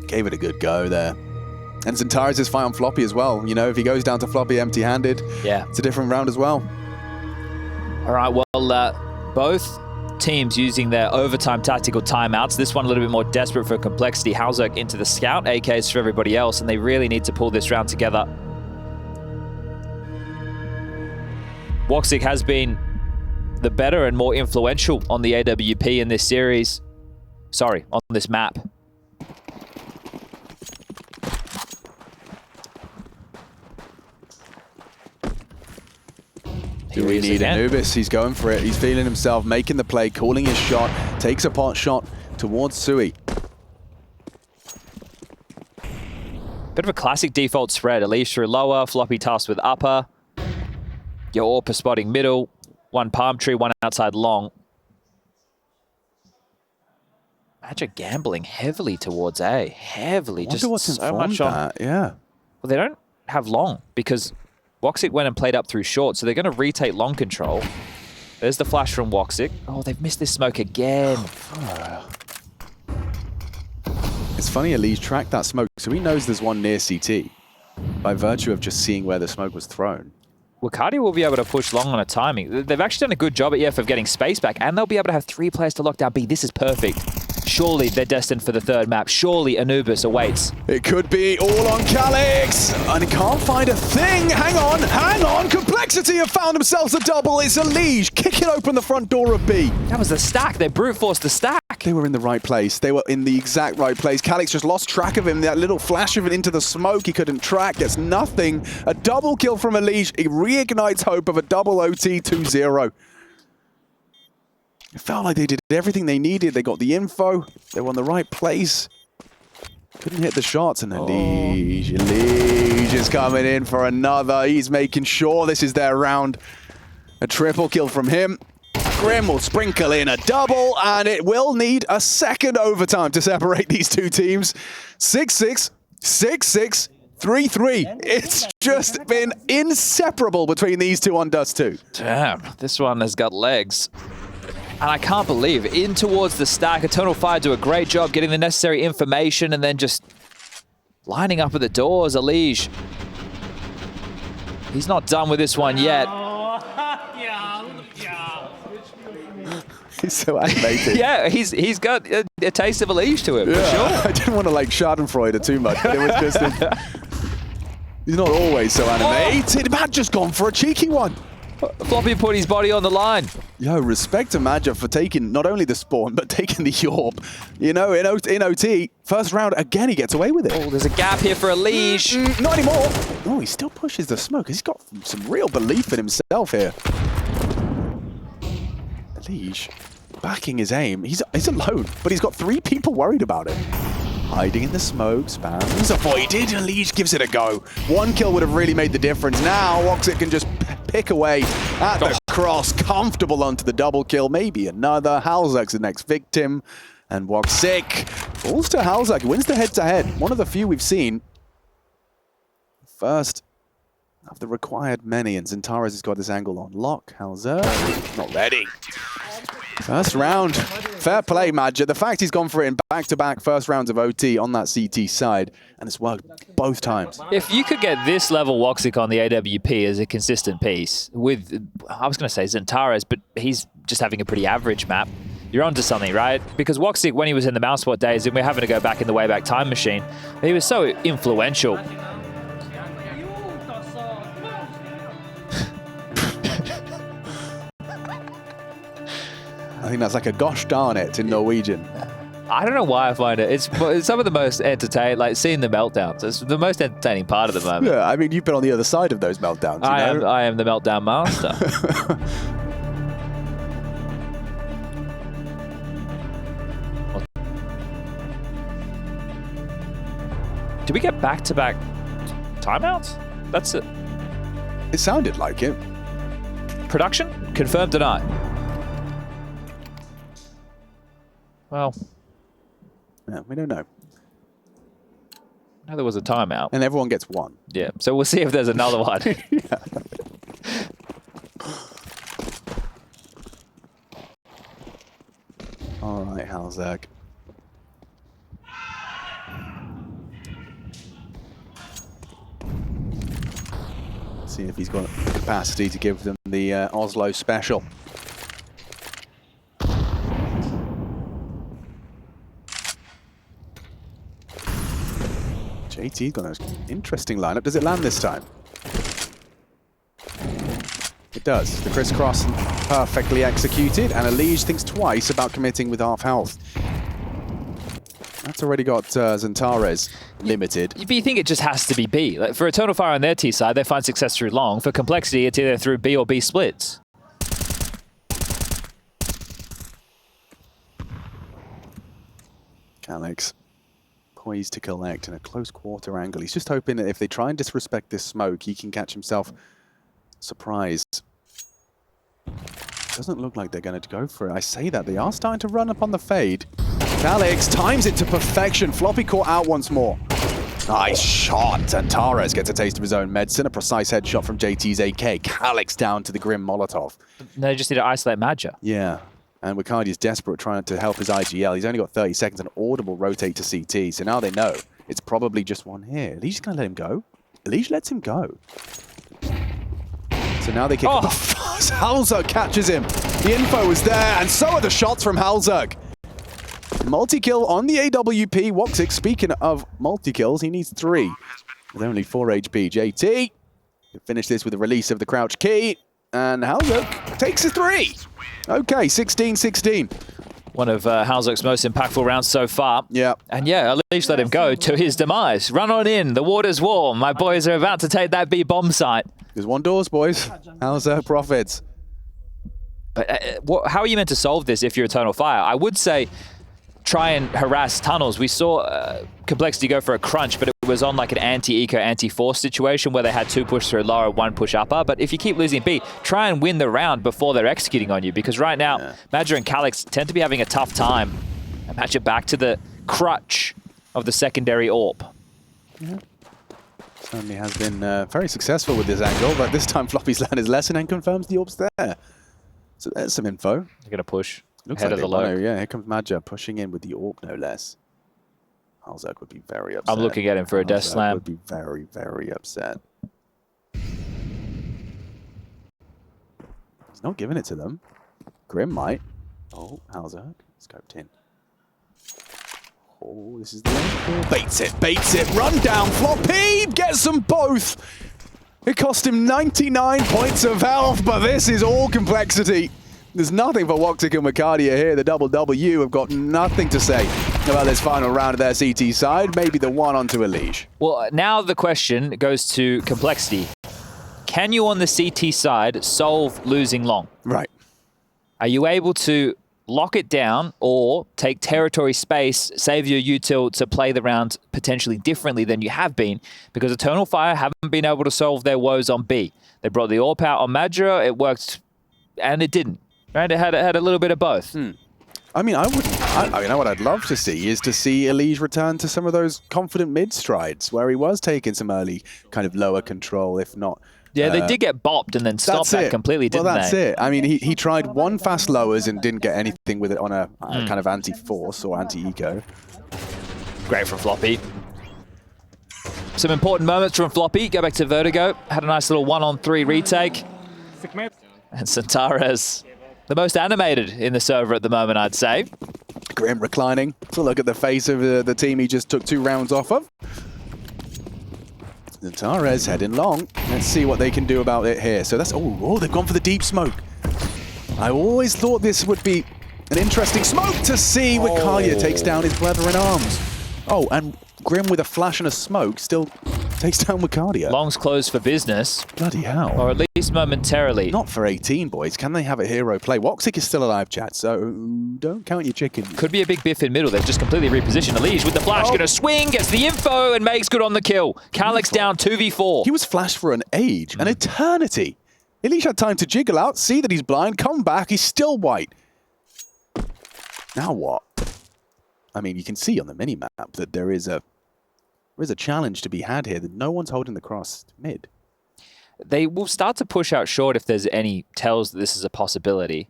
Gave it a good go there. And Xantares' fight on Floppy as well. You know, if he goes down to Floppy empty-handed, yeah, it's a different round as well. All right, well, both teams using their overtime tactical timeouts. This one a little bit more desperate for complexity. Halzerk into the scout, AKs for everybody else, and they really need to pull this round together. Woxic has been the better and more influential on the AWP in this series. Sorry, on this map. Do we need Anubis? He's going for it. He's feeling himself, making the play, calling his shot, takes a pot shot towards Sui. Bit of a classic default spread. Elise through lower, Floppy tasked with upper. Your AWP spotting middle, one palm tree, one outside long. Magic gambling heavily towards A. Heavily. I wonder what's so much on that. Yeah. Well, they don't have long because Woxic went and played up through short, so they're going to retake long control. There's the flash from Woxic. Oh, they've missed this smoke again. It's funny Elise tracked that smoke, so he knows there's one near CT by virtue of just seeing where the smoke was thrown. Wakati will be able to push long on a timing. They've actually done a good job at EF of getting space back, and they'll be able to have 3 players to lock down B. This is perfect. Surely they're destined for the 3rd map. Surely Anubis awaits. It could be all on Calix, and he can't find a thing. Hang on. Complexity have found themselves a double. It's Elise kicking open the front door of B. That was the stack. They brute forced the stack. They were in the right place. They were in the exact right place. Calix just lost track of him. That little flash of it into the smoke he couldn't track. Gets nothing. A double kill from Elise. It reignites hope of a double OT 2-0. It felt like they did everything they needed. They got the info. They were in the right place. Couldn't hit the shots. And Elise is coming in for another. He's making sure this is their round. A triple kill from him. Grim will sprinkle in a double, and it will need a second overtime to separate these two teams. 6-6, 6-6, 3-3. It's just been inseparable between these two on Dust2. Damn, this one has got legs. And I can't believe, in towards the stack, Eternal Fire do a great job getting the necessary information and then just lining up at the doors. Elise. He's not done with this one yet. He's so animated. Yeah, he's got a taste of Elise to him, for sure. I didn't want to like schadenfreude too much, but it was just... he's not always so animated. Matt just gone for a cheeky one. Floppy put his body on the line. Yo, respect to Magic for taking not only the spawn, but taking the Yorp. You know, in OT, first round, again, he gets away with it. Oh, there's a gap here for Elise. Not anymore. Oh, he still pushes the smoke. He's got some real belief in himself here. Elise backing his aim. He's alone, but he's got 3 people worried about it. Hiding in the smoke, spams avoided, and Elise gives it a go. 1 kill would have really made the difference. Now, Woxic can just pick away at the cross, comfortable onto the double kill. Maybe another. Halzak's the next victim, and Woxic falls to Halzak. Wins the head-to-head. One of the few we've seen. First of the required many, and Zentares has got this angle on lock. Halzak not ready. First round. Fair play, Magic. The fact he's gone for it in back-to-back first rounds of OT on that CT side, and it's worked both times. If you could get this level Woxic on the AWP as a consistent piece with, I was going to say Zentares, but he's just having a pretty average map, you're onto something, right? Because Woxic, when he was in the Mouseport days, and we're having to go back in the Wayback Time Machine, he was so influential. I think that's like a gosh darn it in Norwegian. I don't know why I find it. It's some of the most entertaining, like seeing the meltdowns. It's the most entertaining part of the moment. Yeah, I mean, you've been on the other side of those meltdowns. I am the meltdown master. Do we get back-to-back timeouts? That's it. It sounded like it. Production? Confirmed tonight. Well, Yeah, we don't know. I know there was a timeout. And everyone gets 1. Yeah, so we'll see if there's another one. All right, Halzak. See if he's got the capacity to give them the Oslo special. JT's got an interesting lineup. Does it land this time? It does. The crisscross perfectly executed, and Elise thinks twice about committing with half health. That's already got Xantares limited. But you think it just has to be B. Like for Eternal Fire on their T side, they find success through long. For Complexity, it's either through B or B splits. Alex poised to collect in a close quarter angle. He's just hoping that if they try and disrespect this smoke, he can catch himself surprised. Doesn't look like they're going to go for it. I say that. They are starting to run up on the fade. Alex times it to perfection. Floppy caught out once more. Nice shot. And Tares gets a taste of his own medicine. A precise headshot from JT's AK. Calix down to the Grim Molotov. They just need to isolate Madja. Yeah. And Wicardi is desperate trying to help his IGL. He's only got 30 seconds and audible rotate to CT. So now they know it's probably just one here. Elige going to let him go. Elige lets him go. So now they kick up. Halzerg catches him. The info was there, and so are the shots from Halzerg. Multi-kill on the AWP. Woxic, speaking of multi-kills, he needs 3. With only 4 HP. JT can finish this with the release of the crouch key. And Halzerg takes a 3. Okay, 16-16. One of Halzerg's most impactful rounds so far. Yeah. And yeah, at least let him go to his demise. Run on in. The water's warm. My boys are about to take that B bomb site. There's one doors, boys. Halzerg profits. But how are you meant to solve this if you're Eternal Fire? I would say try and harass tunnels. We saw Complexity go for a crunch, but it was on like an anti-eco, anti-force situation where they had 2 push through lower, 1 push upper. But if you keep losing B, try and win the round before they're executing on you, because right now, Madja and Calix tend to be having a tough time. And Madja back to the crutch of the secondary AWP. Yeah. Certainly has been very successful with this angle, but this time Floppy's learned his lesson and confirms the AWP's there. So there's some info. They're going to push. Looks Head like of the low. Yeah, here comes Madja pushing in with the AWP, no less. Halzerg would be very upset. I'm looking at him for a death slam. Would be very, very upset. He's not giving it to them. Grim might. Oh, Halzerg scoped in. Oh, this is the end. Baits it, run down, Floppy, gets them both. It cost him 99 points of health, but this is all Complexity. There's nothing for Woxic and Wicardia here. The double W have got nothing to say about this final round of their CT side. Maybe the one onto Elige. Well, now the question goes to Complexity. Can you on the CT side solve losing long? Right. Are you able to lock it down or take territory space, save your util to play the round potentially differently than you have been? Because Eternal Fire haven't been able to solve their woes on B. They brought the AWP out on Madja, it worked, and it didn't. Right? It had a little bit of both. I mean, I know what I'd love to see is to see Elige return to some of those confident mid strides where he was taking some early kind of lower control, if not. Yeah, they did get bopped and then stopped that completely, didn't they? Well, that's it. I mean, he tried 1 fast lowers and didn't get anything with it on a kind of anti-force or anti-eco. Great from Floppy. Some important moments from Floppy. Go back to Vertigo. Had a nice little 1-on-3 retake. And Xantares, the most animated in the server at the moment, I'd say. Grim reclining to look at the face of the team he just took 2 rounds off of. Xantares heading long. Let's see what they can do about it here. So that's, oh, they've gone for the deep smoke. I always thought this would be an interesting smoke to see. Wicardia takes down his brother in arms. Oh, and Grim with a flash and a smoke still takes down Wicardia. Long's closed for business. Bloody hell. Or at least momentarily. Not for 18, boys. Can they have a hero play? Woxic is still alive, chat, so don't count your chickens. Could be a big biff in middle. They've just completely repositioned. Elige with the flash, gonna swing, gets the info, and makes good on the kill. Calix down 2v4. He was flashed for an age, an eternity. Elige had time to jiggle out, see that he's blind, come back, he's still white. Now what? I mean, you can see on the mini-map that there is a challenge to be had here, that no one's holding the cross mid. They will start to push out short if there's any tells that this is a possibility.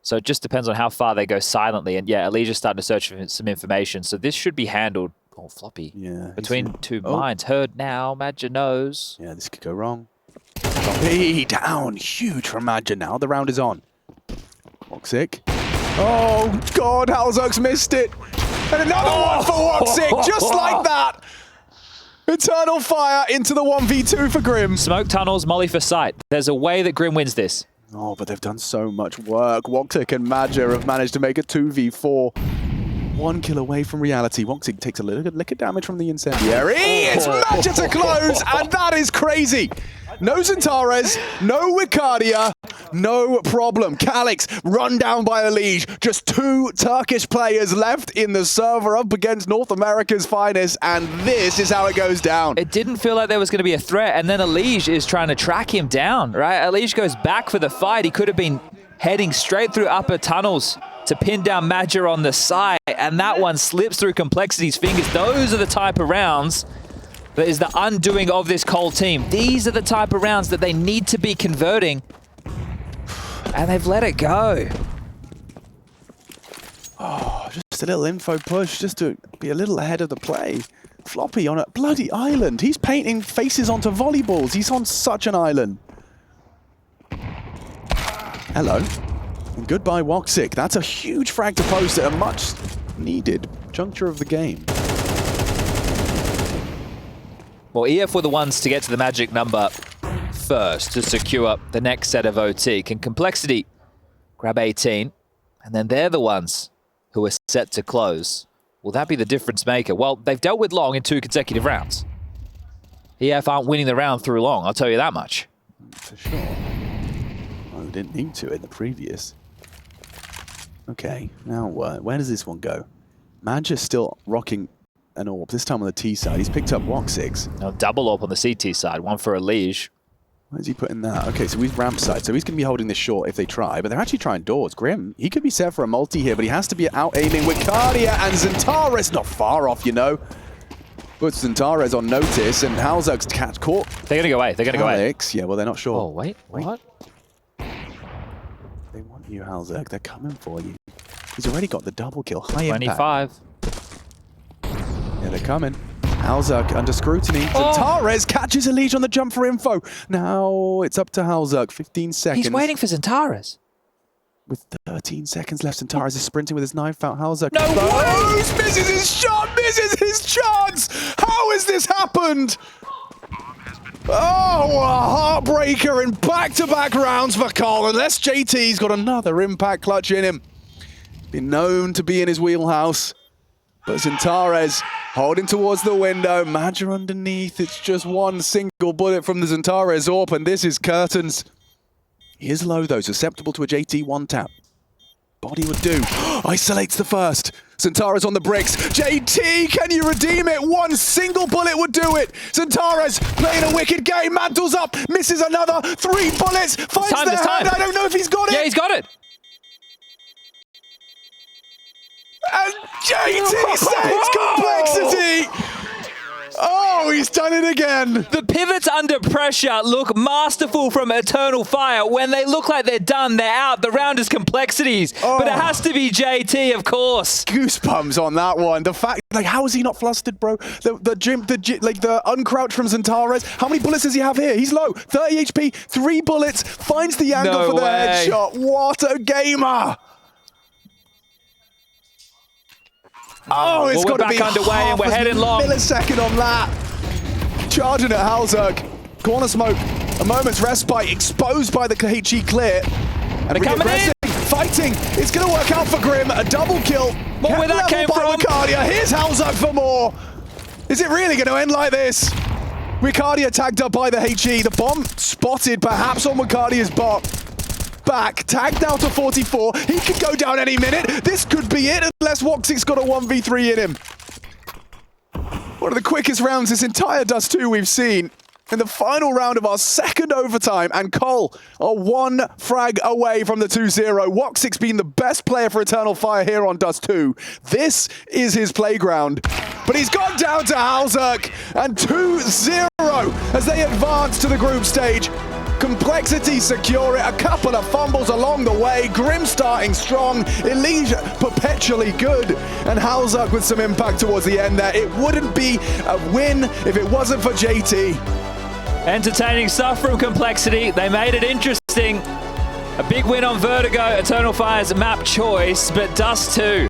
So it just depends on how far they go silently. And yeah, Elige is starting to search for some information. So this should be handled. Oh, Floppy. Yeah. Between 2 minds. Heard now. Madja knows. Yeah, this could go wrong. Floppy down. Huge from Madja now. The round is on. Woxic. Oh, God. Halzerg's missed it. And another one for Woxic. Just like that. Eternal Fire into the 1v2 for Grim. Smoke tunnels, molly for sight. There's a way that Grim wins this. Oh, but they've done so much work. Woxic and Madja have managed to make a 2v4. 1 kill away from reality. Woxic takes a lick of damage from the incendiary. It's Magic to close, and that is crazy. No Zentares, no Wicardia, no problem. Calix run down by a Liege. Just 2 Turkish players left in the server up against North America's finest, and this is how it goes down. It didn't feel like there was going to be a threat, and then Elige is trying to track him down, right? Elige goes back for the fight. He could have been heading straight through upper tunnels to pin down Madger on the side, and that one slips through Complexity's fingers. Those are the type of rounds that is the undoing of this Cole team. These are the type of rounds that they need to be converting, and they've let it go. Oh, just a little info push, just to be a little ahead of the play. Floppy on a bloody island. He's painting faces onto volleyballs. He's on such an island. Hello. And goodbye, Woxic. That's a huge frag to post at a much needed juncture of the game. Well, EF were the ones to get to the magic number first to secure the next set of OT. Can Complexity grab 18? And then they're the ones who are set to close. Will that be the difference maker? Well, they've dealt with Long in 2 consecutive rounds. EF aren't winning the round through Long, I'll tell you that much. For sure. Well, they didn't need to in the previous. Okay, now what? Where does this one go? Madger's still rocking an orb, this time on the T side. He's picked up Woxic. Now double orb on the CT side, one for Elige. Where's he putting that? Okay, so he's ramp side, so he's going to be holding this short if they try, but they're actually trying doors. Grim, he could be set for a multi here, but he has to be out-aiming with Cardia, and Zentares not far off, you know. Puts Zentares on notice, and Halzug's caught. They're going to go away, they're going to go away. Yeah, well, they're not sure. Oh, wait, what? They want you, Halzug. They're coming for you. He's already got the double kill. High 25. Impact. Yeah, they're coming. Halzug under scrutiny. Zentares catches Elige on the jump for info. Now it's up to Halzug. 15 seconds. He's waiting for Zentares. With 13 seconds left, Zentares is sprinting with his knife out. Halzug No way! misses his shot, misses his chance. How has this happened? Oh, a heartbreaker in back-to-back rounds for Cole. Unless JT's got another impact clutch in him. Been known to be in his wheelhouse. But Zentares holding towards the window. Madger underneath. It's just one single bullet from the Zentares AWP, and this is curtains. He is low, though, susceptible to a JT one-tap. Body would do. Isolates the first. Zentares on the bricks. JT, can you redeem it? One single bullet would do it. Zentares playing a wicked game. Mantles up. Misses another. 3 bullets. Finds the hand. I don't know if he's got it. Yeah, he's got it. And JT saves Complexity! Oh, he's done it again! The pivots under pressure look masterful from Eternal Fire. When they look like they're done, they're out. The round is Complexities. But it has to be JT, of course. Goosebumps on that one. The fact, like, how is he not flustered, bro? The uncrouch from Zentares. How many bullets does he have here? He's low. 30 HP, 3 bullets, finds the angle for the headshot. What a gamer! Oh, it's got to be underway and we're heading long. Millisecond on that. Charging at Halzug. Corner smoke. A moment's respite. Exposed by the HE clear. And they're coming in. Fighting. It's going to work out for Grim. A double kill. Well, where that came from. Wicardia. Here's Halzug for more. Is it really going to end like this? Wicardia tagged up by the HE. The bomb spotted perhaps on Wicardia's bot. Back, tagged out to 44. He could go down any minute. This could be it, unless Woxic's got a 1v3 in him. One of the quickest rounds this entire Dust2 we've seen. In the final round of our second overtime, and Cole are 1 frag away from the 2-0. Woxic's been the best player for Eternal Fire here on Dust2. This is his playground. But he's gone down to Halzug, and 2-0 as they advance to the group stage. Complexity secure it, a couple of fumbles along the way, Grim starting strong, Elige perpetually good, and Halzug with some impact towards the end there. It wouldn't be a win if it wasn't for JT. Entertaining stuff from Complexity. They made it interesting. A big win on Vertigo, Eternal Fire's map choice, but Dust2